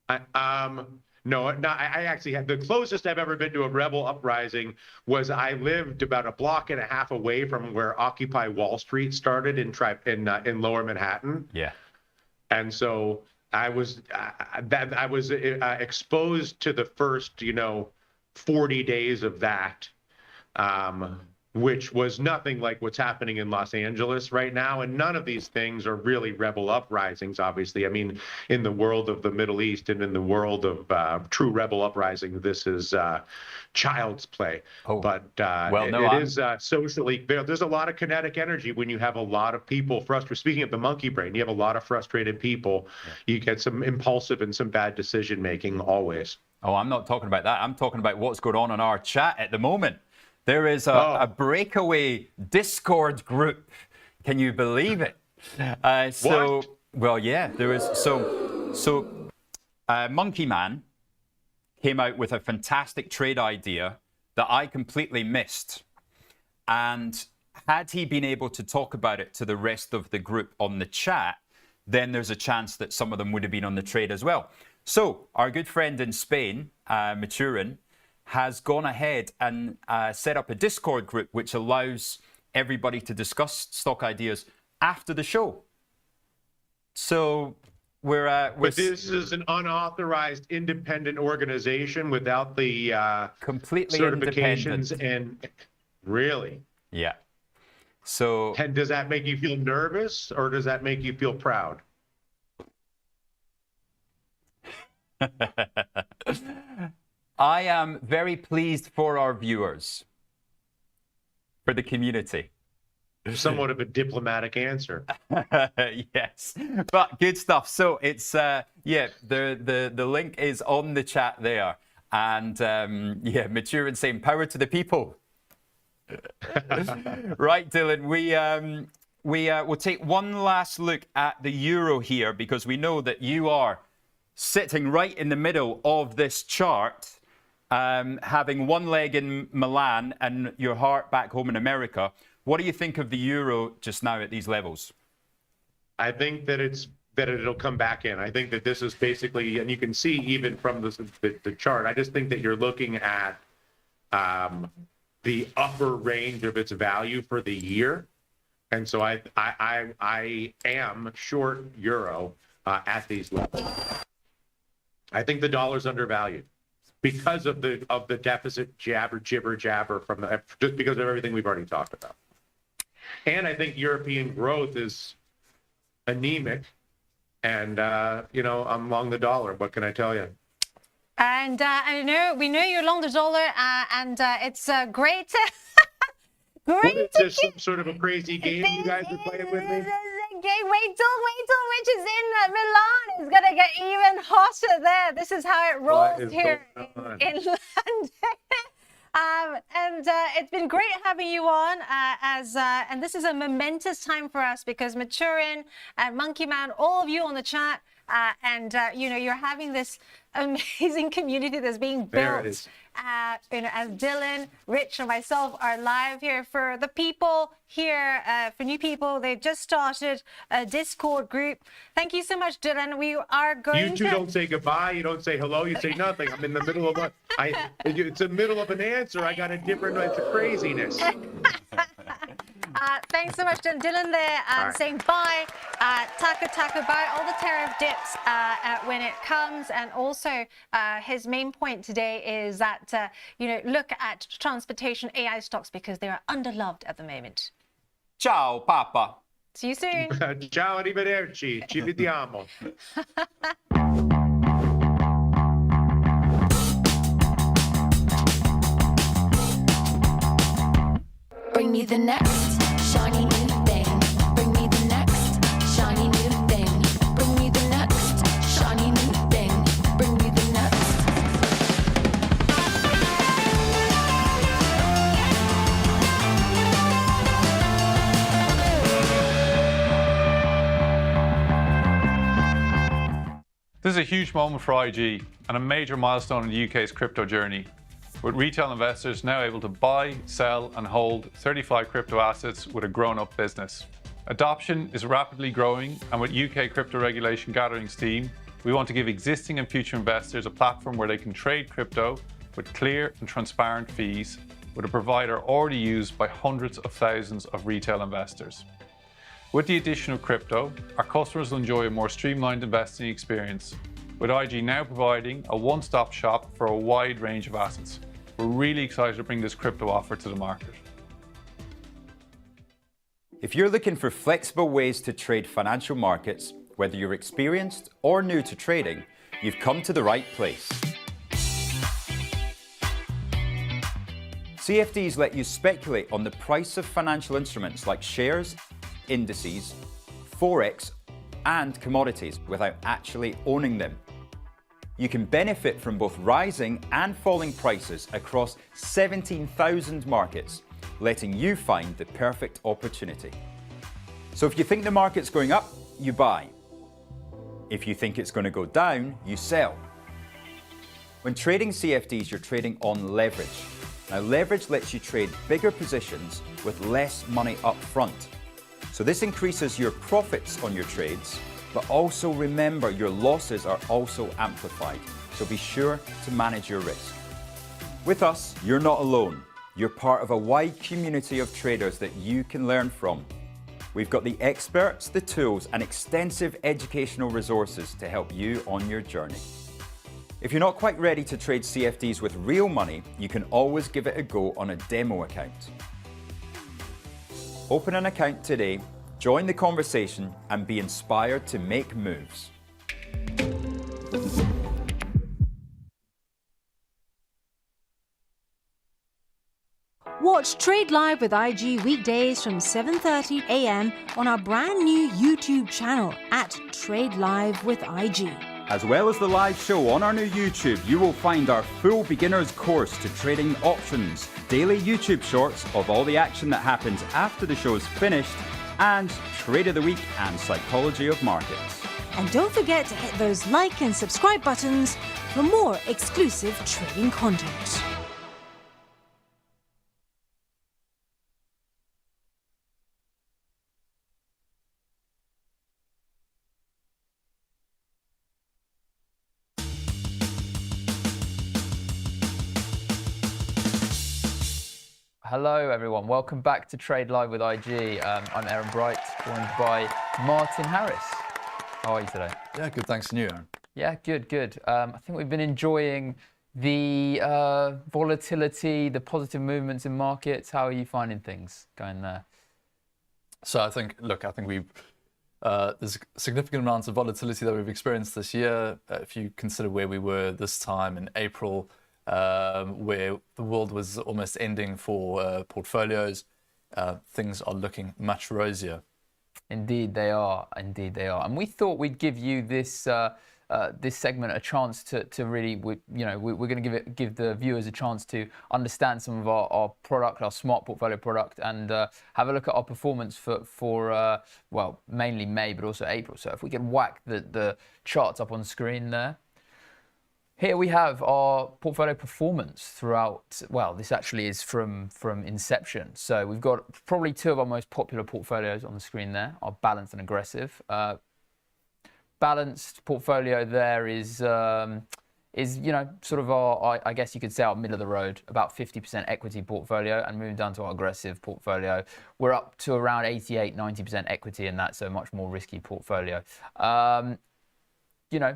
No, I actually had the closest I've ever been to a rebel uprising was I lived about a block and a half away from where Occupy Wall Street started in Lower Manhattan. Yeah. And so I was exposed to the first 40 days of that, which was nothing like what's happening in Los Angeles right now. And none of these things are really rebel uprisings, obviously. I mean, in the world of the Middle East and in the world of true rebel uprising, this is child's play. Oh. But it is socially, there's a lot of kinetic energy when you have a lot of people frustrated. Speaking of the monkey brain, you have a lot of frustrated people. Yeah. You get some impulsive and some bad decision making always. Oh, I'm not talking about that. I'm talking about what's going on in our chat at the moment. There is a breakaway Discord group. Can you believe it? What? Well, yeah, there is. So Monkey Man came out with a fantastic trade idea that I completely missed. And had he been able to talk about it to the rest of the group on the chat, then there's a chance that some of them would have been on the trade as well. So our good friend in Spain, Maturin, has gone ahead and set up a Discord group which allows everybody to discuss stock ideas after the show. So but this is an unauthorized independent organization without the completely certifications and really. Yeah. So. And does that make you feel nervous or does that make you feel proud? I am very pleased for our viewers, for the community. Somewhat of a diplomatic answer. Yes, but good stuff. So it's the link is on the chat there, and Maturin saying power to the people. Right, Dylan. We'll take one last look at the euro here because we know that you are sitting right in the middle of this chart. having one leg in Milan and your heart back home in America. What do you think of the euro just now at these levels? I think that it'll come back in. I think that this is basically, and you can see even from the chart, I just think that you're looking at the upper range of its value for the year. And so I am short euro at these levels. I think the dollar's undervalued because of the deficit jibber jabber just because of everything we've already talked about. And I think European growth is anemic, and I'm long the dollar. What can I tell you? And we know you're long the dollar, and it's great. What is this, some sort of a crazy game you guys are playing with me? Wait till Rich is in Milan. It's gonna get even hotter there. This is how it rolls here in London. And it's been great having you on, and this is a momentous time for us because Maturin and Monkey Man, all of you on the chat, you're having this amazing community that's being built. There it is. As Dylan, Rich, and myself are live here for the people here, for new people. They've just started a Discord group. Thank you so much, Dylan. We are going You two don't say goodbye. You don't say hello. You say nothing. I'm in the middle of it's the middle of an answer. I got a different, it's a craziness. Thanks so much, Dylan there, saying bye, taco, bye, all the tariff dips when it comes. And also his main point today is that, look at transportation AI stocks because they are underloved at the moment. Ciao, Papa. See you soon. Ciao, arrivederci. Ci vediamo. Bring me the next shiny new thing. Bring me the next shiny new thing. Bring me the next shiny new thing. Bring me the next. This is a huge moment for IG and a major milestone in the UK's crypto journey, with retail investors now able to buy, sell and hold 35 crypto assets with a grown-up business. Adoption is rapidly growing, and with UK crypto regulation gathering steam, we want to give existing and future investors a platform where they can trade crypto with clear and transparent fees with a provider already used by hundreds of thousands of retail investors. With the addition of crypto, our customers will enjoy a more streamlined investing experience, with IG now providing a one-stop shop for a wide range of assets. We're really excited to bring this crypto offer to the market. If you're looking for flexible ways to trade financial markets, whether you're experienced or new to trading, you've come to the right place. CFDs let you speculate on the price of financial instruments like shares, indices, forex, and commodities without actually owning them. You can benefit from both rising and falling prices across 17,000 markets, letting you find the perfect opportunity. So if you think the market's going up, you buy. If you think it's going to go down, you sell. When trading CFDs, you're trading on leverage. Now, leverage lets you trade bigger positions with less money up front. So this increases your profits on your trades, but also remember your losses are also amplified. So be sure to manage your risk. With us, you're not alone. You're part of a wide community of traders that you can learn from. We've got the experts, the tools, and extensive educational resources to help you on your journey. If you're not quite ready to trade CFDs with real money, you can always give it a go on a demo account. Open an account today, join the conversation, and be inspired to make moves. Watch Trade Live with IG weekdays from 7:30 a.m. on our brand new YouTube channel at Trade Live with IG. As well as the live show on our new YouTube, you will find our full beginner's course to trading options, daily YouTube shorts of all the action that happens after the show's finished, and Trade of the Week and Psychology of Markets. And don't forget to hit those like and subscribe buttons for more exclusive trading content. Hello everyone, welcome back to Trade Live with IG. I'm Aaron Bright, joined by Martin Harris. How are you today? Yeah, good, thanks to you, Aaron. Yeah, good. I think we've been enjoying the volatility, the positive movements in markets. How are you finding things going there? So I think we've there's significant amounts of volatility that we've experienced this year. If you consider where we were this time in April, where the world was almost ending for portfolios, things are looking much rosier. Indeed they are. And we thought we'd give you this this segment a chance to really, we're going to give the viewers a chance to understand some of our product, our smart portfolio product, and have a look at our performance for well, mainly May, but also April. So if we can whack the charts up on screen there. Here we have our portfolio performance throughout, well, this actually is from inception. So we've got probably two of our most popular portfolios on the screen there, our balanced and aggressive. Balanced portfolio there is sort of our, I guess you could say, our middle of the road, about 50% equity portfolio, and moving down to our aggressive portfolio, we're up to around 88-90% equity in that, so much more risky portfolio.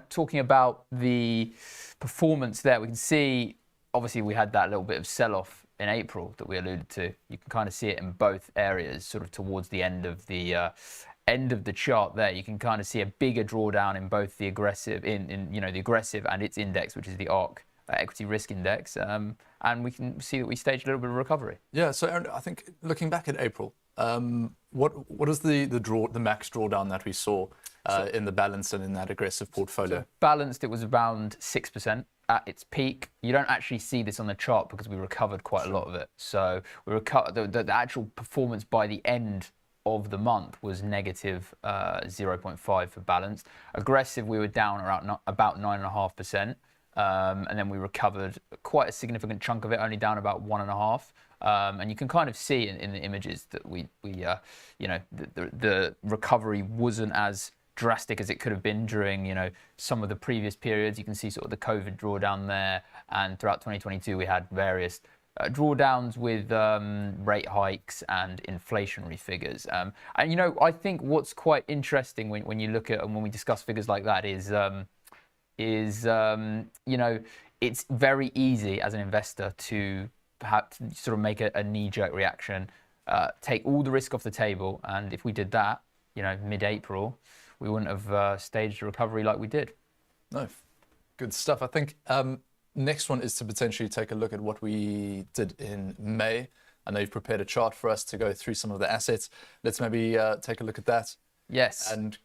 Talking about the performance there, we can see, obviously we had that little bit of sell-off in April that we alluded to. You can kind of see it in both areas, sort of towards the end of the chart there. You can kind of see a bigger drawdown in both the aggressive, the aggressive and its index, which is the ARC equity risk index, and we can see that we staged a little bit of recovery. Yeah, so Aaron, I think looking back at April, what is the max drawdown that we saw in the balanced and in that aggressive portfolio? So balanced, it was around 6% at its peak. You don't actually see this on the chart because we recovered quite a lot of it. So we recovered the actual performance by the end of the month was negative 0.5 for balanced. Aggressive, we were down around about 9.5%. And then we recovered quite a significant chunk of it, only down about 1.5%. And you can kind of see in the images that the recovery wasn't as drastic as it could have been during, some of the previous periods. You can see sort of the COVID drawdown there, and throughout 2022 we had various drawdowns with rate hikes and inflationary figures. And I think what's quite interesting when you look at and when we discuss figures like that is it's very easy as an investor to perhaps sort of make a knee-jerk reaction, take all the risk off the table, and if we did that, mid-April, we wouldn't have staged a recovery like we did. No, good stuff. I think next one is to potentially take a look at what we did in May. I know you've prepared a chart for us to go through some of the assets. Let's maybe take a look at that. Yes. And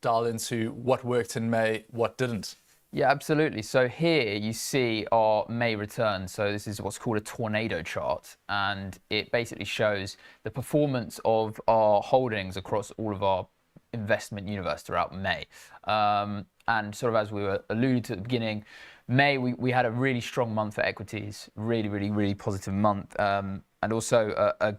dial into what worked in May, what didn't. Yeah, absolutely. So here you see our May return. So this is what's called a tornado chart, and it basically shows the performance of our holdings across all of our investment universe throughout May. And sort of as we were alluded to at the beginning, May we had a really strong month for equities, really positive month, and also a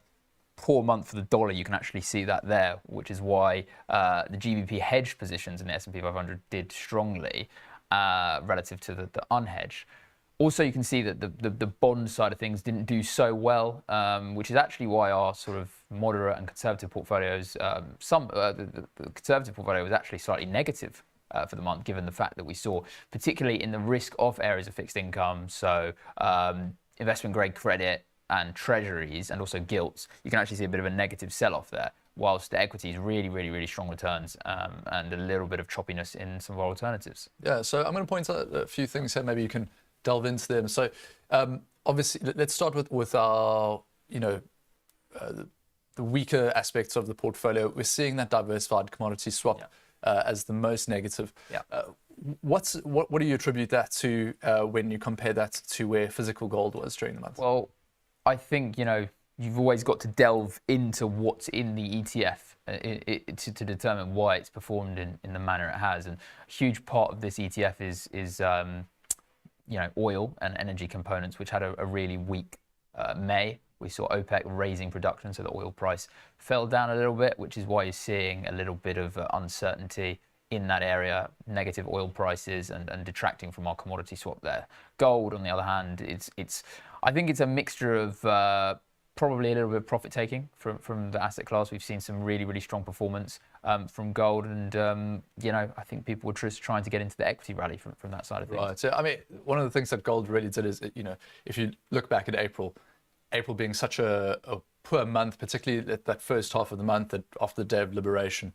poor month for the dollar. You can actually see that there, which is why the GBP hedged positions in the S&P 500 did strongly relative to the unhedged. Also, you can see that the bond side of things didn't do so well, which is actually why our sort of moderate and conservative portfolios, the conservative portfolio was actually slightly negative for the month, given the fact that we saw, particularly in the risk-off areas of fixed income, so investment-grade credit and treasuries, and also gilts, you can actually see a bit of a negative sell-off there, whilst the equities really strong returns and a little bit of choppiness in some of our alternatives. Yeah, so I'm going to point out a few things here. Maybe you can delve into them. So obviously, let's start with our, the weaker aspects of the portfolio. We're seeing that diversified commodity swap as the most negative. Yeah. What do you attribute that to when you compare that to where physical gold was during the month? Well, I think, you've always got to delve into what's in the ETF to determine why it's performed in the manner it has. And a huge part of this ETF is oil and energy components, which had a really weak May. We saw OPEC raising production, so the oil price fell down a little bit, which is why you're seeing a little bit of uncertainty in that area, negative oil prices and detracting from our commodity swap there. Gold, on the other hand, I think it's a mixture of probably a little bit of profit taking from the asset class. We've seen some really, really strong performance from gold, and I think people were just trying to get into the equity rally from that side of things. Right. So, I mean, one of the things that gold really did is, if you look back at April being such a poor month, particularly at that first half of the month after the day of liberation,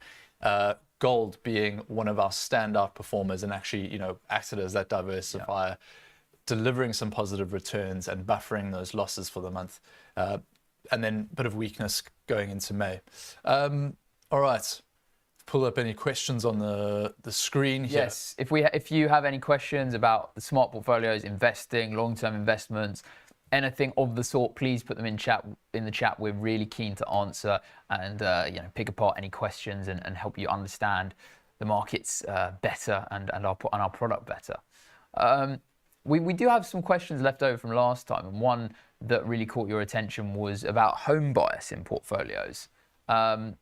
gold being one of our standout performers and actually, acted as that diversifier, delivering some positive returns and buffering those losses for the month. And then a bit of weakness going into May. All right. Pull up any questions on the screen here. Yes, if you have any questions about the smart portfolios, investing, long-term investments, anything of the sort, please put them in the chat. We're really keen to answer and pick apart any questions and help you understand the markets better and our product better. We do have some questions left over from last time, and one that really caught your attention was about home bias in portfolios. I'm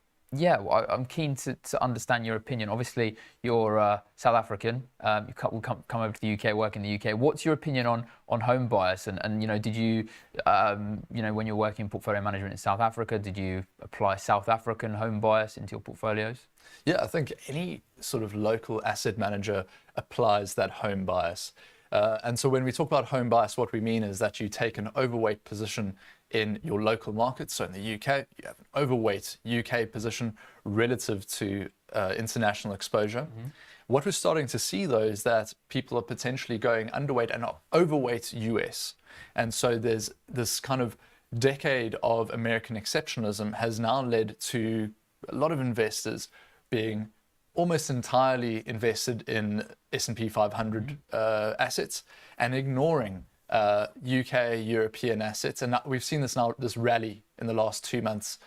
keen to understand your opinion. Obviously, you're South African. You come over to the UK, work in the UK. What's your opinion on home bias? And did you, when you're working in portfolio management in South Africa, did you apply South African home bias into your portfolios? Yeah, I think any sort of local asset manager applies that home bias. And so when we talk about home bias, what we mean is that you take an overweight position in your local market. So in the UK, you have an overweight UK position relative to international exposure. Mm-hmm. What we're starting to see, though, is that people are potentially going underweight and overweight US. And so there's this kind of decade of American exceptionalism has now led to a lot of investors being almost entirely invested in S&P 500 assets and ignoring UK, European assets. And we've seen this rally in the last 2 months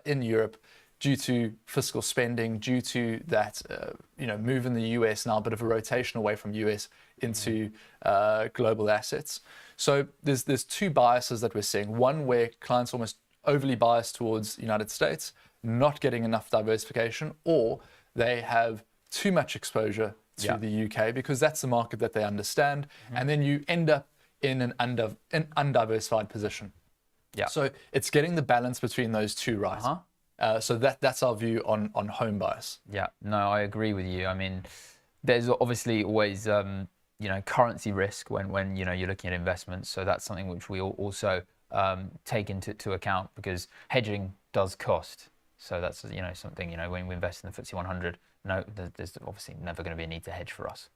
in Europe due to fiscal spending, due to that move in the US now, a bit of a rotation away from US into global assets. So there's two biases that we're seeing. One where clients are almost overly biased towards the United States, not getting enough diversification, or they have too much exposure to the UK because that's the market that they understand. Mm-hmm. And then you end up in an undiversified position. Yeah. So it's getting the balance between those two right. Uh-huh. So that's our view on home bias. Yeah, no, I agree with you. I mean, there's obviously always currency risk when you're looking at investments. So that's something which we also take into account because hedging does cost. So that's something when we invest in the FTSE 100, there's obviously never going to be a need to hedge for us.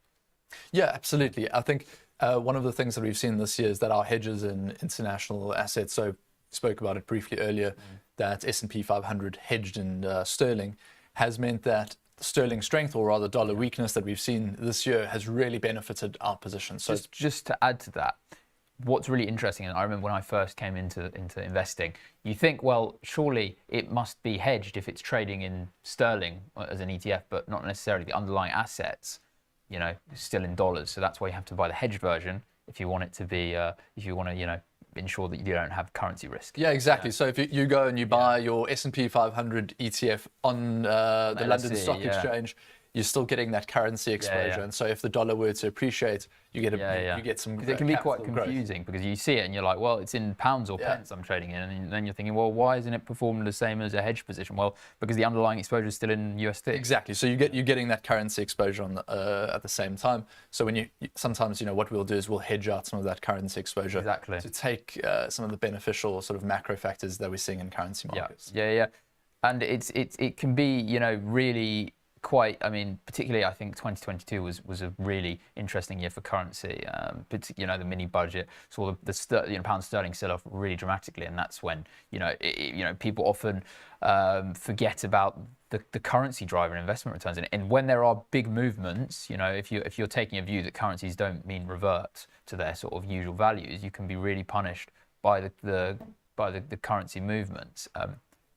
Yeah, absolutely. I think one of the things that we've seen this year is that our hedges in international assets, so spoke about it briefly earlier, that S&P 500 hedged in sterling has meant that sterling strength, or rather dollar weakness that we've seen this year has really benefited our position. So just to add to that, what's really interesting, and I remember when I first came into investing, you think, well, surely it must be hedged if it's trading in sterling as an ETF, but not necessarily the underlying assets, still in dollars. So that's why you have to buy the hedged version if you want it to be, if you want to, ensure that you don't have currency risk. Yeah, exactly. So if you go and you buy your S&P 500 ETF on the London Stock Exchange, you're still getting that currency exposure. And so if the dollar were to appreciate, you get some. Because it can be quite confusing because you see it and you're like, well, it's in pounds or pence I'm trading in, and then you're thinking, well, why isn't it performing the same as a hedge position? Well, because the underlying exposure is still in USD. Exactly. So you're getting that currency exposure on at the same time. So when sometimes what we'll do is we'll hedge out some of that currency exposure to take some of the beneficial sort of macro factors that we're seeing in currency markets. Yeah. And it can be really quite, particularly I think 2022 was a really interesting year for currency. The mini budget saw the pound sterling sell off really dramatically, and that's when people often forget about the currency driver and investment returns. And when there are big movements, if you're taking a view that currencies don't mean revert to their sort of usual values, you can be really punished by the by the currency movements.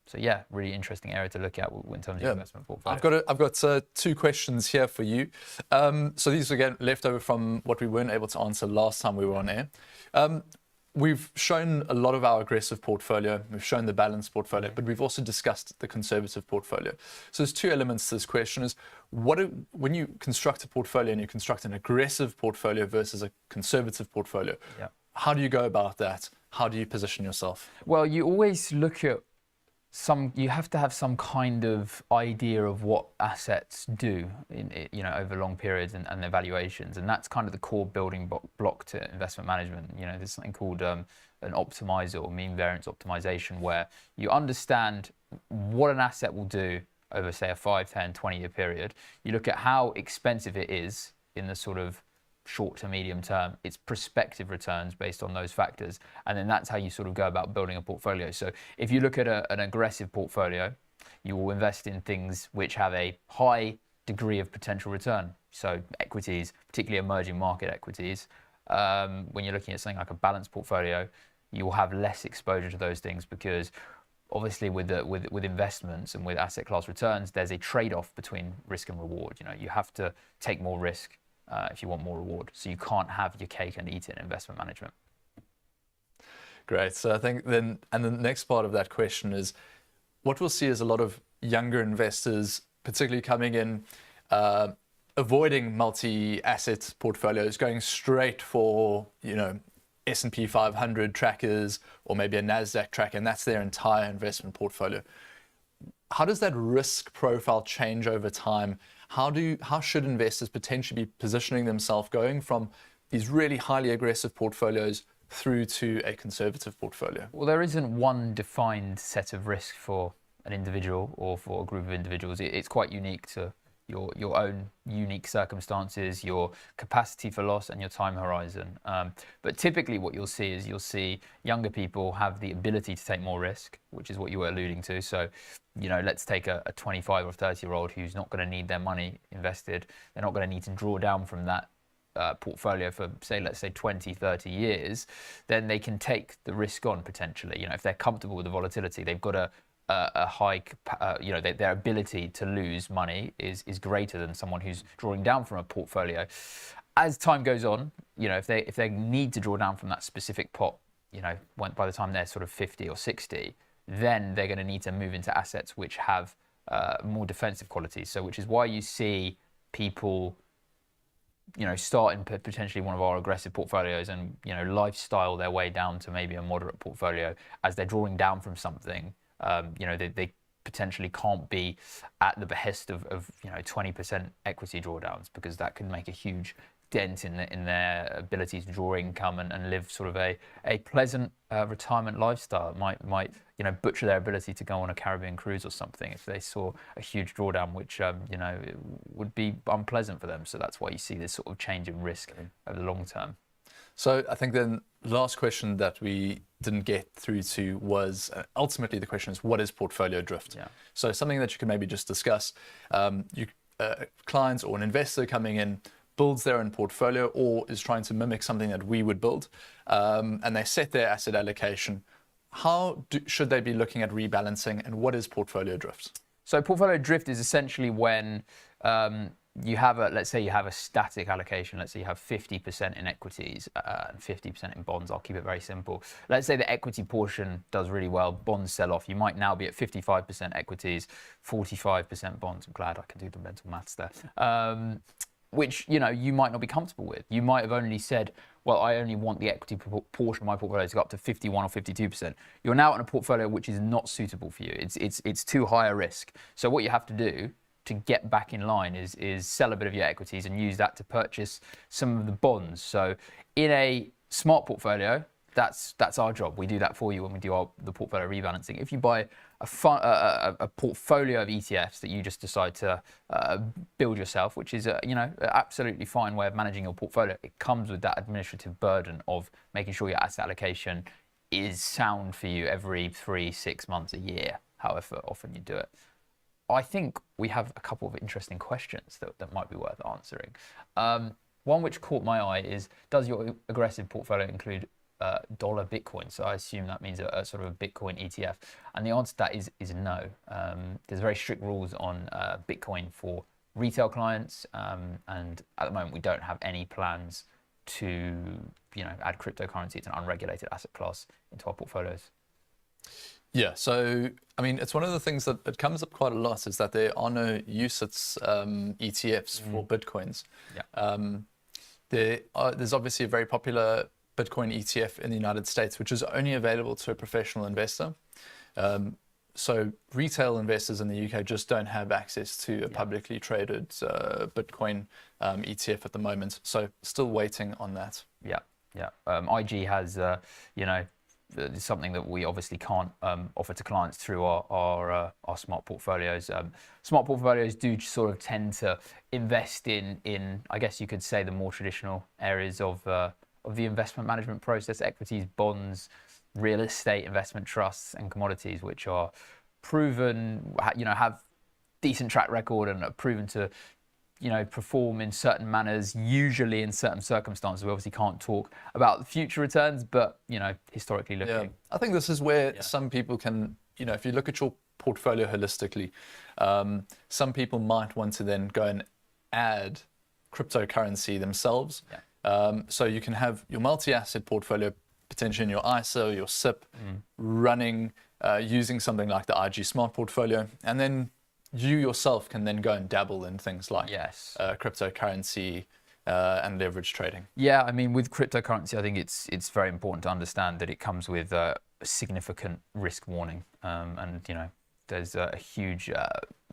So yeah, really interesting area to look at in terms of your investment portfolio. I've got 2 questions here for you. So these are again left over from what we weren't able to answer last time we were on air. We've shown a lot of our aggressive portfolio. We've shown the balanced portfolio, but we've also discussed the conservative portfolio. So there's 2 elements to this question: is when you construct a portfolio and you construct an aggressive portfolio versus a conservative portfolio, how do you go about that? How do you position yourself? Well, you always look at you have to have some kind of idea of what assets do over long periods and their valuations, and that's kind of the core building block to investment management. There's something called an optimizer or mean variance optimization, where you understand what an asset will do over, say, a 5, 10, 20-year period. You look at how expensive it is in the sort of short to medium term, its prospective returns based on those factors, and then that's how you sort of go about building a portfolio. So if you look at an aggressive portfolio, you will invest in things which have a high degree of potential return. So equities, particularly emerging market equities. When you're looking at something like a balanced portfolio, you will have less exposure to those things, because obviously with investments and with asset class returns, there's a trade-off between risk and reward. You have to take more risk if you want more reward. So you can't have your cake and eat it in investment management. Great. So I think then, and the next part of that question is, what we'll see is a lot of younger investors, particularly coming in, avoiding multi-asset portfolios, going straight for, S&P 500 trackers or maybe a NASDAQ tracker, and that's their entire investment portfolio. How does that risk profile change over time? How should investors potentially be positioning themselves going from these really highly aggressive portfolios through to a conservative portfolio? Well, there isn't one defined set of risk for an individual or for a group of individuals. It's quite unique to your own unique circumstances, your capacity for loss, and your time horizon. But typically what you'll see younger people have the ability to take more risk, which is what you were alluding to. So, let's take a 25 or 30-year-old who's not going to need their money invested. They're not going to need to draw down from that portfolio for, let's say 20, 30 years. Then they can take the risk on potentially. If they're comfortable with the volatility, they've got a high, their ability to lose money is greater than someone who's drawing down from a portfolio. As time goes on, if they need to draw down from that specific pot, by the time they're sort of 50 or 60, then they're going to need to move into assets which have more defensive qualities. So, which is why you see people, start in potentially one of our aggressive portfolios and, lifestyle their way down to maybe a moderate portfolio as they're drawing down from something. They potentially can't be at the behest of 20% equity drawdowns, because that could make a huge dent in their ability to draw income and live sort of a pleasant retirement lifestyle. It might butcher their ability to go on a Caribbean cruise or something if they saw a huge drawdown, which would be unpleasant for them. So that's why you see this sort of change in risk over the long term. So I think then the last question that we didn't get through to was ultimately the question is, what is portfolio drift? Yeah. So something that you can maybe just discuss. Clients or an investor coming in builds their own portfolio or is trying to mimic something that we would build, and they set their asset allocation. How should they be looking at rebalancing, and what is portfolio drift? So portfolio drift is essentially when you have let's say you have a static allocation. Let's say you have 50% in equities and 50% in bonds. I'll keep it very simple. Let's say the equity portion does really well, bonds sell off. You might now be at 55% equities, 45% bonds. I'm glad I can do the mental maths there. Which, you might not be comfortable with. You might have only said, well, I only want the equity portion of my portfolio to go up to 51 or 52%. You're now in a portfolio which is not suitable for you. It's too high a risk. So what you have to do to get back in line is sell a bit of your equities and use that to purchase some of the bonds. So in a smart portfolio, that's our job. We do that for you when we do the portfolio rebalancing. If you buy a portfolio of ETFs that you just decide to build yourself, which is an absolutely fine way of managing your portfolio, it comes with that administrative burden of making sure your asset allocation is sound for you every 3, 6 months, a year, however often you do it. I think we have a couple of interesting questions that might be worth answering. One which caught my eye is, does your aggressive portfolio include dollar Bitcoin? So I assume that means a sort of a Bitcoin ETF. And the answer to that is no. There's very strict rules on Bitcoin for retail clients, and at the moment we don't have any plans to add cryptocurrency. It's an unregulated asset class into our portfolios. Yeah, so I mean, it's one of the things that it comes up quite a lot is that there are no UCITS ETFs for Bitcoins. Yeah. There's obviously a very popular Bitcoin ETF in the United States, which is only available to a professional investor. So retail investors in the UK just don't have access to a publicly traded Bitcoin ETF at the moment. So still waiting on that. Yeah, yeah. IG has, something that we obviously can't offer to clients through our smart portfolios. Smart portfolios do sort of tend to invest in, I guess you could say, the more traditional areas of the investment management process: equities, bonds, real estate, investment trusts, and commodities, which are proven, have decent track record and are proven to, perform in certain manners, usually in certain circumstances. We obviously can't talk about the future returns, but, historically looking. Yeah. I think this is where some people can, if you look at your portfolio holistically, some people might want to then go and add cryptocurrency themselves. Yeah. So you can have your multi-asset portfolio potentially in your ISA or your SIP running using something like the IG Smart Portfolio, and then you yourself can then go and dabble in things like cryptocurrency and leverage trading. Yeah, I mean, with cryptocurrency, I think it's very important to understand that it comes with a significant risk warning, and there's a huge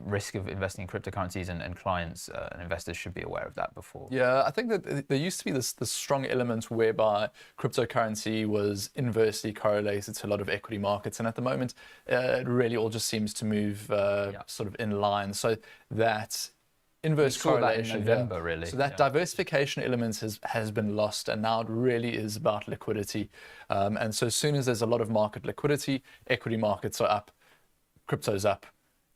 risk of investing in cryptocurrencies, and clients and investors should be aware of that before. Yeah, I think that there used to be this strong element whereby cryptocurrency was inversely correlated to a lot of equity markets, and at the moment it really all just seems to move sort of in line. So that inverse correlation, in November, really. So that diversification element has been lost, and now it really is about liquidity. And so as soon as there's a lot of market liquidity, equity markets are up, crypto's up,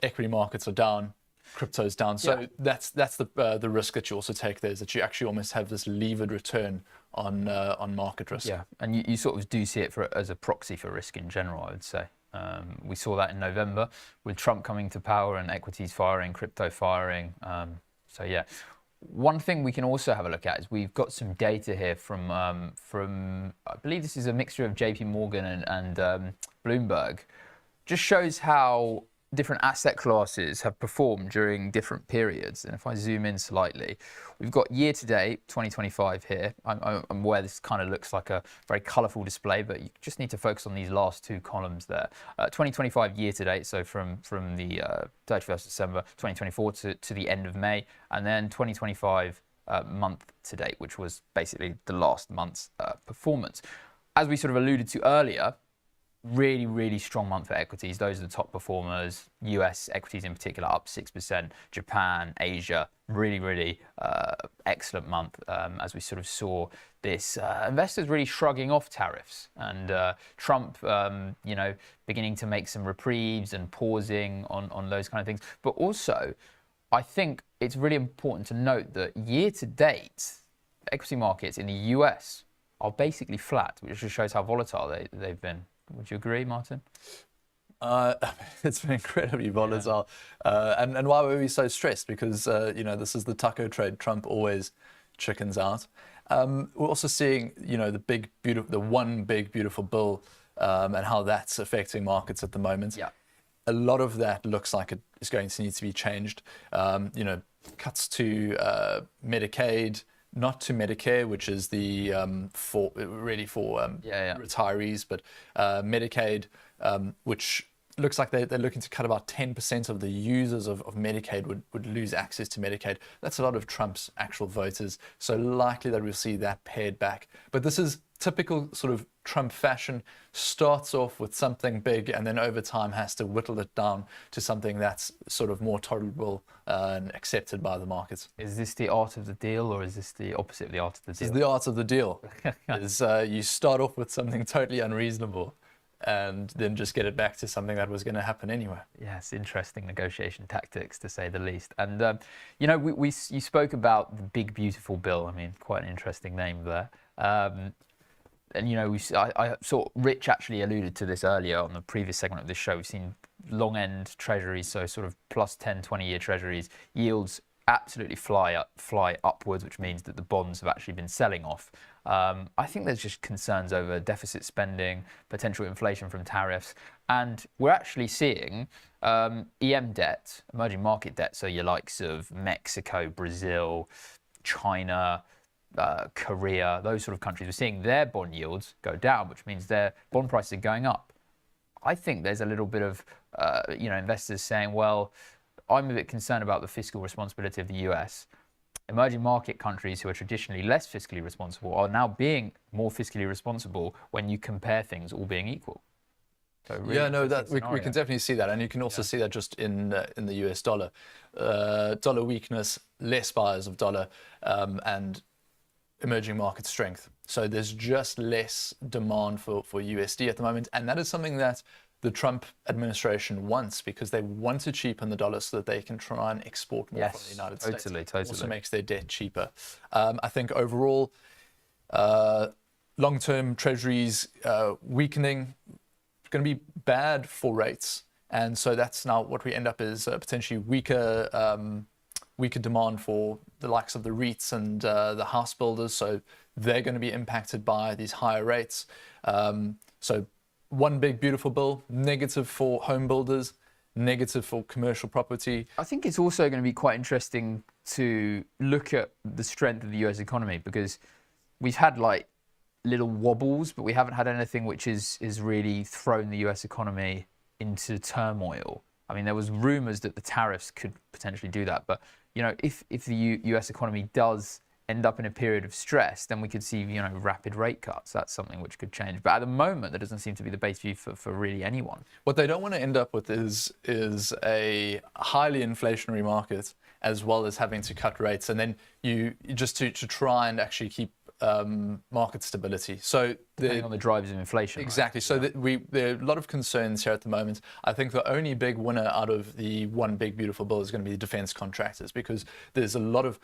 equity markets are down, crypto's down. So that's the risk that you also take there, is that you actually almost have this levered return on market risk. Yeah, and you sort of do see it as a proxy for risk in general, I would say. We saw that in November with Trump coming to power and equities firing, crypto firing. So yeah. One thing we can also have a look at is we've got some data here from I believe this is a mixture of JP Morgan and Bloomberg. Just shows how different asset classes have performed during different periods. And if I zoom in slightly, we've got year-to-date 2025 here. I'm aware this kind of looks like a very colourful display, but you just need to focus on these last two columns there. 2025 year-to-date, so from the 31st December 2024 to the end of May, and then 2025 month-to-date, which was basically the last month's performance. As we sort of alluded to earlier, really, really strong month for equities. Those are the top performers. US equities in particular up 6%. Japan, Asia, really, really excellent month as we sort of saw this investors really shrugging off tariffs and Trump, beginning to make some reprieves and pausing on those kind of things. But also, I think it's really important to note that year to date, equity markets in the US are basically flat, which just shows how volatile they've been. Would you agree, Martin? It's been incredibly volatile. And why were we so stressed? Because, this is the taco trade. Trump always chickens out. We're also seeing, the one big, beautiful bill and how that's affecting markets at the moment. Yeah. A lot of that looks like it is going to need to be changed. Cuts to Medicaid, not to Medicare, which is the for retirees, but Medicaid, which looks like they're looking to cut about 10% of the users of Medicaid would lose access to Medicaid. That's a lot of Trump's actual voters, so likely that we'll see that pared back. But this is typical sort of Trump fashion, starts off with something big and then over time has to whittle it down to something that's sort of more tolerable and accepted by the markets. Is this the art of the deal, or is this the opposite of the art of the deal? This is the art of the deal. Is you start off with something totally unreasonable and then just get it back to something that was going to happen anyway. Yes, interesting negotiation tactics, to say the least. And, you spoke about the big, beautiful bill. I mean, quite an interesting name there. and I saw Rich actually alluded to this earlier on the previous segment of this show. We've seen long end treasuries, so sort of plus 10, 20-year treasuries, yields absolutely fly upwards, which means that the bonds have actually been selling off. I think there's just concerns over deficit spending, potential inflation from tariffs, and we're actually seeing EM debt, emerging market debt, so your likes of Mexico, Brazil, China, Korea, those sort of countries, we're seeing their bond yields go down, which means their bond prices are going up. I think there's a little bit of investors saying, well, I'm a bit concerned about the fiscal responsibility of the US. Emerging market countries who are traditionally less fiscally responsible are now being more fiscally responsible when you compare things all being equal. So really we can definitely see that, and you can also see that just in the US dollar. Dollar weakness, less buyers of dollar, and emerging market strength. So there's just less demand for USD at the moment, and that is something that the Trump administration wants, because they want to cheapen the dollar so that they can try and export more from the United States. Totally. Also makes their debt cheaper. I think overall, long-term treasuries weakening is going to be bad for rates, and so that's now what we end up is potentially weaker demand for the likes of the REITs and the house builders. So they're going to be impacted by these higher rates. So one big beautiful bill, negative for home builders, negative for commercial property. I think it's also going to be quite interesting to look at the strength of the US economy, because we've had like little wobbles, but we haven't had anything which is really thrown the US economy into turmoil. I mean, there was rumors that the tariffs could potentially do that, but if the US economy does end up in a period of stress, then we could see rapid rate cuts. That's something which could change. But at the moment, that doesn't seem to be the base view for really anyone. What they don't want to end up with is a highly inflationary market, as well as having to cut rates, and then you just to try and actually keep market stability. So depending on the drivers of inflation. Exactly. Right? So there are a lot of concerns here at the moment. I think the only big winner out of the one big beautiful bill is going to be the defense contractors, because there's a lot of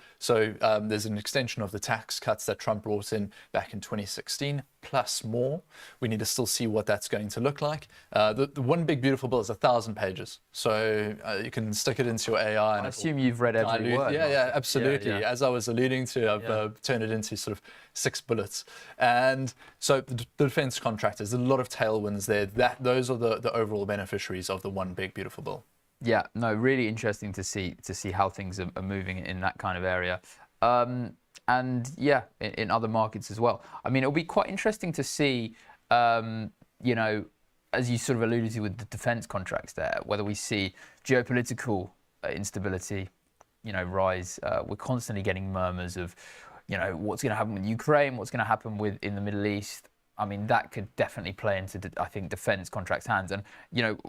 there's an extension of the tax cuts that Trump brought in back in 2016, plus more. We need to still see what that's going to look like. The one big beautiful bill is 1,000 pages, so you can stick it into your AI. And I assume you've read every word. Yeah, absolutely. Yeah. As I was alluding to, I've turned it into sort of 6 bullets. And so the defense contractors, there's a lot of tailwinds there. Those are the overall beneficiaries of the one big beautiful bill. Yeah, no, really interesting to see how things are moving in that kind of area. And yeah, in other markets as well. I mean, it'll be quite interesting to see, as you sort of alluded to with the defense contracts there, whether we see geopolitical instability, rise. We're constantly getting murmurs of, what's going to happen with Ukraine, what's going to happen in the Middle East. I mean, that could definitely play into, I think, defense contracts' hands. And,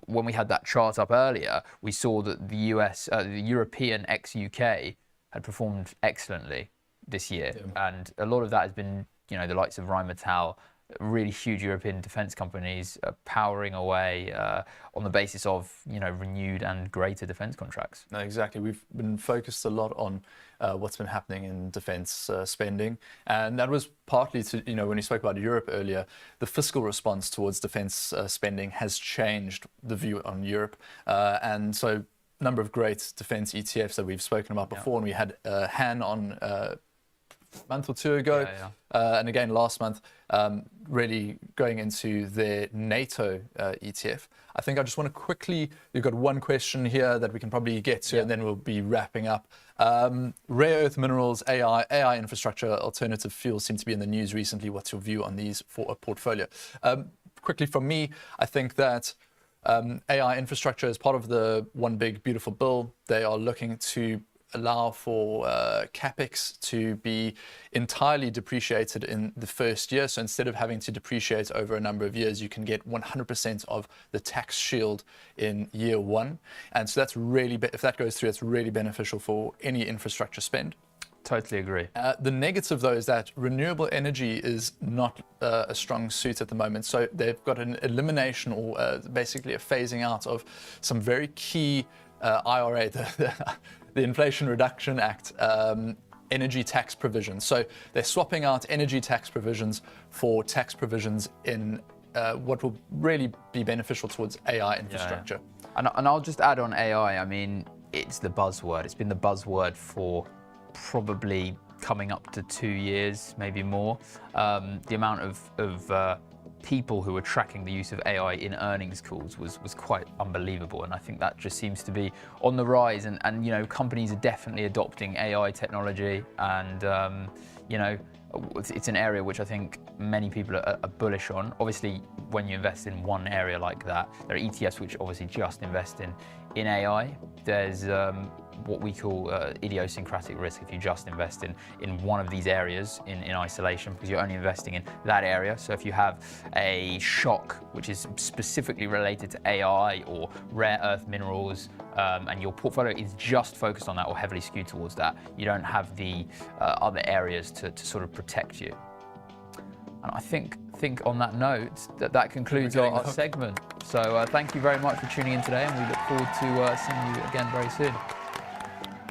when we had that chart up earlier, we saw that the European ex-UK had performed excellently this year. Yeah. And a lot of that has been, the likes of Rheinmetall, really huge European defense companies powering away on the basis of, renewed and greater defense contracts. No, exactly. We've been focused a lot on what's been happening in defense spending. And that was partly to, when you spoke about Europe earlier, the fiscal response towards defense spending has changed the view on Europe. And so a number of great defense ETFs that we've spoken about before, and we had Han on a month or two ago, and again last month, really going into their NATO ETF. I think I just want to quickly, you've got one question here that we can probably get to, and then we'll be wrapping up. Rare earth minerals, AI infrastructure, alternative fuels seem to be in the news recently. What's your view on these for a portfolio? Quickly from me, I think that AI infrastructure is part of the one big beautiful bill. They are looking to allow for capex to be entirely depreciated in the first year. So instead of having to depreciate over a number of years, you can get 100% of the tax shield in year one. And so that's really, if that goes through, it's really beneficial for any infrastructure spend. Totally agree. The negative, though, is that renewable energy is not a strong suit at the moment. So they've got an elimination or basically a phasing out of some very key IRA, the Inflation Reduction Act, energy tax provisions. So they're swapping out energy tax provisions for tax provisions in what will really be beneficial towards AI infrastructure. And I'll just add on AI, I mean, it's the buzzword. It's been the buzzword for probably coming up to 2 years, maybe more. The amount of people who were tracking the use of AI in earnings calls was quite unbelievable, and I think that just seems to be on the rise. And you know, companies are definitely adopting AI technology, and you know, it's an area which I think many people are bullish on. Obviously, when you invest in one area like that, there are ETFs which obviously just invest in AI. There's what we call idiosyncratic risk if you just invest in one of these areas in isolation, because you're only investing in that area. So if you have a shock which is specifically related to AI or rare earth minerals, and your portfolio is just focused on that or heavily skewed towards that, you don't have the other areas to sort of protect you. And I think on that note, that concludes our segment. So thank you very much for tuning in today, and we look forward to seeing you again very soon.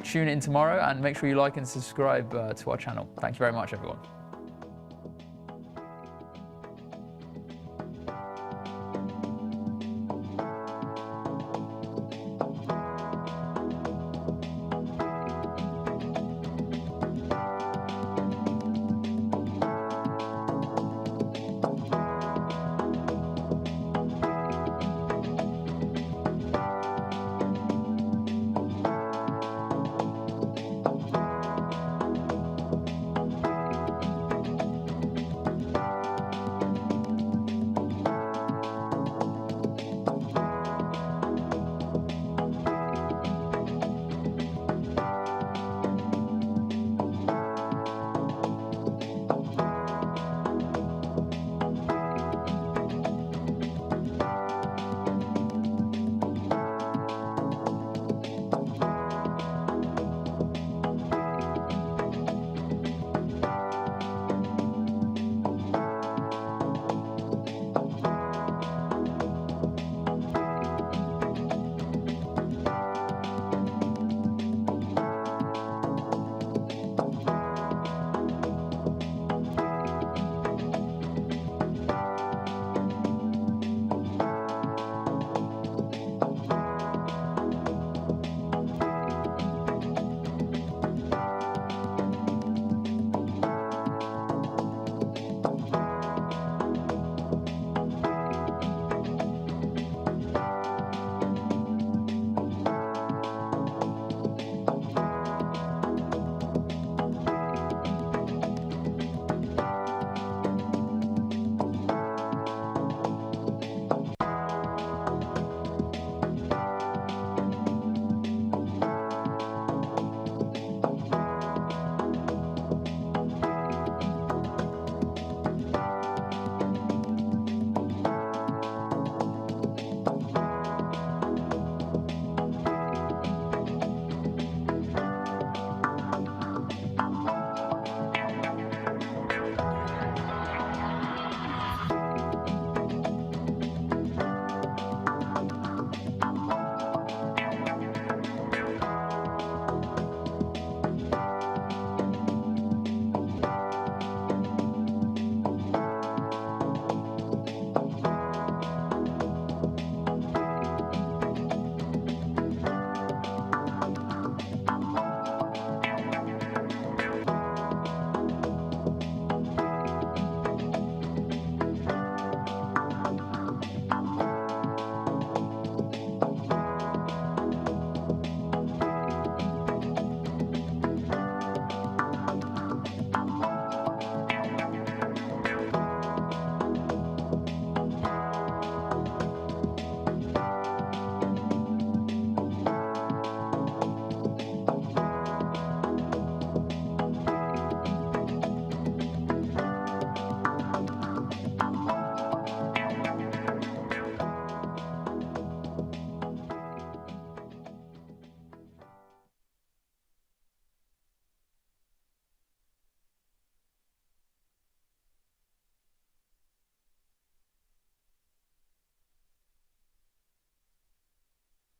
Tune in tomorrow and make sure you like and subscribe to our channel. Thank you very much, everyone.